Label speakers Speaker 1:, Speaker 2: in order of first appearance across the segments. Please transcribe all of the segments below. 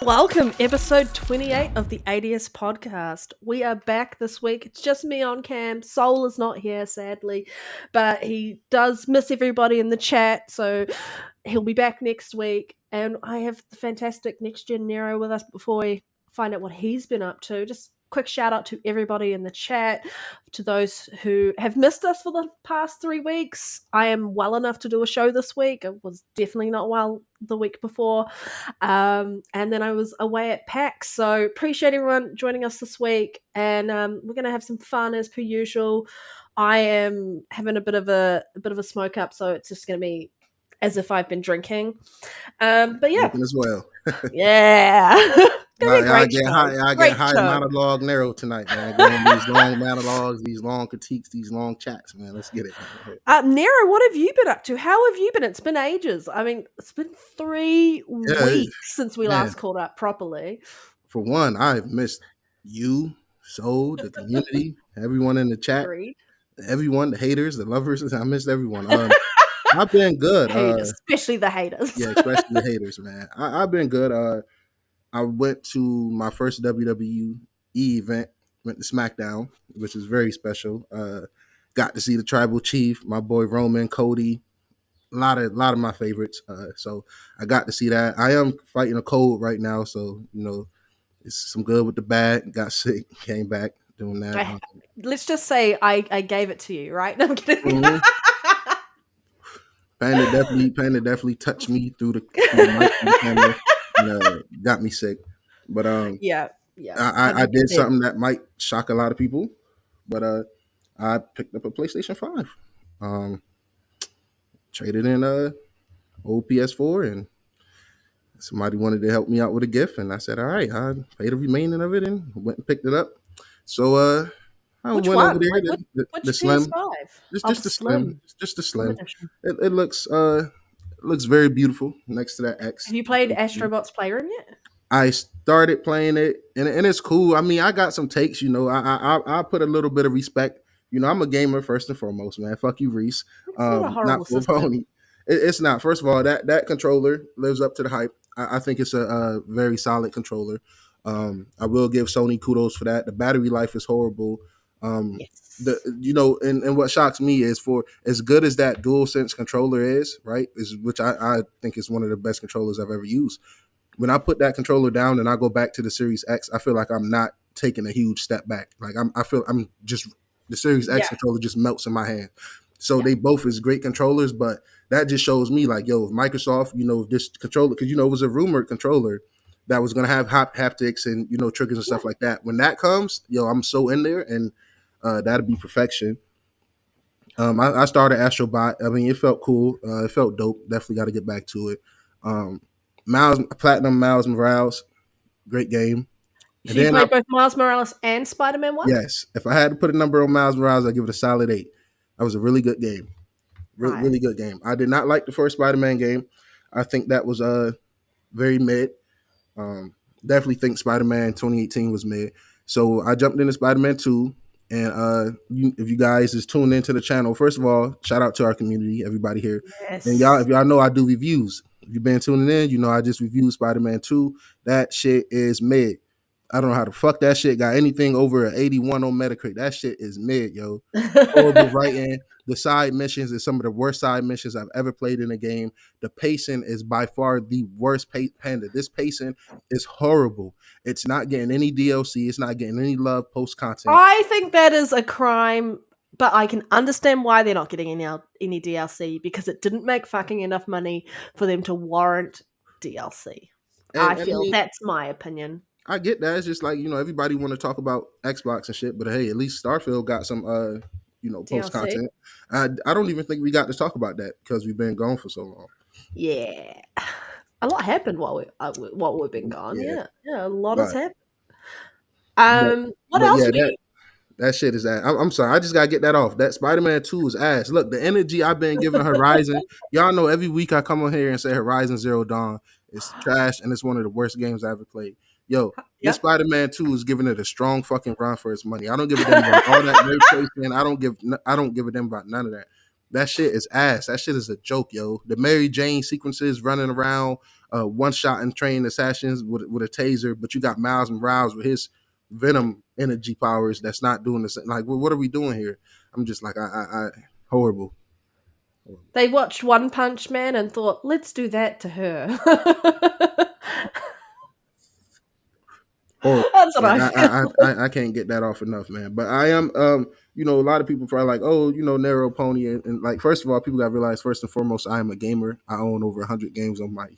Speaker 1: Welcome, episode 28 of the ADS podcast. We are back this week. It's just me on cam. Soul is not here, sadly, but he does miss everybody in the chat, so he'll be back next week. And I have the fantastic NextGenNero with us before we find out what he's been up to. Just quick shout out to everybody in the chat, to those who have missed us for the past 3 weeks. I am well enough to do a show this week. I was definitely not well the week before. And then I was away at PAX. So appreciate everyone joining us this week. And we're going to have some fun as per usual. I am having a bit of a smoke up, so it's just going to be as if I've been drinking. But yeah.
Speaker 2: Drinking as well.
Speaker 1: Yeah.
Speaker 2: I get high monologue narrow tonight, man. Going these long monologues, these long critiques, these long chats, man. Let's get it.
Speaker 1: Nero, what have you been up to? How have you been? It's been ages. I mean, it's been 3 weeks since we last caught up properly.
Speaker 2: For one, I've missed you, Soul, the community, everyone in the chat, everyone, the haters, the lovers. I missed everyone. I've been good.
Speaker 1: Especially the haters.
Speaker 2: Yeah, especially the haters, man. I've been good. I went to my first WWE event, went to SmackDown, which is very special. Got to see the Tribal Chief, my boy Roman, Cody, a lot of my favorites. So I got to see that. I am fighting a cold right now, so it's some good with the bad. Got sick, came back doing that.
Speaker 1: Let's just say I gave it to you, right? No, I'm kidding.
Speaker 2: Mm-hmm. Panda definitely touched me through the mic and the camera. Got me sick, but
Speaker 1: yeah.
Speaker 2: I did something that might shock a lot of people, but I picked up a PlayStation 5, traded in old PS4, and somebody wanted to help me out with a gift, and I said, all right, I paid the remaining of it and went and picked it up. So I
Speaker 1: Which
Speaker 2: went
Speaker 1: one?
Speaker 2: over there,
Speaker 1: Which
Speaker 2: the slim,
Speaker 1: PS5?
Speaker 2: just the slim, just the slim. It looks very beautiful next to that X.
Speaker 1: Have you played Astrobot's Playroom yet?
Speaker 2: I started playing it, and it's cool. I mean, I got some takes. I put a little bit of respect. I'm a gamer first and foremost, man. Fuck you, Reese. Not for Pony. It's not. First of all, that controller lives up to the hype. I think it's a very solid controller. I will give Sony kudos for that. The battery life is horrible.
Speaker 1: Yes.
Speaker 2: And what shocks me is, for as good as that DualSense controller is, right, which I think is one of the best controllers I've ever used. When I put that controller down and I go back to the Series X, I feel like I'm not taking a huge step back. Like the Series X controller just melts in my hand. So they both is great controllers, but that just shows me like, if Microsoft, this controller, because it was a rumored controller that was going to have haptics and triggers and stuff like that. When that comes, I'm so in there, and that'll be perfection. I started Astrobot. I mean, it felt cool. It felt dope. Definitely got to get back to it. Platinum Miles Morales, great game.
Speaker 1: So you played both Miles Morales and Spider-Man 1?
Speaker 2: Yes. If I had to put a number on Miles Morales, I'd give it a solid 8. That was a really good game. Really good game. I did not like the first Spider-Man game. I think that was very mid. Definitely think Spider-Man 2018 was mid. So I jumped into Spider-Man 2. And if you guys is tuned into the channel, first of all, shout out to our community, everybody here.
Speaker 1: Yes.
Speaker 2: And if y'all know I do reviews. If you've been tuning in, I just reviewed Spider-Man 2. That shit is mid. I don't know how the fuck that shit got anything over an 81 on Metacritic. That shit is mid, yo. Horrible writing. The side missions is some of the worst side missions I've ever played in a game. The pacing is by far the worst Panda. This pacing is horrible. It's not getting any DLC. It's not getting any love post-content.
Speaker 1: I think that is a crime, but I can understand why they're not getting any DLC, because it didn't make fucking enough money for them to warrant DLC. I feel that's my opinion.
Speaker 2: I get that. It's just like, everybody want to talk about Xbox and shit, but hey, at least Starfield got some post content. I don't even think we got to talk about that because we've been gone for so long.
Speaker 1: Yeah, a lot happened while we've been gone. Yeah, a lot has happened. What else?
Speaker 2: That shit is ass. I'm sorry. I just gotta get that off. That Spider-Man 2 is ass. Look, the energy I've been giving Horizon. Y'all know every week I come on here and say Horizon Zero Dawn is trash and it's one of the worst games I ever played. This Spider-Man 2 is giving it a strong fucking run for its money. I don't give a damn about all that nerd placement. I don't give a damn about none of that. That shit is ass. That shit is a joke, yo. The Mary Jane sequences running around, one shot and train assassins with a taser, but you got Miles Morales with his Venom energy powers that's not doing the same. Like, what are we doing here? I'm just like, I horrible.
Speaker 1: They watched One Punch Man and thought, let's do that to her.
Speaker 2: Horrible.
Speaker 1: That's what
Speaker 2: Like
Speaker 1: I feel.
Speaker 2: I can't get that off enough, man. But I am a lot of people probably like, oh, Narrow Pony, and like, first of all, people got to realize, first and foremost, I am a gamer. I own over 100 games on my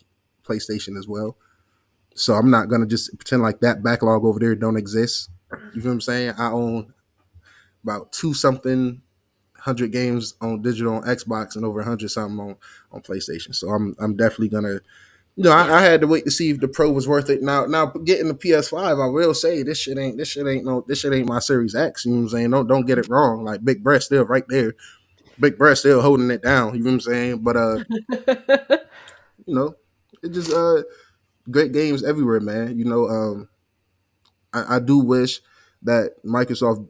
Speaker 2: PlayStation as well. So I'm not gonna just pretend like that backlog over there don't exist. You feel what I'm saying? I own about two something 100 games on digital on Xbox and over 100 something on PlayStation. So I'm definitely gonna. I had to wait to see if the Pro was worth it. Now getting the PS5, I will say this shit ain't my Series X. You know what I'm saying? Don't get it wrong. Like, Big Breast still right there. Big Breast still holding it down. You know what I'm saying? But you know, it just great games everywhere, man. I do wish that Microsoft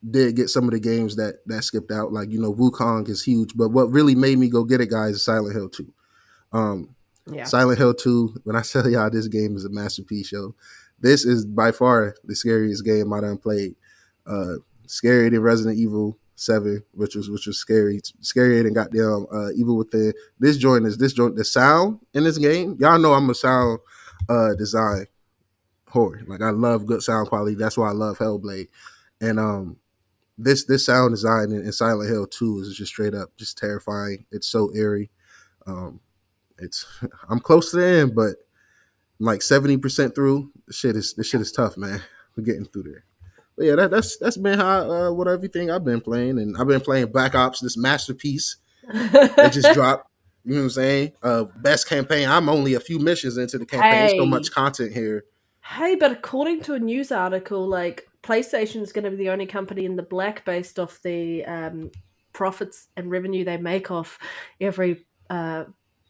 Speaker 2: did get some of the games that skipped out. Like, Wukong is huge, but what really made me go get it, guys, is Silent Hill 2. Um,
Speaker 1: Yeah.
Speaker 2: Silent Hill 2, when I tell y'all this game is a masterpiece, yo. This is by far the scariest game I done played. Uh, Scarier than Resident Evil 7, which was scary. Scarier than goddamn Evil Within. The sound in this game. Y'all know I'm a sound design horror. Like, I love good sound quality. That's why I love Hellblade. And this sound design in Silent Hill 2 is just straight up just terrifying. It's so eerie. Um, it's I'm close to the end, but I'm like 70% through. This shit is tough, man. We're getting through there. But yeah, that's been how what everything I've been playing, and I've been playing Black Ops, this masterpiece that just dropped. You know what I'm saying? Best campaign. I'm only a few missions into the campaign. There's so much
Speaker 1: Hey,
Speaker 2: content here.
Speaker 1: hey, but according to a news article, like PlayStation is going to be the only company in the black based off the profits and revenue they make off every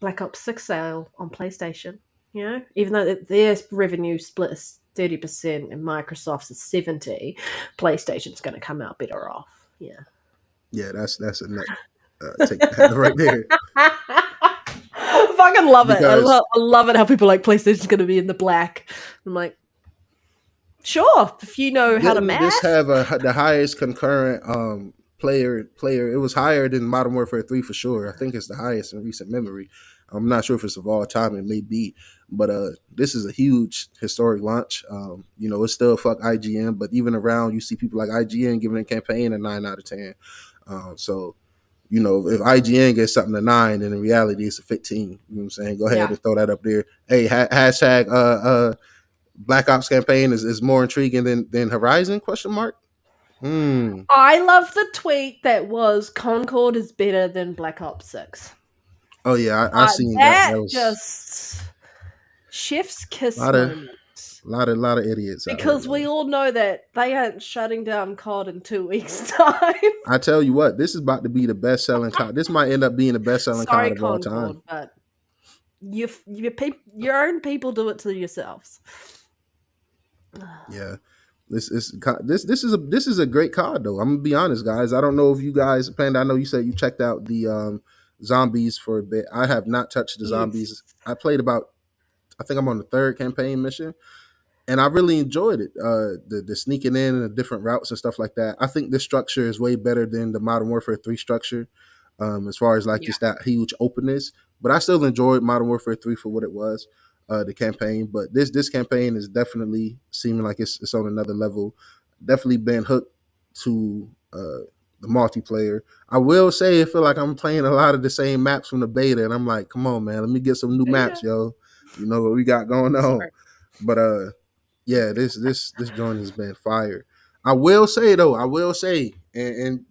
Speaker 1: Black Ops 6 sale on PlayStation. Even though their revenue split is 30% and Microsoft's is 70, PlayStation's going to come out better off. Yeah.
Speaker 2: Yeah, that's a nut. Take that right there
Speaker 1: I fucking love it.
Speaker 2: because
Speaker 1: I love it how people are like PlayStation's going to be in the black. I'm like, sure, if you know how to
Speaker 2: didn't this
Speaker 1: math.
Speaker 2: have the highest concurrent player? It was higher than Modern Warfare 3 for sure. I think it's the highest in recent memory. I'm not sure if it's of all time. It may be, but this is a huge historic launch. It's still fuck IGN, but even around, you see people like IGN giving a campaign a 9 out of 10. So if IGN gets something a 9, then in reality it's a 15. You know what I'm saying? Go ahead
Speaker 1: Yeah.
Speaker 2: and throw that up there. Hey, hashtag Black Ops campaign is more intriguing than Horizon? Question mark. Hmm.
Speaker 1: I love the tweet that was Concord is better than Black Ops 6.
Speaker 2: Oh yeah, I seen that.
Speaker 1: That
Speaker 2: That was
Speaker 1: just chef's
Speaker 2: a
Speaker 1: kiss
Speaker 2: lot of
Speaker 1: moment.
Speaker 2: lot of idiots out here,
Speaker 1: Because we
Speaker 2: man.
Speaker 1: all know that they aren't shutting down COD in 2 weeks' time.
Speaker 2: I tell you what, this is about to be the best selling COD. This might end up being the best selling COD
Speaker 1: Sorry,
Speaker 2: of all time.
Speaker 1: Concord, but your own people do it to yourselves.
Speaker 2: Yeah. This is a great COD though. I'm gonna be honest, guys. I don't know if you guys planned. I know you said you checked out the zombies for a bit. I have not touched the
Speaker 1: Yes.
Speaker 2: zombies. I played about. I think I'm on the third campaign mission, and I really enjoyed it. The sneaking in and the different routes and stuff like that. I think this structure is way better than the Modern Warfare 3 structure, as far as like
Speaker 1: Yeah.
Speaker 2: just that huge openness. But I still enjoyed Modern Warfare 3 for what it was, the campaign. But this campaign is definitely seeming like it's on another level. Definitely been hooked to the multiplayer. I will say I feel like I'm playing a lot of the same maps from the beta, and I'm like, come on, man, let me get some new
Speaker 1: There you go.
Speaker 2: maps, yo. You know what we got going on.
Speaker 1: Sorry.
Speaker 2: But yeah, this joint has been fire. I will say though, and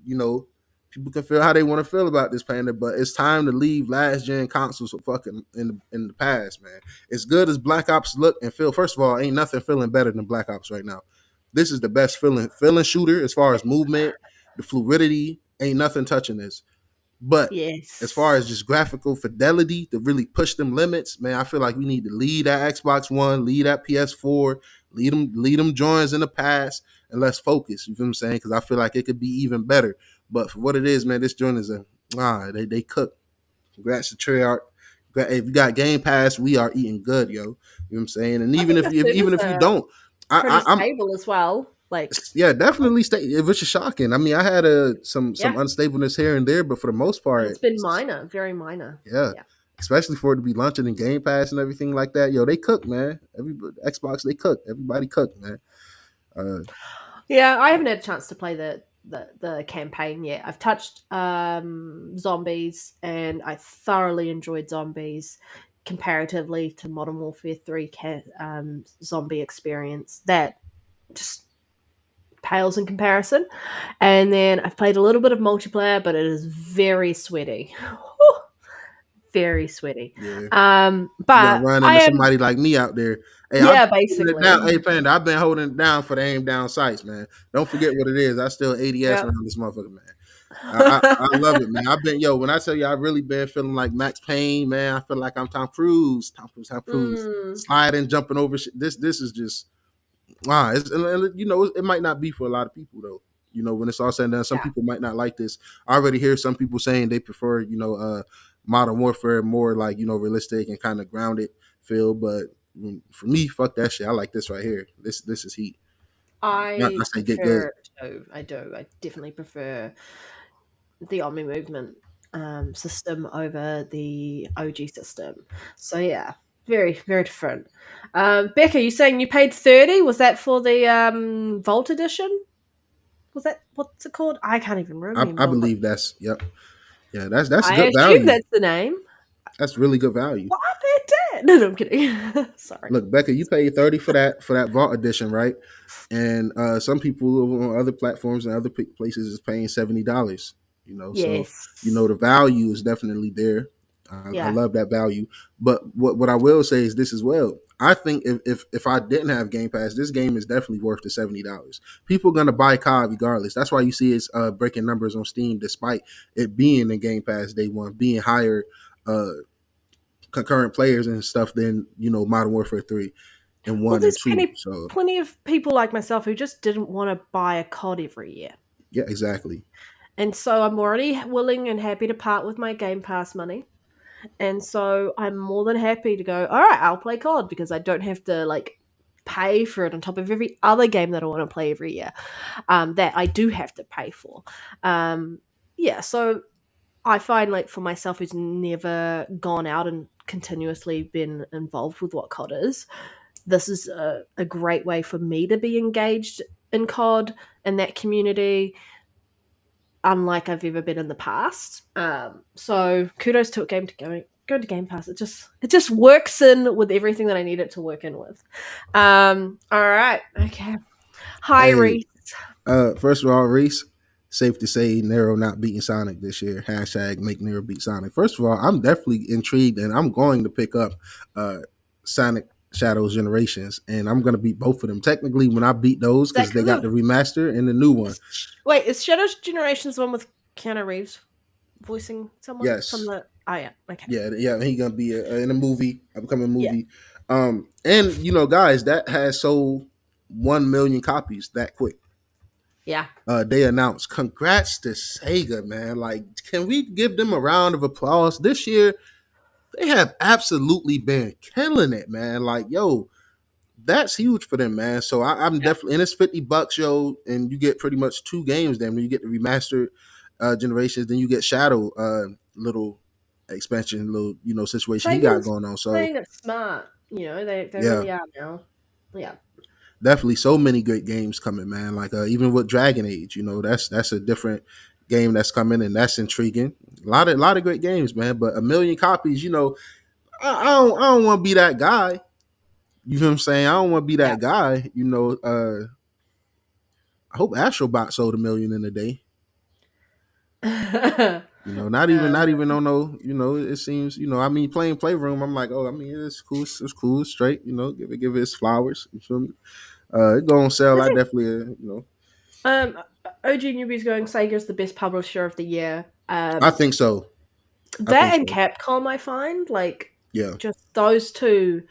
Speaker 2: people can feel how they want to feel about this panda, but it's time to leave last gen consoles for fucking in the past, man. As good as Black Ops look and feel, first of all, ain't nothing feeling better than Black Ops right now. This is the best feeling shooter as far as movement, the fluidity, ain't nothing touching this. But as far as
Speaker 1: Yes.
Speaker 2: just graphical fidelity to really push them limits, man, I feel like we need to lead that Xbox One, lead that PS4, lead them joins in the past, and let's focus. You feel what I'm saying? Because I feel like it could be even better. But for what it is, man, this joint is They cook. Congrats to Treyarch. If you got Game Pass, we are eating good, yo. You know what I'm saying? And
Speaker 1: I
Speaker 2: even
Speaker 1: think
Speaker 2: if
Speaker 1: the
Speaker 2: you
Speaker 1: servers
Speaker 2: even if you
Speaker 1: are
Speaker 2: don't,
Speaker 1: pretty
Speaker 2: I'm
Speaker 1: stable as well. Like,
Speaker 2: yeah, definitely stay, which is shocking. I mean, I had some
Speaker 1: yeah,
Speaker 2: unstableness here and there, but for the most
Speaker 1: but
Speaker 2: part,
Speaker 1: it's been minor, very minor.
Speaker 2: yeah.
Speaker 1: Yeah.
Speaker 2: Especially for it to be launching in Game Pass and everything like that. Yo, they cook, man. Everybody Xbox, they cook. Everybody cook, man. Uh,
Speaker 1: Yeah, I haven't had a chance to play the campaign yet. I've touched zombies, and I thoroughly enjoyed zombies comparatively to Modern Warfare 3 zombie experience. That just pales in comparison. And then I've played a little bit of multiplayer, but it is very sweaty. Very sweaty.
Speaker 2: yeah. You got to
Speaker 1: But
Speaker 2: run
Speaker 1: I
Speaker 2: into
Speaker 1: am,
Speaker 2: somebody like me out there. Hey, I've
Speaker 1: yeah,
Speaker 2: been holding it down.
Speaker 1: basically.
Speaker 2: Hey, Panda, I've been holding it down for the aim down sights, man. Don't forget what it is. I still ADS
Speaker 1: Yep.
Speaker 2: around this motherfucker, man. I love it, man. I've been when I tell you I've really been feeling like Max Payne, man. I feel like I'm Tom Cruise, Tom Cruise,
Speaker 1: Mm,
Speaker 2: sliding, jumping over shit. This is just you know, it might not be for a lot of people though. You know, when it's all said and done, some
Speaker 1: yeah.
Speaker 2: people might not like this. I already hear some people saying they prefer, Modern Warfare more like realistic and kind of grounded feel. But for me, fuck that shit. I like this right here. This is heat. Not
Speaker 1: I
Speaker 2: I say get good.
Speaker 1: prefer to. I do. I definitely prefer the Omni movement system over the OG system. So yeah, very very different. Becca, you saying you paid 30? Was that for the Vault edition? Was that what's it called? I can't even
Speaker 2: I
Speaker 1: remember. What
Speaker 2: believe that's yep. Yeah, that's
Speaker 1: I
Speaker 2: good
Speaker 1: assume
Speaker 2: value.
Speaker 1: that's the name.
Speaker 2: That's really good value.
Speaker 1: What they did? No, no, I'm kidding. Sorry.
Speaker 2: Look, Becca, you paid 30 for that vault edition, right? And some people on other platforms and other places is paying $70. So
Speaker 1: Yes.
Speaker 2: the value is definitely there. I
Speaker 1: Yeah.
Speaker 2: love that value. But what I will say is this as well. I think if I didn't have Game Pass, this game is definitely worth the $70. People are gonna buy COD regardless. That's why you see it's breaking numbers on Steam, despite it being in Game Pass day one, being higher uh, concurrent players and stuff than Modern Warfare 3 and
Speaker 1: Well,
Speaker 2: 1 and
Speaker 1: there's
Speaker 2: 2. So
Speaker 1: plenty of people like myself who just didn't want to buy a COD every year.
Speaker 2: yeah, exactly.
Speaker 1: And so I'm already willing and happy to part with my Game Pass money. And so I'm more than happy to go, all right, I'll play COD because I don't have to like pay for it on top of every other game that I want to play every year that I do have to pay for. Um, yeah, so I find like for myself who's never gone out and continuously been involved with what COD is, this is a great way for me to be engaged in COD and that community unlike I've ever been in the past. So kudos to it game to go to Game Pass. It just works in with everything that I need it to work in with. All right, okay. Hi
Speaker 2: Hey,
Speaker 1: Reese.
Speaker 2: first of all, Reese, safe to say Nero not beating Sonic this year. Hashtag make Nero beat Sonic. First of all, I'm definitely intrigued and I'm going to pick up uh, Sonic Shadows Generations and I'm going to beat both of them. Technically, when I beat those,
Speaker 1: Is that
Speaker 2: because they
Speaker 1: because
Speaker 2: got
Speaker 1: of
Speaker 2: the remaster and the new one.
Speaker 1: wait? Is Shadows Generations the one with Keanu Reeves voicing someone from
Speaker 2: Yes.
Speaker 1: the? Oh yeah, okay,
Speaker 2: Yeah, he gonna be in a movie, upcoming
Speaker 1: yeah,
Speaker 2: movie. And guys, that has sold 1 million copies that quick.
Speaker 1: yeah.
Speaker 2: They announced. Congrats to Sega, man. Like, can we give them a round of applause? This year, they have absolutely been killing it, man. Like, yo, that's huge for them, man. So I'm definitely, and it's $50, yo, and you get pretty much two games. Then when you get the remastered generations, then you get Shadow, little expansion, little situation he got
Speaker 1: Sagan's
Speaker 2: going on. So
Speaker 1: playing it smart. You know they
Speaker 2: yeah,
Speaker 1: really are now. Yeah.
Speaker 2: definitely so many great games coming, man. Like even with Dragon Age, that's a different game that's coming and that's intriguing. A lot of great games, man. But 1 million copies, I don't want to be that guy. You know what I'm saying? I don't want to be that guy. I hope Astrobot sold 1 million in a day.
Speaker 1: Yeah.
Speaker 2: Not even on no. It seems. I mean, playing Playroom. I'm like, oh, I mean, it's cool. It's cool. It's straight. Give it its flowers. You feel me? It go on sale.
Speaker 1: I
Speaker 2: I
Speaker 1: think
Speaker 2: definitely.
Speaker 1: Um, OG Newbie's going Sega's the best publisher of the year.
Speaker 2: I think so. I think
Speaker 1: That and
Speaker 2: so.
Speaker 1: Capcom, I find like
Speaker 2: Yeah.
Speaker 1: just those two.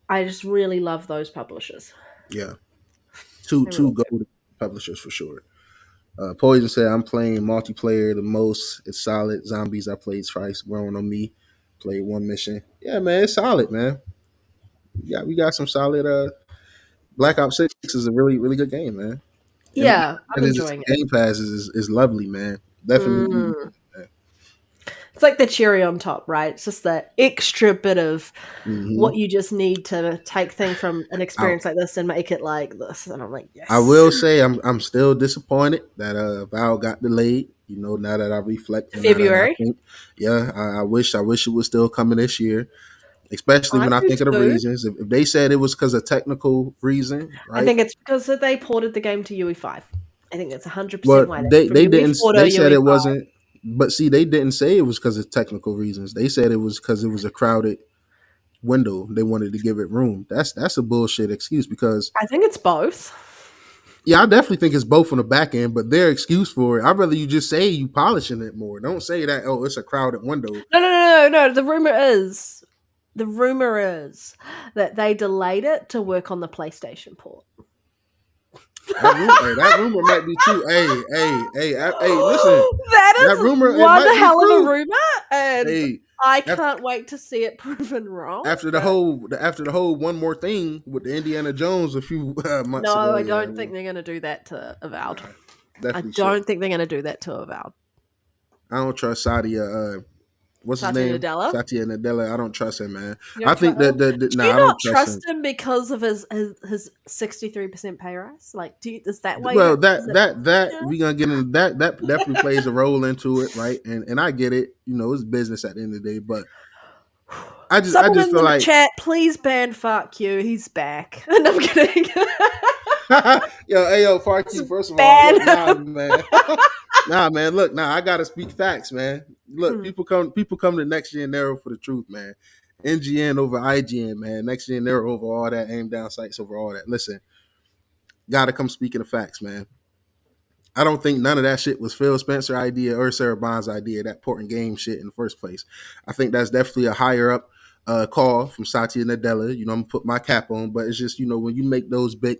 Speaker 1: I just really love those publishers.
Speaker 2: Yeah. Two
Speaker 1: I really
Speaker 2: two
Speaker 1: do.
Speaker 2: gold publishers for sure. Poison said, I'm playing multiplayer the most. It's solid. Zombies, I played twice. Growing on me. Played one mission. Yeah, man, it's solid, man. We got some solid. Black Ops 6 is a really really good game, man. And
Speaker 1: Yeah, I'm
Speaker 2: it's
Speaker 1: enjoying it.
Speaker 2: Game Pass is lovely, man. Definitely.
Speaker 1: Mm. It's like the cherry on top, right? It's just that extra bit of
Speaker 2: Mm-hmm.
Speaker 1: what you just need to take thing from an
Speaker 2: I,
Speaker 1: experience like this and make it like this. And I'm like,
Speaker 2: I
Speaker 1: yes.
Speaker 2: will say I'm still disappointed that Val got delayed. Now that I reflect and now that I
Speaker 1: February.
Speaker 2: think, yeah, I wish it was still coming this year. Especially
Speaker 1: I
Speaker 2: when I
Speaker 1: do
Speaker 2: think of the
Speaker 1: too.
Speaker 2: reasons. If they said it was because of technical reason,
Speaker 1: I
Speaker 2: right?
Speaker 1: think it's because they ported the game to UE5. I think that's 100%
Speaker 2: Well,
Speaker 1: why. They
Speaker 2: they
Speaker 1: from
Speaker 2: they didn't.
Speaker 1: UE4 to
Speaker 2: They said it
Speaker 1: UE5.
Speaker 2: wasn't. But see, they didn't say it was because of technical reasons. They said it was because it was a crowded window. They wanted to give it room. That's a bullshit excuse because
Speaker 1: I think it's both.
Speaker 2: yeah, I definitely think it's both on the back end, but their excuse for it, I'd rather you just say you polishing it more. Don't say that, oh, it's a crowded window.
Speaker 1: No. The rumor is that they delayed it to work on the PlayStation port.
Speaker 2: That rumor might be true. Hey, listen,
Speaker 1: That
Speaker 2: that
Speaker 1: is
Speaker 2: rumor it
Speaker 1: one
Speaker 2: might be
Speaker 1: hell of a
Speaker 2: true.
Speaker 1: rumor, and
Speaker 2: Hey,
Speaker 1: I
Speaker 2: after
Speaker 1: can't wait to see it proven wrong.
Speaker 2: after the
Speaker 1: But
Speaker 2: whole one more thing with the Indiana Jones a few months
Speaker 1: no,
Speaker 2: ago,
Speaker 1: I
Speaker 2: yeah,
Speaker 1: don't think they're going to do that to Avowed. I
Speaker 2: definitely should.
Speaker 1: don't think they're going to do that to Avowed.
Speaker 2: I don't trust Sadia. What's his
Speaker 1: Satya
Speaker 2: name?
Speaker 1: Nadella.
Speaker 2: Satya Nadella. I don't trust him, man.
Speaker 1: You
Speaker 2: I
Speaker 1: don't
Speaker 2: think
Speaker 1: trust? Do
Speaker 2: nah,
Speaker 1: you
Speaker 2: I
Speaker 1: not
Speaker 2: don't trust
Speaker 1: trust
Speaker 2: him.
Speaker 1: him because of his 63% pay rise? Like, is that why you
Speaker 2: Well,
Speaker 1: don't? Is
Speaker 2: that
Speaker 1: it?
Speaker 2: that that
Speaker 1: Yeah.
Speaker 2: we gonna get into that. That definitely plays a role into it, right? And I get it. It's business at the end of the day. But I
Speaker 1: Someone
Speaker 2: just
Speaker 1: in
Speaker 2: feel
Speaker 1: the
Speaker 2: like
Speaker 1: chat, please ban fuck you. He's back. And I'm kidding.
Speaker 2: yo, Farkey. First of all,
Speaker 1: Ban
Speaker 2: look, nah,
Speaker 1: him.
Speaker 2: man, nah, man. Look, nah, I gotta speak facts, man. Look, people come to NextGenNero for the truth, man. NGN over IGN, man. NextGenNero over all that. Aim down sights over all that. Listen, gotta come speaking of facts, man. I don't think none of that shit was Phil Spencer idea or Sarah Bond's idea, that port and game shit in the first place. I think that's definitely a higher up call from Satya Nadella. I'm gonna put my cap on, but it's just, when you make those big,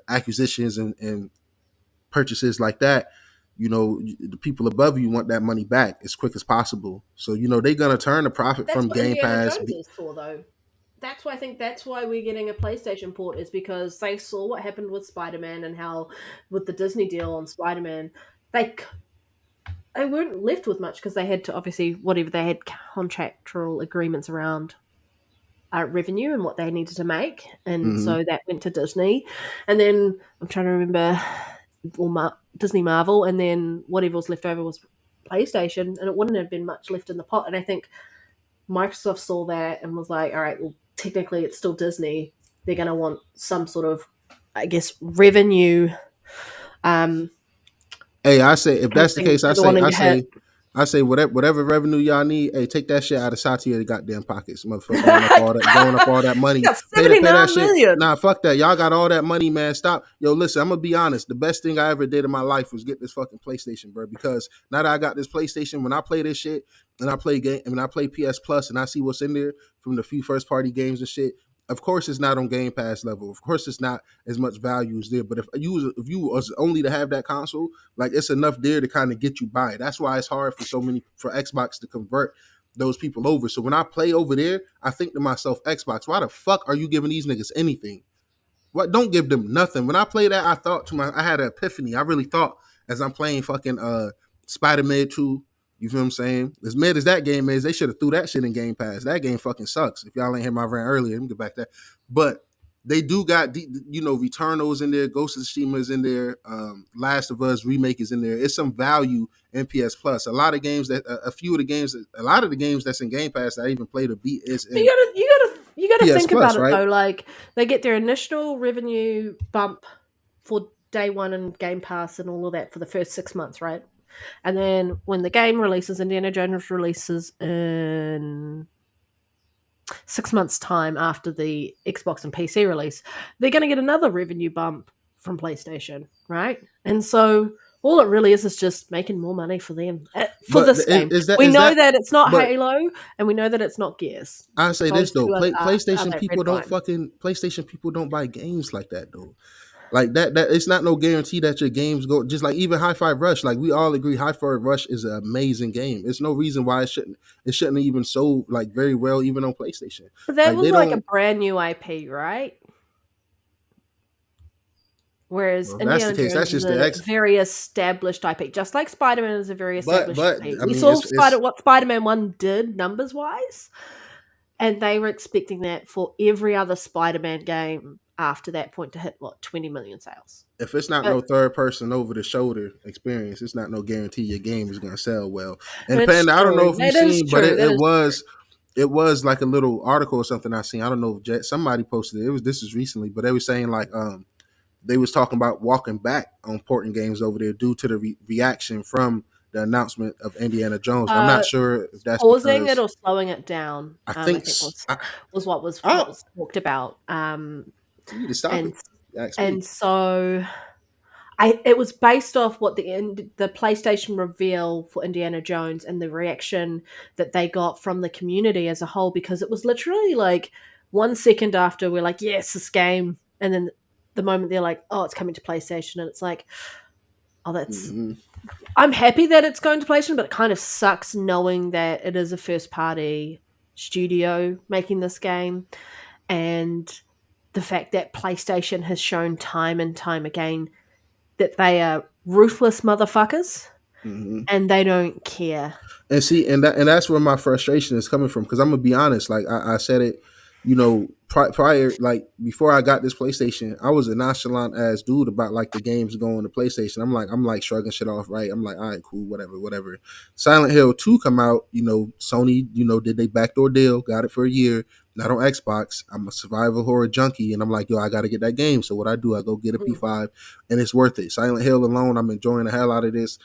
Speaker 2: acquisitions and purchases like that, the people above you want that money back as quick as possible. So, they're gonna turn the profit
Speaker 1: That's
Speaker 2: from
Speaker 1: what
Speaker 2: Game
Speaker 1: Indiana
Speaker 2: Pass.
Speaker 1: Jones is for, though. That's why I think that's why we're getting a PlayStation port, is because they saw what happened with Spider-Man and how with the Disney deal on Spider-Man, they they weren't left with much because they had to, obviously, whatever they had contractual agreements around revenue and what they needed to make, and
Speaker 2: Mm-hmm.
Speaker 1: so that went to Disney, and then I'm trying to remember, Disney Marvel, and then whatever was left over was PlayStation, and it wouldn't have been much left in the pot. And I think Microsoft saw that and was like, all right, well, technically it's still Disney. They're going to want some sort of, I guess, revenue
Speaker 2: Hey, I say if
Speaker 1: kind of
Speaker 2: that's the
Speaker 1: thing
Speaker 2: case,
Speaker 1: that they're wanting to hit.
Speaker 2: I say whatever revenue y'all need. Hey, take that shit out of Satya goddamn pockets, motherfucker. Going up all that money.
Speaker 1: Got
Speaker 2: Pay that
Speaker 1: 79
Speaker 2: shit.
Speaker 1: million.
Speaker 2: Nah, fuck that. Y'all got all that money, man. Stop. Yo, listen. I'm gonna be honest. The best thing I ever did in my life was get this fucking PlayStation, bro. Because now that I got this PlayStation, when I play this shit and I play PS Plus and I see what's in there from the few first party games and shit. Of course, it's not on Game Pass level. Of course, it's not as much value as there. But if you was only to have that console, like it's enough there to kind of get you by. That's why it's hard for Xbox to convert those people over. So when I play over there, I think to myself, Xbox, why the fuck are you giving these niggas anything? What? Don't give them nothing. When I played that, I had an epiphany. I really thought as I'm playing fucking Spider-Man 2. You feel what I'm saying? As mad as that game is, they should have threw that shit in Game Pass. That game fucking sucks. If y'all ain't hear my rant earlier, let me get back to that. But they do got Returnals in there, Ghost of Tsushima is in there, Last of Us remake is in there. It's some value in PS Plus. A lot of the games that's in Game Pass that I even played a beat is
Speaker 1: You
Speaker 2: in
Speaker 1: gotta, you gotta, you gotta
Speaker 2: PS
Speaker 1: think about
Speaker 2: Plus,
Speaker 1: it
Speaker 2: right?
Speaker 1: though. Like they get their initial revenue bump for day one and Game Pass and all of that for the first 6 months, right? And then when the game releases, Indiana Jones releases in 6 months' time after the Xbox and PC release, they're going to get another revenue bump from PlayStation, right? And so all it really is just making more money for them for
Speaker 2: But
Speaker 1: this game.
Speaker 2: is that
Speaker 1: We
Speaker 2: is
Speaker 1: know
Speaker 2: that
Speaker 1: that it's not
Speaker 2: but
Speaker 1: Halo, and we know that it's not Gears.
Speaker 2: I say this
Speaker 1: Those
Speaker 2: though,
Speaker 1: two are
Speaker 2: PlayStation
Speaker 1: that
Speaker 2: people
Speaker 1: red
Speaker 2: don't
Speaker 1: wine.
Speaker 2: fucking PlayStation people don't buy games like that though. Like that it's not no guarantee that your games go just like even High Five Rush. Like we all agree, High Five Rush is an amazing game. It's no reason why it shouldn't even sold like very well even on PlayStation.
Speaker 1: But that
Speaker 2: Like
Speaker 1: was
Speaker 2: they
Speaker 1: like a
Speaker 2: don't.
Speaker 1: brand new IP, right? Whereas
Speaker 2: Well, if that's the
Speaker 1: Indiana
Speaker 2: case,
Speaker 1: Jones
Speaker 2: that's
Speaker 1: is
Speaker 2: just the
Speaker 1: a
Speaker 2: X.
Speaker 1: very established IP, just like Spider-Man is a very established
Speaker 2: But
Speaker 1: IP.
Speaker 2: I
Speaker 1: We
Speaker 2: mean,
Speaker 1: saw
Speaker 2: it's
Speaker 1: what Spider-Man 1 did numbers-wise, and they were expecting that for every other Spider-Man game after that point to hit, what, 20 million sales.
Speaker 2: if it's not
Speaker 1: But
Speaker 2: no third person over the shoulder experience, it's not no guarantee your game is gonna sell well. And
Speaker 1: it's
Speaker 2: Panda, I don't know
Speaker 1: true.
Speaker 2: if you've
Speaker 1: That is
Speaker 2: seen, but
Speaker 1: true.
Speaker 2: it,
Speaker 1: That
Speaker 2: it
Speaker 1: is true.
Speaker 2: was it was like a little article or something I seen. I don't know if somebody posted it. It was this was recently, but they were saying like they was talking about walking back on porting games over there due to the reaction from the announcement of Indiana Jones. I'm not
Speaker 1: Uh,
Speaker 2: sure if that's
Speaker 1: Pausing it
Speaker 2: because
Speaker 1: or slowing it down,
Speaker 2: I
Speaker 1: I
Speaker 2: think
Speaker 1: think
Speaker 2: I,
Speaker 1: what was talked about.
Speaker 2: you need to stop
Speaker 1: And
Speaker 2: it. Ask me.
Speaker 1: and so it was based off what the PlayStation reveal for Indiana Jones and the reaction that they got from the community as a whole, because it was literally like 1 second after we're like, yes, this game, and then the moment they're like, oh, it's coming to PlayStation, and it's like, oh, that's
Speaker 2: Hmm.
Speaker 1: I'm happy that it's going to PlayStation, but it kind of sucks knowing that it is a first party studio making this game, and the fact that PlayStation has shown time and time again that they are ruthless motherfuckers
Speaker 2: Hmm.
Speaker 1: and they don't care.
Speaker 2: And see, and that's where my frustration is coming from. Because I'm gonna be honest, like I said it, prior, like before I got this PlayStation, I was a nonchalant ass dude about like the games going to PlayStation. I'm like shrugging shit off, right? I'm like, all right, cool, whatever, whatever. Silent Hill 2 come out, Sony, did they backdoor deal, got it for a year, not on Xbox. I'm a survival horror junkie, and I'm like, yo, I gotta get that game. So what I do, I go get a
Speaker 1: Mm.
Speaker 2: P5, and it's worth it. Silent Hill alone, I'm enjoying the hell out of this.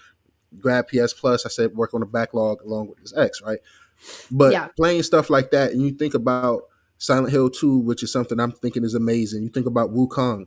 Speaker 2: Grab PS Plus. I said work on the backlog along with this X, right? But
Speaker 1: Yeah,
Speaker 2: playing stuff like that, and you think about Silent Hill 2, which is something I'm thinking is amazing. You think about Wukong,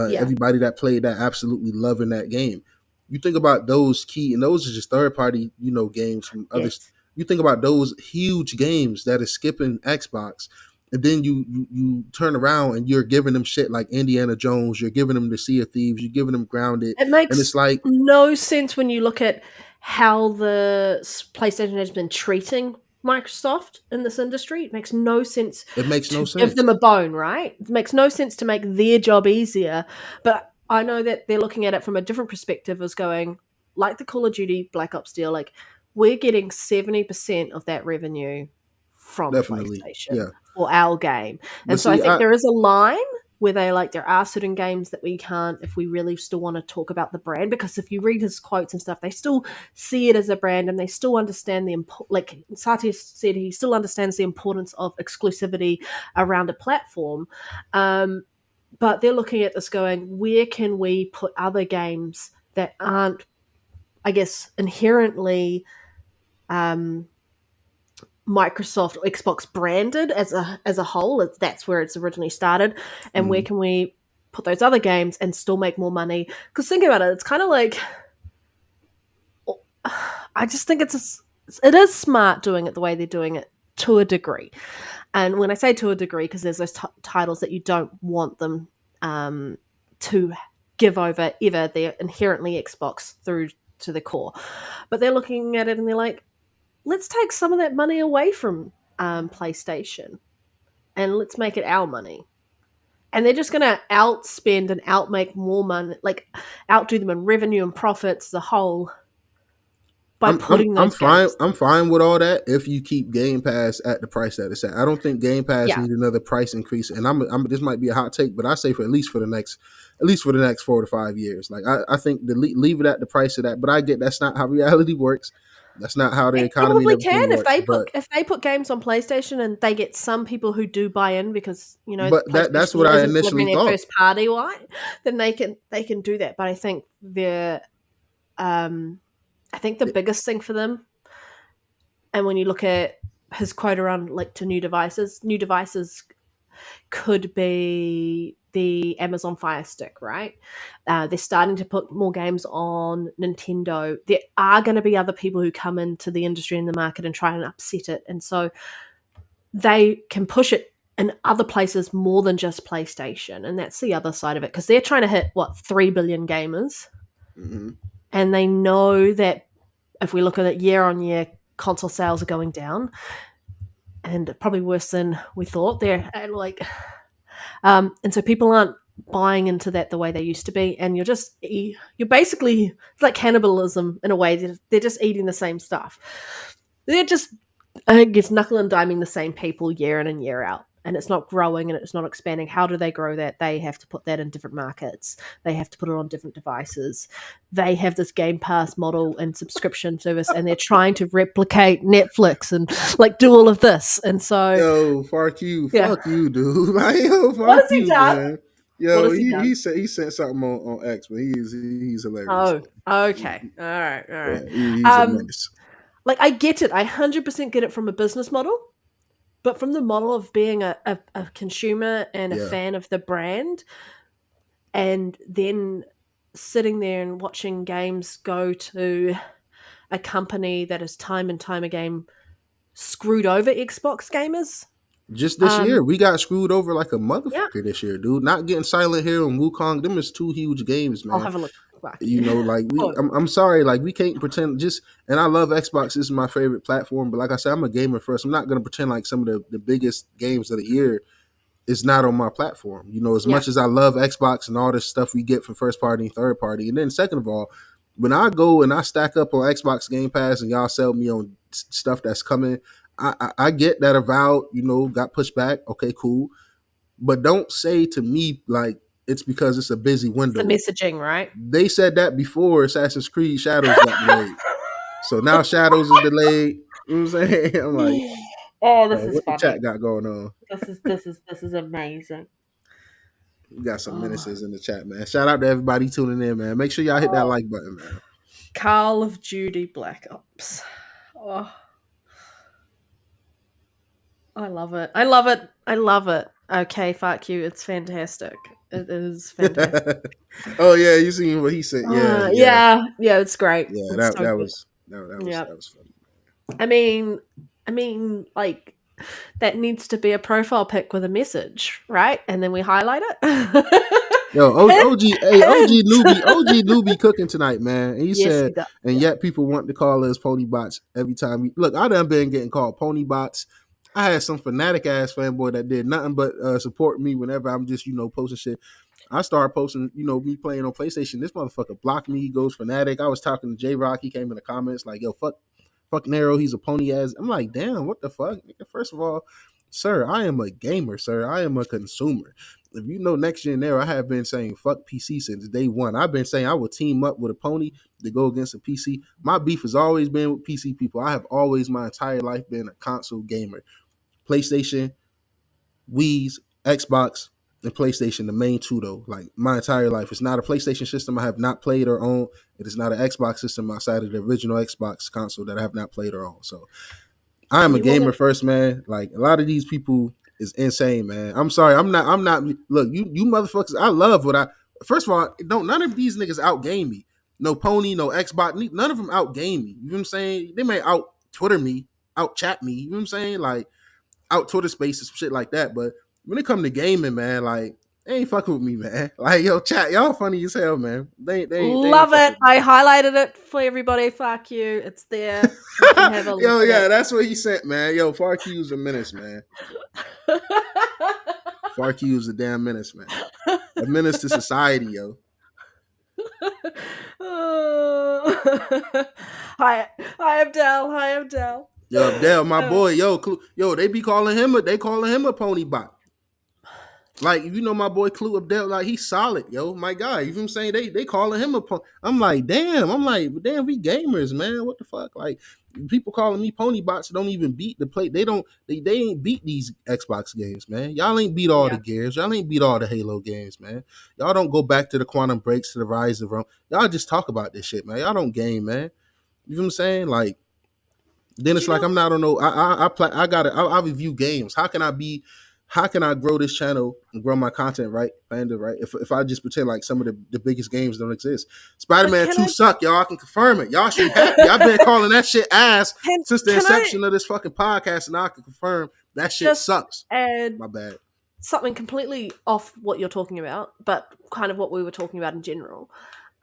Speaker 1: yeah,
Speaker 2: everybody that played that absolutely loving that game. You think about those and those are just third party, games from others.
Speaker 1: yes.
Speaker 2: You think about those huge games that is skipping Xbox, and then you turn around and you're giving them shit like Indiana Jones, you're giving them the Sea of Thieves, you're giving them Grounded,
Speaker 1: It
Speaker 2: and it's
Speaker 1: makes
Speaker 2: like
Speaker 1: no sense when you look at how the PlayStation has been treating Microsoft in this industry. It makes no sense
Speaker 2: it makes no
Speaker 1: to give
Speaker 2: sense.
Speaker 1: them a bone, right? It makes no sense to make their job easier. But I know that they're looking at it from a different perspective, as going, like the Call of Duty Black Ops deal, like we're getting 70% of that revenue from
Speaker 2: Definitely,
Speaker 1: PlayStation
Speaker 2: yeah.
Speaker 1: for our game.
Speaker 2: But
Speaker 1: And so I
Speaker 2: see,
Speaker 1: think there is a line where they like, there are certain games that we can't, if we really still want to talk about the brand, because if you read his quotes and stuff, they still see it as a brand and they still understand like Satya said, he still understands the importance of exclusivity around a platform. But they're looking at this going, where can we put other games that aren't, I guess, inherently um, Microsoft or Xbox branded as a whole? That's where it's originally started, and where
Speaker 2: mhm.
Speaker 1: can we put those other games and still make more money? Because think about it, it's kind of like, I just think it is smart doing it the way they're doing it to a degree. And when I say to a degree, because there's those titles that you don't want them to give over ever. They're inherently Xbox through to the core, but they're looking at it and they're like, let's take some of that money away from PlayStation and let's make it our money. And they're just going to outspend and outmake more money, like outdo them in revenue and profits as a whole by
Speaker 2: I'm I'm
Speaker 1: putting
Speaker 2: I'm
Speaker 1: those
Speaker 2: fine.
Speaker 1: games.
Speaker 2: I'm fine with all that if you keep Game Pass at the price that it's at. I don't think Game Pass
Speaker 1: Yeah.
Speaker 2: needs another price increase. And I'm this might be a hot take, but I say at least for the next 4 to 5 years. Like I think leave it at the price of that. But I get that's not how reality works. That's not how the
Speaker 1: They
Speaker 2: economy and
Speaker 1: probably can
Speaker 2: everything works. But
Speaker 1: if they put games on PlayStation and they get some people who do buy in because
Speaker 2: but that's what
Speaker 1: PlayStation
Speaker 2: I
Speaker 1: isn't
Speaker 2: initially
Speaker 1: delivering their
Speaker 2: thought.
Speaker 1: first party, right? Then they can do that. But I think um I think the biggest thing for them, and when you look at his quote around like to new devices could be the Amazon Fire Stick, right? They're starting to put more games on Nintendo. There are going to be other people who come into the industry and the market and try and upset it, and so they can push it in other places more than just PlayStation, and that's the other side of it because they're trying to hit what 3 billion gamers, and they know that if we look at it year on year, console sales are going down, and probably worse than we thought. They're like, and so people aren't buying into that the way they used to be, and you're basically it's like cannibalism in a way. They're just eating the same stuff. They're just, I guess, knuckle and diming the same people year in and year out. And it's not growing and it's not expanding. How do they grow that? They have to put that in different markets. They have to put it on different devices. They have this Game Pass model and subscription service, and they're trying to replicate Netflix and like do all of this. And so,
Speaker 2: Yo, fuck you,
Speaker 1: yeah.
Speaker 2: fuck you, dude. Like, yo,
Speaker 1: What
Speaker 2: fuck
Speaker 1: has he
Speaker 2: you,
Speaker 1: done?
Speaker 2: man.
Speaker 1: What
Speaker 2: Yo,
Speaker 1: has he done?
Speaker 2: he sent something on X, but he's hilarious.
Speaker 1: Oh, okay. All right. All
Speaker 2: Yeah,
Speaker 1: right.
Speaker 2: he's a menace.
Speaker 1: Like, I get it. I 100% get it from a business model. But from the model of being a consumer and a
Speaker 2: Yeah,
Speaker 1: fan of the brand, and then sitting there and watching games go to a company that has time and time again screwed over Xbox gamers.
Speaker 2: just this year we got screwed over like a
Speaker 1: Yeah,
Speaker 2: motherfucker this year, dude. Not getting Silent Hill and Wukong, them is two huge games,
Speaker 1: I'll
Speaker 2: man.
Speaker 1: have a look. Fuck
Speaker 2: You
Speaker 1: you.
Speaker 2: know, like
Speaker 1: Oh,
Speaker 2: I'm sorry, like we can't pretend just. And I love Xbox. This is my favorite platform, but like I said, I'm a gamer first. I'm not gonna pretend like some of the biggest games of the year is not on my platform. You know, as
Speaker 1: yeah,
Speaker 2: much as I love Xbox and all this stuff we get from first party and third party, and then second of all, when I go and I stack up on Xbox Game Pass and y'all sell me on stuff that's coming, I get that Avowed, you know, got pushed back. Okay, cool, but don't say to me like it's because it's a busy
Speaker 1: it's the
Speaker 2: window.
Speaker 1: messaging, right?
Speaker 2: They said that before Assassin's Creed Shadows got delayed. So now Shadows is delayed. You know what I'm saying? I'm like,
Speaker 1: Oh, this is
Speaker 2: what the
Speaker 1: funny.
Speaker 2: chat got going on?
Speaker 1: This is amazing.
Speaker 2: We got some
Speaker 1: Oh,
Speaker 2: menaces in the chat, man. Shout out to everybody tuning in, man. Make sure y'all hit that
Speaker 1: oh,
Speaker 2: like button, man.
Speaker 1: Call of Duty Black Ops. Oh, I love it. I love it. I love it. Okay, fuck you. It's fantastic. It is fantastic.
Speaker 2: Oh yeah, you seen what he said? Yeah, yeah,
Speaker 1: Yeah, it's great.
Speaker 2: yeah.
Speaker 1: It's
Speaker 2: That
Speaker 1: so
Speaker 2: that
Speaker 1: good.
Speaker 2: was
Speaker 1: Yeah.
Speaker 2: that was funny.
Speaker 1: I mean, like that needs to be a profile pic with a message, right? And then we highlight it.
Speaker 2: Yo,
Speaker 1: Hint,
Speaker 2: OG newbie cooking tonight, man. And he
Speaker 1: Yes,
Speaker 2: said,
Speaker 1: he does.
Speaker 2: and
Speaker 1: Yeah.
Speaker 2: yet people want to call us pony bots every time. Look, I done been getting called pony bots. I had some fanatic ass fanboy that did nothing but support me whenever I'm just, you know, posting shit. I started posting, you know, me playing on PlayStation. This motherfucker blocked me. He goes fanatic. I was talking to J Rock. He came in the comments like, yo, fuck Nero. He's a pony ass. I'm like, damn, what the fuck? First of all, sir, I am a gamer, sir. I am a consumer. If you know NextGenNero, I have been saying fuck PC since day one. I've been saying I would team up with a pony to go against a PC. My beef has always been with PC people. I have always my entire life been a console gamer. PlayStation, Wii's, Xbox, and PlayStation, the main two though. Like my entire life. It's not a PlayStation system I have not played or owned. It is not an Xbox system outside of the original Xbox console that I have not played or owned. So I am a
Speaker 1: You want
Speaker 2: gamer
Speaker 1: to
Speaker 2: first, man. Like a lot of these people is insane, man. I'm sorry. I'm not look, you motherfuckers, I love what I first of all, don't none of these niggas outgame me. No pony, no Xbox, none of them outgame me. You know what I'm saying? They may out Twitter me, out chat me, you know what I'm saying? Like out Twitter spaces, shit like that. But when it come to gaming, man, like they ain't fucking with me, man. Like yo, chat, y'all funny as hell, man. They ain't
Speaker 1: love
Speaker 2: fucking
Speaker 1: it?
Speaker 2: with me.
Speaker 1: I highlighted it for everybody. Fuck you. It's there. You can have a look
Speaker 2: Yo,
Speaker 1: at
Speaker 2: yeah,
Speaker 1: it.
Speaker 2: that's what he sent, man. Yo, Farq's a menace, man. Farq's a damn menace, man. A menace to society, yo.
Speaker 1: Hi, Abdel. Hi, Abdel.
Speaker 2: Yo, Abdel, my boy, yo, they be calling him a pony bot. Like, you know, my boy Clue Abdel, like he's solid, yo. My guy, you know what I'm saying? They calling him a pony. I'm like, damn, we gamers, man. What the fuck? Like, people calling me pony bots don't even beat the play. They ain't beat these Xbox games, man. Y'all ain't beat all the
Speaker 1: Yeah.
Speaker 2: Gears. Y'all ain't beat all the Halo games, man. Y'all don't go back to the Quantum Breaks to the Rise of Rome. Y'all just talk about this shit, man. Y'all don't game, man. You know what I'm saying? Like, then
Speaker 1: But
Speaker 2: it's
Speaker 1: you
Speaker 2: like
Speaker 1: know,
Speaker 2: I'm not on no. I review games. How can I be? how can I grow this channel and grow my content, right, Panda, right? If I just pretend like some of the biggest games don't exist.
Speaker 1: But
Speaker 2: Spider-Man
Speaker 1: can
Speaker 2: 2
Speaker 1: I
Speaker 2: suck, y'all. I can confirm it. Y'all should be happy. I've been calling that shit ass since the
Speaker 1: can I
Speaker 2: inception of this fucking podcast, and I can confirm that shit
Speaker 1: just
Speaker 2: sucks.
Speaker 1: add
Speaker 2: My bad.
Speaker 1: something completely off what you're talking about, but kind of what we were talking about in general?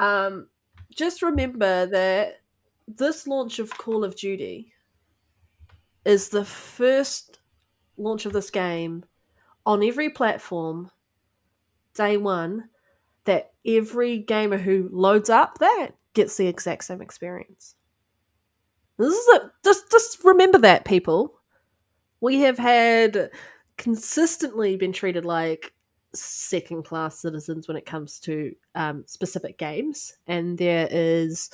Speaker 1: Um, just remember that this launch of Call of Duty is the first launch of this game on every platform, day one, that every gamer who loads up that gets the exact same experience. This is a, just remember that, people. We have had consistently been treated like second class citizens when it comes to specific games, and there is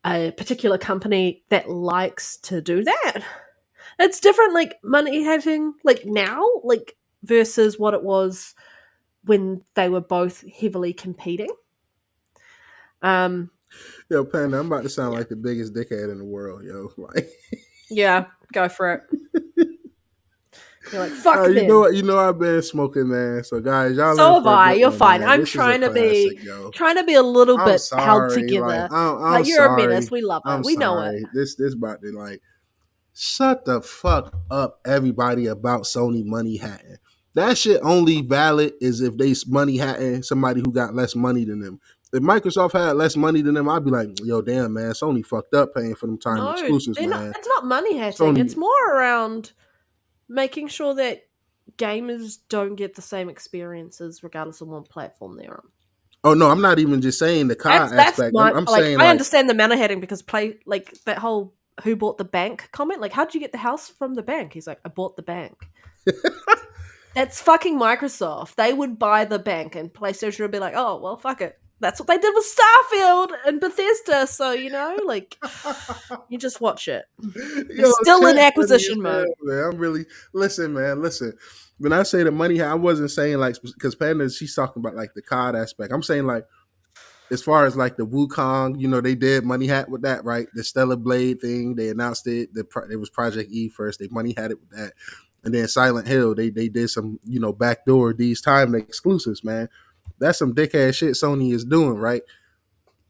Speaker 1: a particular company that likes to do that. It's different, like money having, like now, like versus what it was when they were both heavily competing. Um,
Speaker 2: Yo, Panda, I'm about to sound
Speaker 1: yeah,
Speaker 2: like the biggest dickhead in the world, yo. Like,
Speaker 1: yeah, go for it. You're like fuck
Speaker 2: you know
Speaker 1: them.
Speaker 2: what? You know I've been smoking, man. So guys, y'all in
Speaker 1: So have
Speaker 2: for a
Speaker 1: I.
Speaker 2: good
Speaker 1: You're
Speaker 2: one,
Speaker 1: fine.
Speaker 2: man.
Speaker 1: I'm
Speaker 2: This is a
Speaker 1: trying to
Speaker 2: classic,
Speaker 1: be
Speaker 2: yo.
Speaker 1: a little
Speaker 2: I'm
Speaker 1: bit held
Speaker 2: sorry, like
Speaker 1: together.
Speaker 2: I'm
Speaker 1: But you're a menace.
Speaker 2: sorry.
Speaker 1: We love it.
Speaker 2: I'm
Speaker 1: We know it.
Speaker 2: sorry. This about to like shut the fuck up, everybody, about Sony money hatting. That shit only valid is if they money hatting somebody who got less money than them. If Microsoft had less money than them, I'd be like, yo, damn, man, Sony fucked up paying for them time
Speaker 1: No,
Speaker 2: exclusives,
Speaker 1: they're not.
Speaker 2: man.
Speaker 1: It's not money hatting.
Speaker 2: Sony.
Speaker 1: It's more around making sure that gamers don't get the same experiences regardless of what platform they're on.
Speaker 2: Oh no, I'm not even just saying the COD
Speaker 1: That's
Speaker 2: aspect.
Speaker 1: my
Speaker 2: I'm
Speaker 1: like.
Speaker 2: saying
Speaker 1: I
Speaker 2: like,
Speaker 1: understand the mana heading because play like that whole who bought the bank comment. Like, how did you get the house from the bank? He's like, I bought the bank. That's fucking Microsoft. They would buy the bank, and PlayStation would be like, oh well, fuck it. That's what they did with Starfield and Bethesda. So you know, like, you just watch it. They're
Speaker 2: yo,
Speaker 1: still in
Speaker 2: shit funny as
Speaker 1: acquisition
Speaker 2: hell,
Speaker 1: mode.
Speaker 2: man. I'm really listen, man. Listen, when I say the money, I wasn't saying like because Panda, she's talking about like the COD aspect. I'm saying like as far as like the Wukong, they did money hat with that, right? The Stellar Blade thing, they announced it. It was Project E first. They money had it with that, and then Silent Hill, they did some backdoor these time exclusives, man. That's some dick ass shit Sony is doing, right?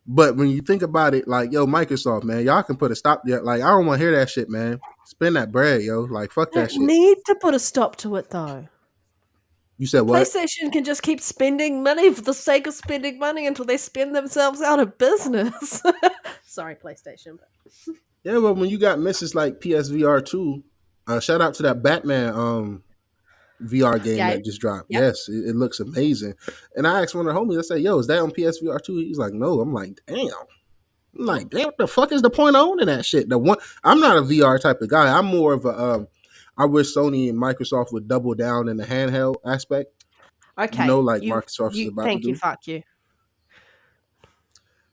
Speaker 2: But when you think about it, like, yo, Microsoft, man, y'all can put a stop there. Like, I don't want to hear that shit, man. Spend that bread, yo. Like, fuck that
Speaker 1: Don't
Speaker 2: shit.
Speaker 1: need to put a stop to it though.
Speaker 2: You said what?
Speaker 1: PlayStation can just keep spending money for the sake of spending money until they spend themselves out of business. Sorry, PlayStation. But
Speaker 2: Yeah, well, when you got misses like PSVR 2, shout out to that Batman VR game
Speaker 1: game.
Speaker 2: that just dropped.
Speaker 1: Yep.
Speaker 2: Yes, it looks amazing. And I asked one of the homies, I said, yo, is that on PSVR 2? He's like, no. I'm like, damn. I'm like, damn, what the fuck is the point of owning that shit? The one, I'm not a VR type of guy. I'm more of a, I wish Sony and Microsoft would double down in the handheld aspect.
Speaker 1: Okay.
Speaker 2: Like Microsoft is
Speaker 1: You
Speaker 2: about to
Speaker 1: thank you,
Speaker 2: do.
Speaker 1: fuck you.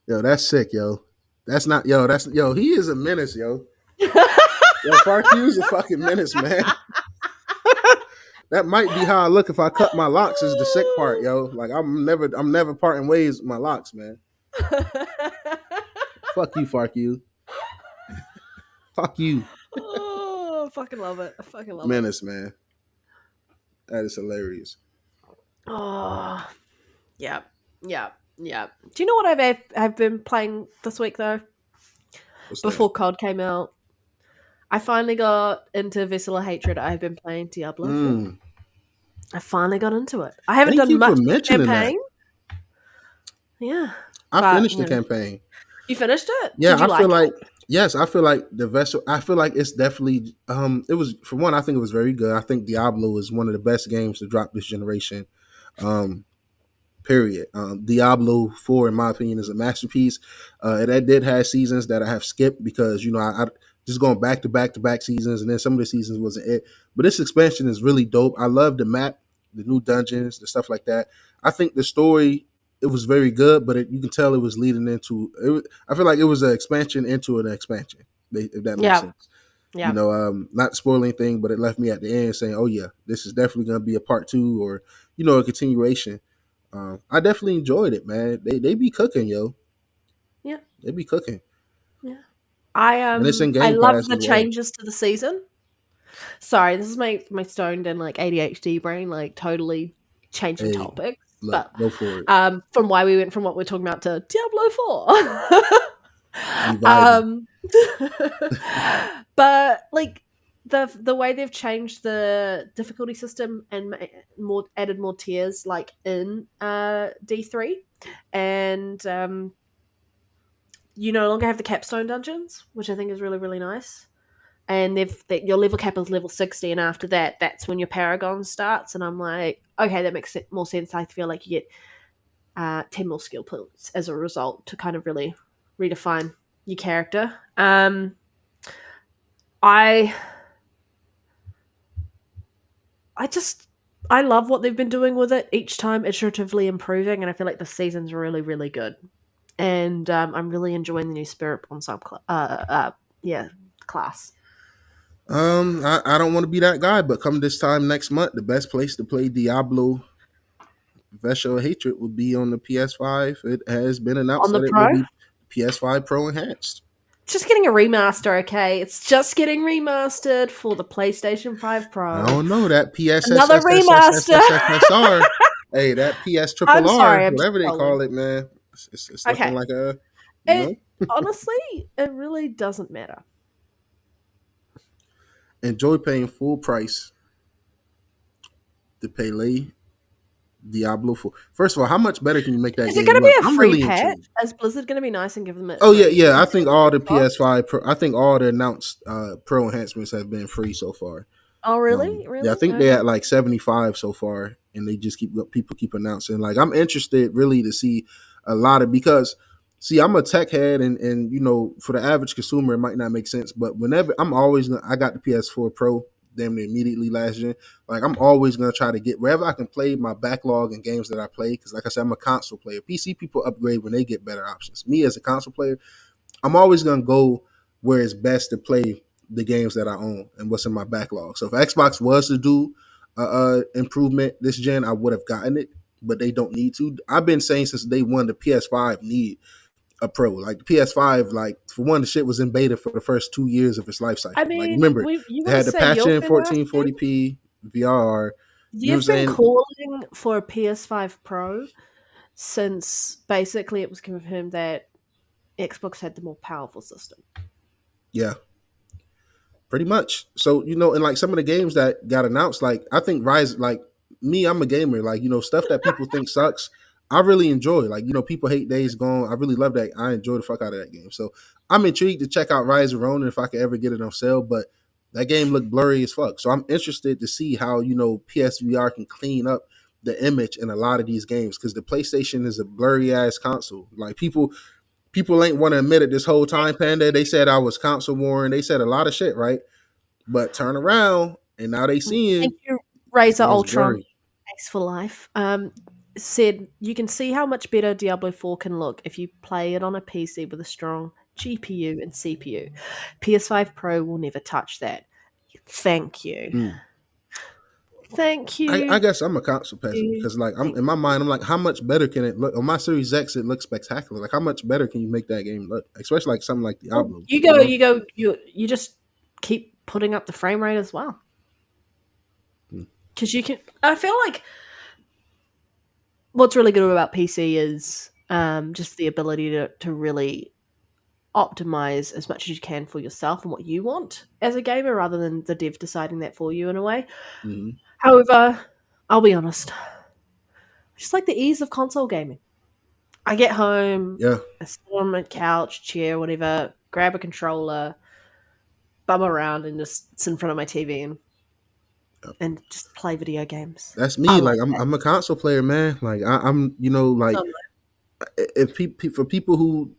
Speaker 2: Yo, that's sick, yo. That's not, yo, that's, yo, he is a menace, yo. Yo, Farq's a fucking menace, man. That might be how I look if I cut my locks. Is the sick part, yo. Like I'm never parting ways with my locks, man. Fuck you, Farq. Fuck you,
Speaker 1: Oh, I fucking love it. I fucking love it.
Speaker 2: menace, man. That is hilarious.
Speaker 1: Oh, yeah, yeah, yeah. Do you know what I've been playing this week though?
Speaker 2: What's that?
Speaker 1: Before COD came out, I finally got into Vessel of Hatred. I've been playing Diablo for.
Speaker 2: Mm.
Speaker 1: I finally got into it. I haven't
Speaker 2: Thank
Speaker 1: done
Speaker 2: you for
Speaker 1: much of the
Speaker 2: mentioning that.
Speaker 1: campaign. Yeah,
Speaker 2: I
Speaker 1: but
Speaker 2: finished the campaign.
Speaker 1: you finished it.
Speaker 2: Yeah,
Speaker 1: Did you
Speaker 2: I feel
Speaker 1: like
Speaker 2: like
Speaker 1: it?
Speaker 2: yes, I feel like the vessel. I feel like it's definitely. It was for one. I think it was very good. I think Diablo is one of the best games to drop this generation. Um, period. Diablo 4, in my opinion, is a masterpiece. That did have seasons that I have skipped because I just going back to back to back seasons, and then some of the seasons wasn't it. But this expansion is really dope. I love the map, the new dungeons, the stuff like that. I think the story it was very good, but you can tell it was leading into. I feel like it was an expansion into an expansion, if that makes
Speaker 1: Yeah,
Speaker 2: sense.
Speaker 1: yeah,
Speaker 2: Not spoiling anything, but it left me at the end saying, "Oh yeah, this is definitely going to be a part two or a continuation." I definitely enjoyed it, man. They be cooking, yo.
Speaker 1: yeah,
Speaker 2: They be cooking,
Speaker 1: yeah. I
Speaker 2: and it's in
Speaker 1: I
Speaker 2: Game
Speaker 1: love
Speaker 2: Pass
Speaker 1: the
Speaker 2: as well.
Speaker 1: changes to the season. Sorry, this is my stoned and like ADHD brain, like totally changing
Speaker 2: Hey,
Speaker 1: topics.
Speaker 2: look,
Speaker 1: But
Speaker 2: go for it.
Speaker 1: from why we went from what we're talking about to Diablo 4.
Speaker 2: We vibing.
Speaker 1: um but like the way they've changed the difficulty system and more added more tiers like in D3, and you no longer have the capstone dungeons, which I think is really really nice. And your level cap is level 60, and after that, that's when your paragon starts. And I'm like, okay, that makes more sense. I feel like you get 10 more skill points as a result to kind of really redefine your character. I I just I love what they've been doing with it, each time iteratively improving, and I feel like the season's really really good. And I'm really enjoying the new spirit bomb yeah, class.
Speaker 2: I don't want to be that guy, but come this time next month, the best place to play Diablo Vessel Hatred will be on the PS5. It has been
Speaker 1: On
Speaker 2: announced
Speaker 1: the
Speaker 2: that it will
Speaker 1: pro,
Speaker 2: be PS5 Pro Enhanced.
Speaker 1: it's just getting a remaster, okay? It's just getting remastered for the PlayStation 5
Speaker 2: I
Speaker 1: Pro.
Speaker 2: don't know that
Speaker 1: Another remaster.
Speaker 2: PSSSSSSR. Hey, that PS
Speaker 1: I'm
Speaker 2: Triple R,
Speaker 1: sorry, I'm just
Speaker 2: whatever they
Speaker 1: trolling.
Speaker 2: call it, man. It's looking
Speaker 1: Okay.
Speaker 2: like a, you
Speaker 1: It
Speaker 2: know,
Speaker 1: honestly, it really doesn't matter.
Speaker 2: enjoy paying full price to pay Diablo 4. First of all, how much better can you make that
Speaker 1: Is it
Speaker 2: game
Speaker 1: going to
Speaker 2: look?
Speaker 1: be a
Speaker 2: I'm
Speaker 1: free
Speaker 2: really
Speaker 1: patch?
Speaker 2: intrigued.
Speaker 1: Is Blizzard going to be nice and give them it
Speaker 2: Oh yeah,
Speaker 1: free
Speaker 2: yeah. I
Speaker 1: instead
Speaker 2: think
Speaker 1: of
Speaker 2: all the
Speaker 1: Xbox?
Speaker 2: PS5 Pro, I think all the announced Pro enhancements have been free so far.
Speaker 1: Oh, really?
Speaker 2: Yeah, I
Speaker 1: Really?
Speaker 2: think they're
Speaker 1: Okay.
Speaker 2: at like 75 so far, and they just keep people keep announcing. Like I'm interested really to see a lot of because see I'm a tech head and you know for the average consumer it might not make sense, but whenever I'm always gonna I got the PS4 Pro damn near immediately last gen. Like I'm always gonna try to get wherever I can play my backlog and games that I play because like I said I'm a console player. PC people upgrade when they get better options. Me as a console player, I'm always gonna go where it's best to play the games that I own and what's in my backlog. So if Xbox was to do improvement this gen, I would have gotten it, but they don't need to. I've been saying since day one the PS5 need a pro. Like the PS5, like for one, the shit was in beta for the first 2 years of its life
Speaker 1: I
Speaker 2: cycle. Like
Speaker 1: mean,
Speaker 2: remember,
Speaker 1: you
Speaker 2: they
Speaker 1: got to
Speaker 2: had the
Speaker 1: say
Speaker 2: patch
Speaker 1: you've
Speaker 2: in
Speaker 1: been asking.
Speaker 2: 1440p VRR. You know what I'm
Speaker 1: You've been
Speaker 2: saying?
Speaker 1: calling for a PS5 Pro since basically it was confirmed that Xbox had the more powerful system.
Speaker 2: Yeah, pretty much. So, you know, and like some of the games that got announced, like I think Rise, like me, I'm a gamer. Like, you know, stuff that people think sucks, I really enjoy. Like, you know, people hate Days Gone. I really love that. I enjoy the fuck out of that game. So I'm intrigued to check out Rise of Ronin if I could ever get it on sale. But that game looked blurry as fuck. So I'm interested to see how, you know, PSVR can clean up the image in a lot of these games because the PlayStation is a blurry ass console. Like people ain't want to admit it this whole time, Panda. They said I was console warring. They said a lot of shit, right? But turn around and now they
Speaker 1: Thank
Speaker 2: seeing
Speaker 1: you, Razor
Speaker 2: game's
Speaker 1: Ultron.
Speaker 2: blurry.
Speaker 1: Thanks for life. Said you can see how much better Diablo 4 can look if you play it on a PC with a strong GPU and CPU. PS5 Pro will never touch that. Thank you.
Speaker 2: Mm.
Speaker 1: Thank
Speaker 2: I
Speaker 1: you.
Speaker 2: guess I'm a console peasant because like I'm
Speaker 1: Thank
Speaker 2: in my
Speaker 1: you.
Speaker 2: mind, I'm like, how much better can it look? On my Series X, it looks spectacular. Like how much better can you make that game look? Especially like something like
Speaker 1: Well,
Speaker 2: Diablo,
Speaker 1: you
Speaker 2: you
Speaker 1: go,
Speaker 2: know?
Speaker 1: you go, you just keep putting up the frame rate as well.
Speaker 2: Mm.
Speaker 1: Because you can, I feel like what's really good about PC is just the ability to really optimize as much as you can for yourself and what you want as a gamer rather than the dev deciding that for you in a way.
Speaker 2: Mm-hmm.
Speaker 1: However, I'll be honest, I just like the ease of console gaming. I get home,
Speaker 2: Yeah,
Speaker 1: I sit on my couch, chair, whatever, grab a controller, bum around, and just sit in front of my TV and just play video games.
Speaker 2: that's
Speaker 1: I
Speaker 2: me.
Speaker 1: like
Speaker 2: Like I'm,
Speaker 1: that.
Speaker 2: I'm a console player, man. Like I'm, you know,
Speaker 1: So
Speaker 2: like if for people who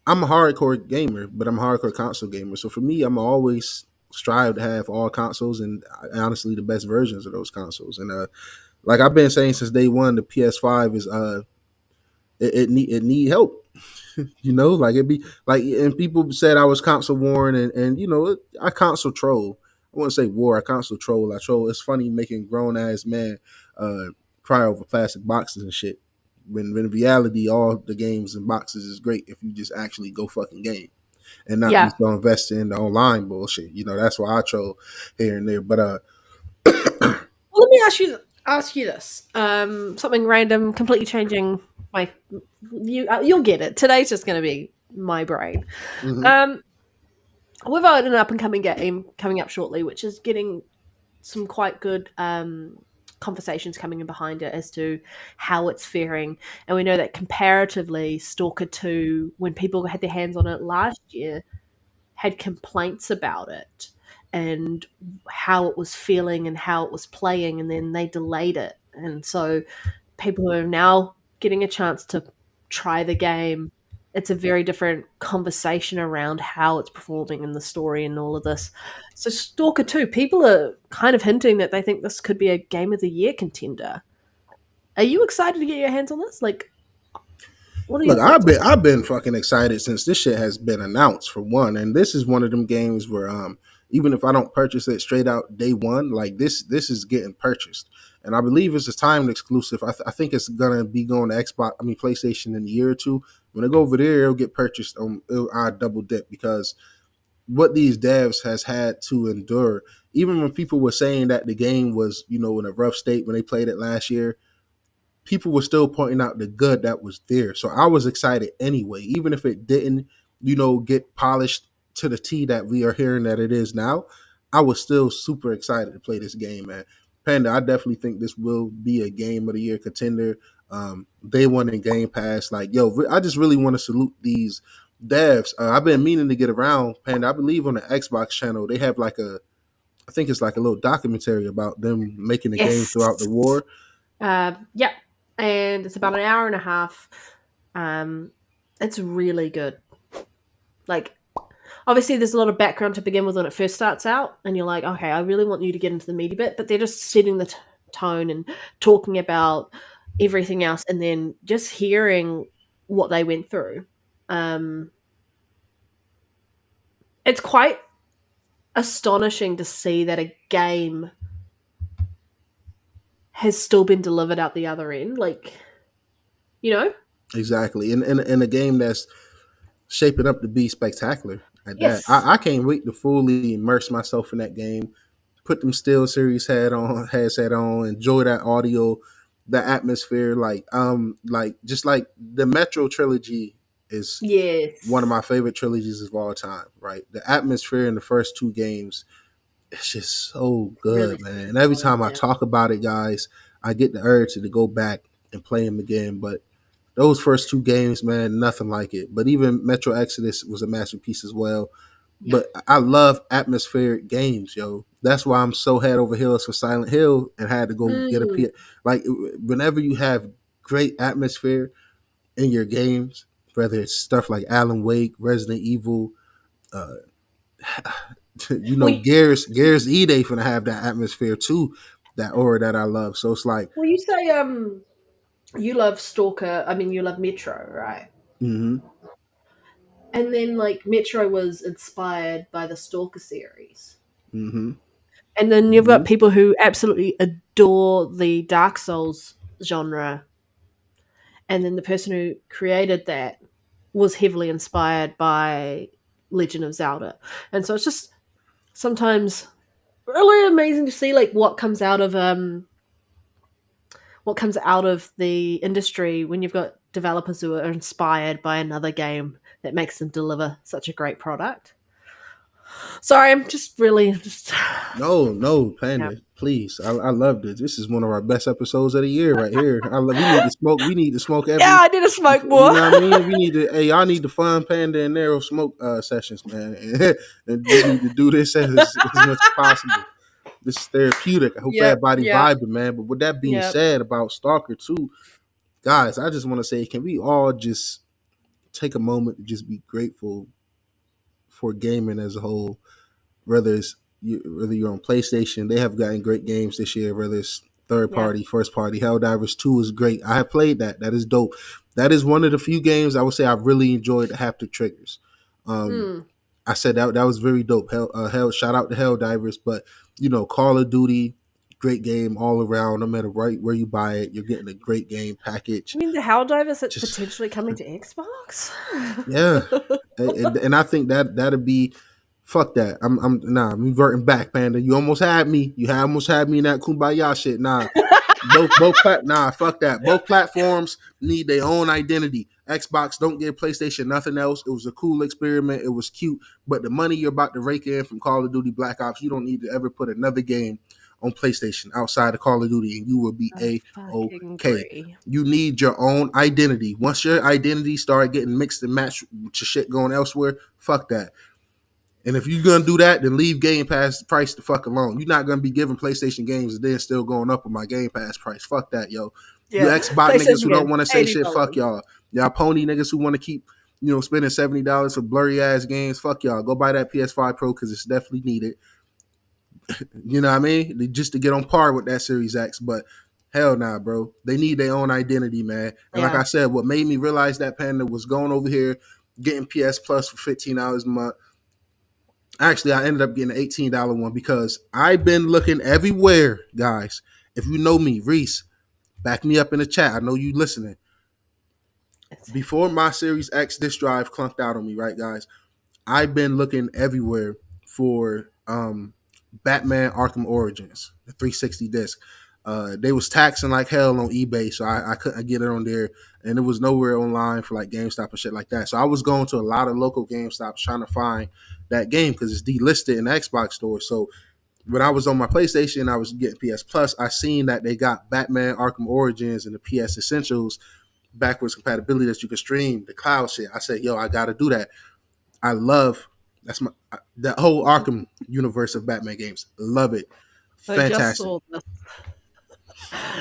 Speaker 2: I'm a hardcore gamer, but I'm a hardcore console gamer. So for me, I'm always strive to have all consoles and honestly the best versions of those consoles. And like I've been saying since day one, the PS5 is it need help. You know, like it be like and people said I was console warring and you know I console troll. I wouldn't say war. I console troll. I troll. It's funny making grown ass man uh, cry over plastic boxes and shit. When in reality, all the games and boxes is great if you just actually go fucking game. and not be
Speaker 1: Yeah.
Speaker 2: so invested in the online bullshit. That's why I troll here and there. But
Speaker 1: Well, let me ask you this. Something random, completely changing my you'll get it. Today's just going to be my brain.
Speaker 2: mhm.
Speaker 1: Um, we've got an up and coming game coming up shortly, which is getting some quite good conversations coming in behind it as to how it's faring. And we know that comparatively, Stalker 2, when people had their hands on it last year, had complaints about it and how it was feeling and how it was playing, and then they delayed it. And so people are now getting a chance to try the game. It's a very different conversation around how it's performing in the story and all of this. So Stalker 2, people are kind of hinting that they think this could be a game of the year contender. Are you excited to get your hands on this? Like, what are
Speaker 2: Look,
Speaker 1: your thoughts on it?
Speaker 2: I've been fucking excited since this shit has been announced for one, and this is one of them games where even if I don't purchase it straight out day one, like this is getting purchased, and I believe it's a timed exclusive. I think it's gonna be going to PlayStation in a year or two. When I go over there, it'll get purchased. I double dip because what these devs has had to endure, even when people were saying that the game was in a rough state when they played it last year, people were still pointing out the good that was there. So I was excited anyway, even if it didn't, get polished to the T that we are hearing that it is now. I was still super excited to play this game, man. Panda, I definitely think this will be a game of the year contender. Day one in Game Pass, like I just really want to salute these devs. I've been meaning to get around, Panda. I believe on the Xbox channel they have I think it's like a little documentary about them making the game throughout the
Speaker 1: Yes.
Speaker 2: war.
Speaker 1: Yeah. And it's about an hour and a half. Um, it's really good. Like, obviously, there's a lot of background to begin with when it first starts out, and you're like, okay, I really want you to get into the meaty bit, but they're just setting the tone and talking about everything else, and then just hearing what they went through. Um, it's quite astonishing to see that a game has still been delivered out the other end. Like, you know?
Speaker 2: Exactly. And a game that's shaping up to be spectacular at that.
Speaker 1: Yes.
Speaker 2: I can't wait to fully immerse myself in that game. Put them Steel Series headset on, enjoy that audio, the atmosphere, like just like the Metro trilogy is one of
Speaker 1: Yes.
Speaker 2: my favorite trilogies of all time, right? The atmosphere in the first two games, it's just so
Speaker 1: Really
Speaker 2: good, man. And every
Speaker 1: tone,
Speaker 2: time I
Speaker 1: yeah.
Speaker 2: talk about it, guys, I get the urge to go back and play them again. But those first two games, man, nothing like it. But even Metro Exodus was a masterpiece as well.
Speaker 1: Yeah.
Speaker 2: But I love atmospheric games, yo. That's why I'm so head over heels for Silent Hill and had to go get a
Speaker 1: Mm.
Speaker 2: P. Like whenever you have great atmosphere in your games, whether it's stuff like Alan Wake, Resident Evil, uh,
Speaker 1: We
Speaker 2: Gears E Day finna have that atmosphere too, that aura that I love. So it's like,
Speaker 1: well, you say you love Stalker. I mean, you love Metro, right?
Speaker 2: mm-hmm,
Speaker 1: And then like Metro was inspired by the Stalker series,
Speaker 2: mm-hmm,
Speaker 1: and then you've
Speaker 2: mm-hmm.
Speaker 1: got people who absolutely adore the Dark Souls genre, and then the person who created that was heavily inspired by Legend of Zelda, and so it's just sometimes really amazing to see like what comes out of the industry when you've got developers who are inspired by another game that makes them deliver such a great product. Sorry, I'm just really just
Speaker 2: No, no,
Speaker 1: yeah.
Speaker 2: Panda, please. I love this. This is one of our best episodes of the year right here. We need to smoke. We need to smoke
Speaker 1: Yeah,
Speaker 2: every.
Speaker 1: I need to smoke
Speaker 2: You
Speaker 1: more.
Speaker 2: know what I mean? We need to. Hey, y'all need to fund Panda and Narrow smoke sessions, man, and just need to do this as much as possible. This is therapeutic. I hope
Speaker 1: Yep,
Speaker 2: everybody
Speaker 1: yep,
Speaker 2: vibing, man. But with that being
Speaker 1: yep.
Speaker 2: said, about Stalker 2, guys, I just want to say, can we all just take a moment to just be grateful for gaming as a whole? Whether you're on PlayStation, they have gotten great games this year. Whether it's third
Speaker 1: Yeah.
Speaker 2: party, first party, Helldivers 2 is great. I have played that. That is dope. That is one of the few games I would say I really enjoyed the haptic triggers. Um,
Speaker 1: Mm.
Speaker 2: I said that was very dope. Shout out to Helldivers, but Call of Duty, great game all around. No matter right where you buy it, you're getting a great game package.
Speaker 1: I mean, the Helldivers is
Speaker 2: Just
Speaker 1: potentially coming to Xbox.
Speaker 2: yeah, and I think that'd be fuck that. I'm reverting back, Panda. You almost had me. Almost had me in that kumbaya shit. Nah, fuck that. Both platforms need their own identity. Xbox don't give PlayStation nothing else. It was a cool experiment. It was cute, but the money you're about to rake in from Call of Duty Black Ops, you don't need to ever put another game on PlayStation outside of Call of Duty, and you will be
Speaker 1: I
Speaker 2: a
Speaker 1: fucking
Speaker 2: okay.
Speaker 1: agree.
Speaker 2: You need your own identity. Once your identity start getting mixed and matched with your shit going elsewhere, fuck that. And if you're gonna do that, then leave Game Pass price the fuck alone. You're not gonna be giving PlayStation games and then still going up on my Game Pass price. Fuck that, yo. You
Speaker 1: Yeah,
Speaker 2: Xbox niggas
Speaker 1: PlayStation
Speaker 2: who don't
Speaker 1: games,
Speaker 2: want to say shit, fuck
Speaker 1: $80.
Speaker 2: y'all. Y'all pony niggas who want to keep, spending $70 for blurry ass games, fuck y'all. Go buy that PS5 Pro because it's definitely needed. You know what I mean? Just to get on par with that Series X. But hell nah, bro. They need their own identity, man. And like
Speaker 1: Yeah,
Speaker 2: I said, what made me realize that Panda was going over here, getting PS Plus for $15 a month. Actually, I ended up getting an $18 one because I've been looking everywhere, guys. If you know me, Reese, back me up in the chat. I know you listening.
Speaker 1: it's
Speaker 2: Before my Series X disk drive clunked out on me, right, guys? I've been looking everywhere for Batman Arkham Origins, the 360 disc. They was taxing like hell on eBay, so I couldn't get it on there, and it was nowhere online for like GameStop and shit like that. So I was going to a lot of local GameStops trying to find that game because it's delisted in the Xbox store. So when I was on my PlayStation, I was getting PS Plus. I seen that they got Batman Arkham Origins and the PS Essentials backwards compatibility that you can stream the cloud shit. I said, yo, I got to do that. I love that's my that whole Arkham universe of Batman games. Love it.
Speaker 1: I just
Speaker 2: Fantastic.
Speaker 1: saw this,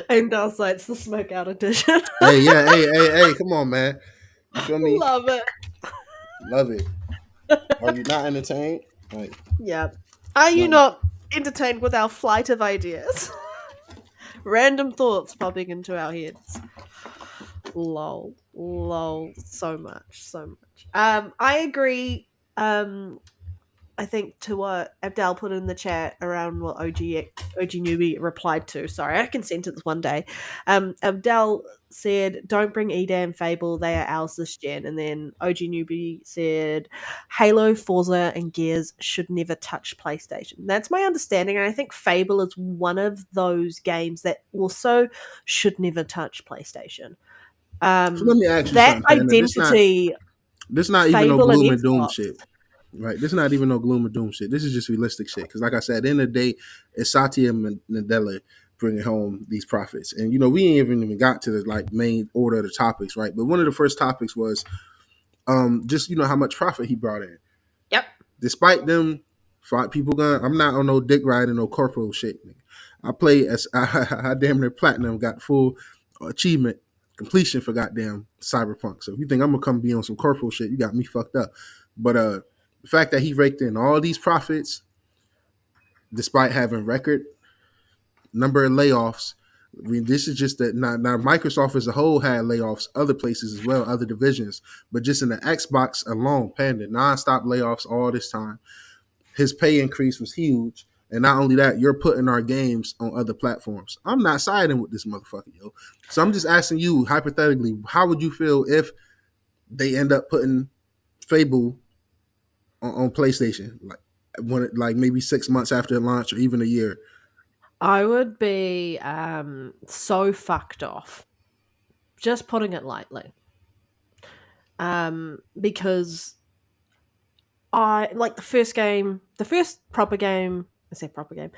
Speaker 1: and I was like, it's the Smoke Out edition.
Speaker 2: Hey, yeah, hey, come on, man. You feel me?
Speaker 1: Love it.
Speaker 2: Love it. Are you not entertained? Like,
Speaker 1: Yeah. Are you
Speaker 2: no.
Speaker 1: not entertained with our flight of ideas? Random thoughts popping into our heads. Lol. Lol. So much. So much. I agree. I think to what Abdel put in the chat around what OG Newbie replied to. Sorry, I can sentence one day. Abdel said, "Don't bring Edam Fable. They are ours this gen." And then OG Newbie said, "Halo, Forza, and Gears should never touch PlayStation." That's my understanding, and I think Fable is one of those games that also should never touch PlayStation.
Speaker 2: So let me ask you
Speaker 1: That
Speaker 2: something, Panda.
Speaker 1: identity,
Speaker 2: This not even no
Speaker 1: Fable and
Speaker 2: gloom and doom
Speaker 1: Xbox.
Speaker 2: shit. Right. This is not even no gloom and doom shit. This is just realistic shit. Because like I said, at the end of the day, it's Satya and Nadella bringing home these profits. And we ain't even got to the like main order of the topics, right? But one of the first topics was just how much profit he brought in.
Speaker 1: Yep.
Speaker 2: Despite them five people going, I'm not on no dick riding, no corporal shit. I play as I damn near platinum, got full achievement completion for goddamn Cyberpunk. So if you think I'm gonna come be on some corporal shit, you got me fucked up. But the fact that he raked in all these profits despite having record number of layoffs. I mean, this is just that now Microsoft as a whole had layoffs, other places as well, other divisions, but just in the Xbox alone, Panda, nonstop layoffs all this time. His pay increase was huge. And not only that, you're putting our games on other platforms. I'm not siding with this motherfucker, yo. So I'm just asking you, hypothetically, how would you feel if they end up putting Fable on PlayStation, like maybe 6 months after launch or even a year?
Speaker 1: I would be so fucked off. Just putting it lightly. Because I like the first proper game, I say proper game,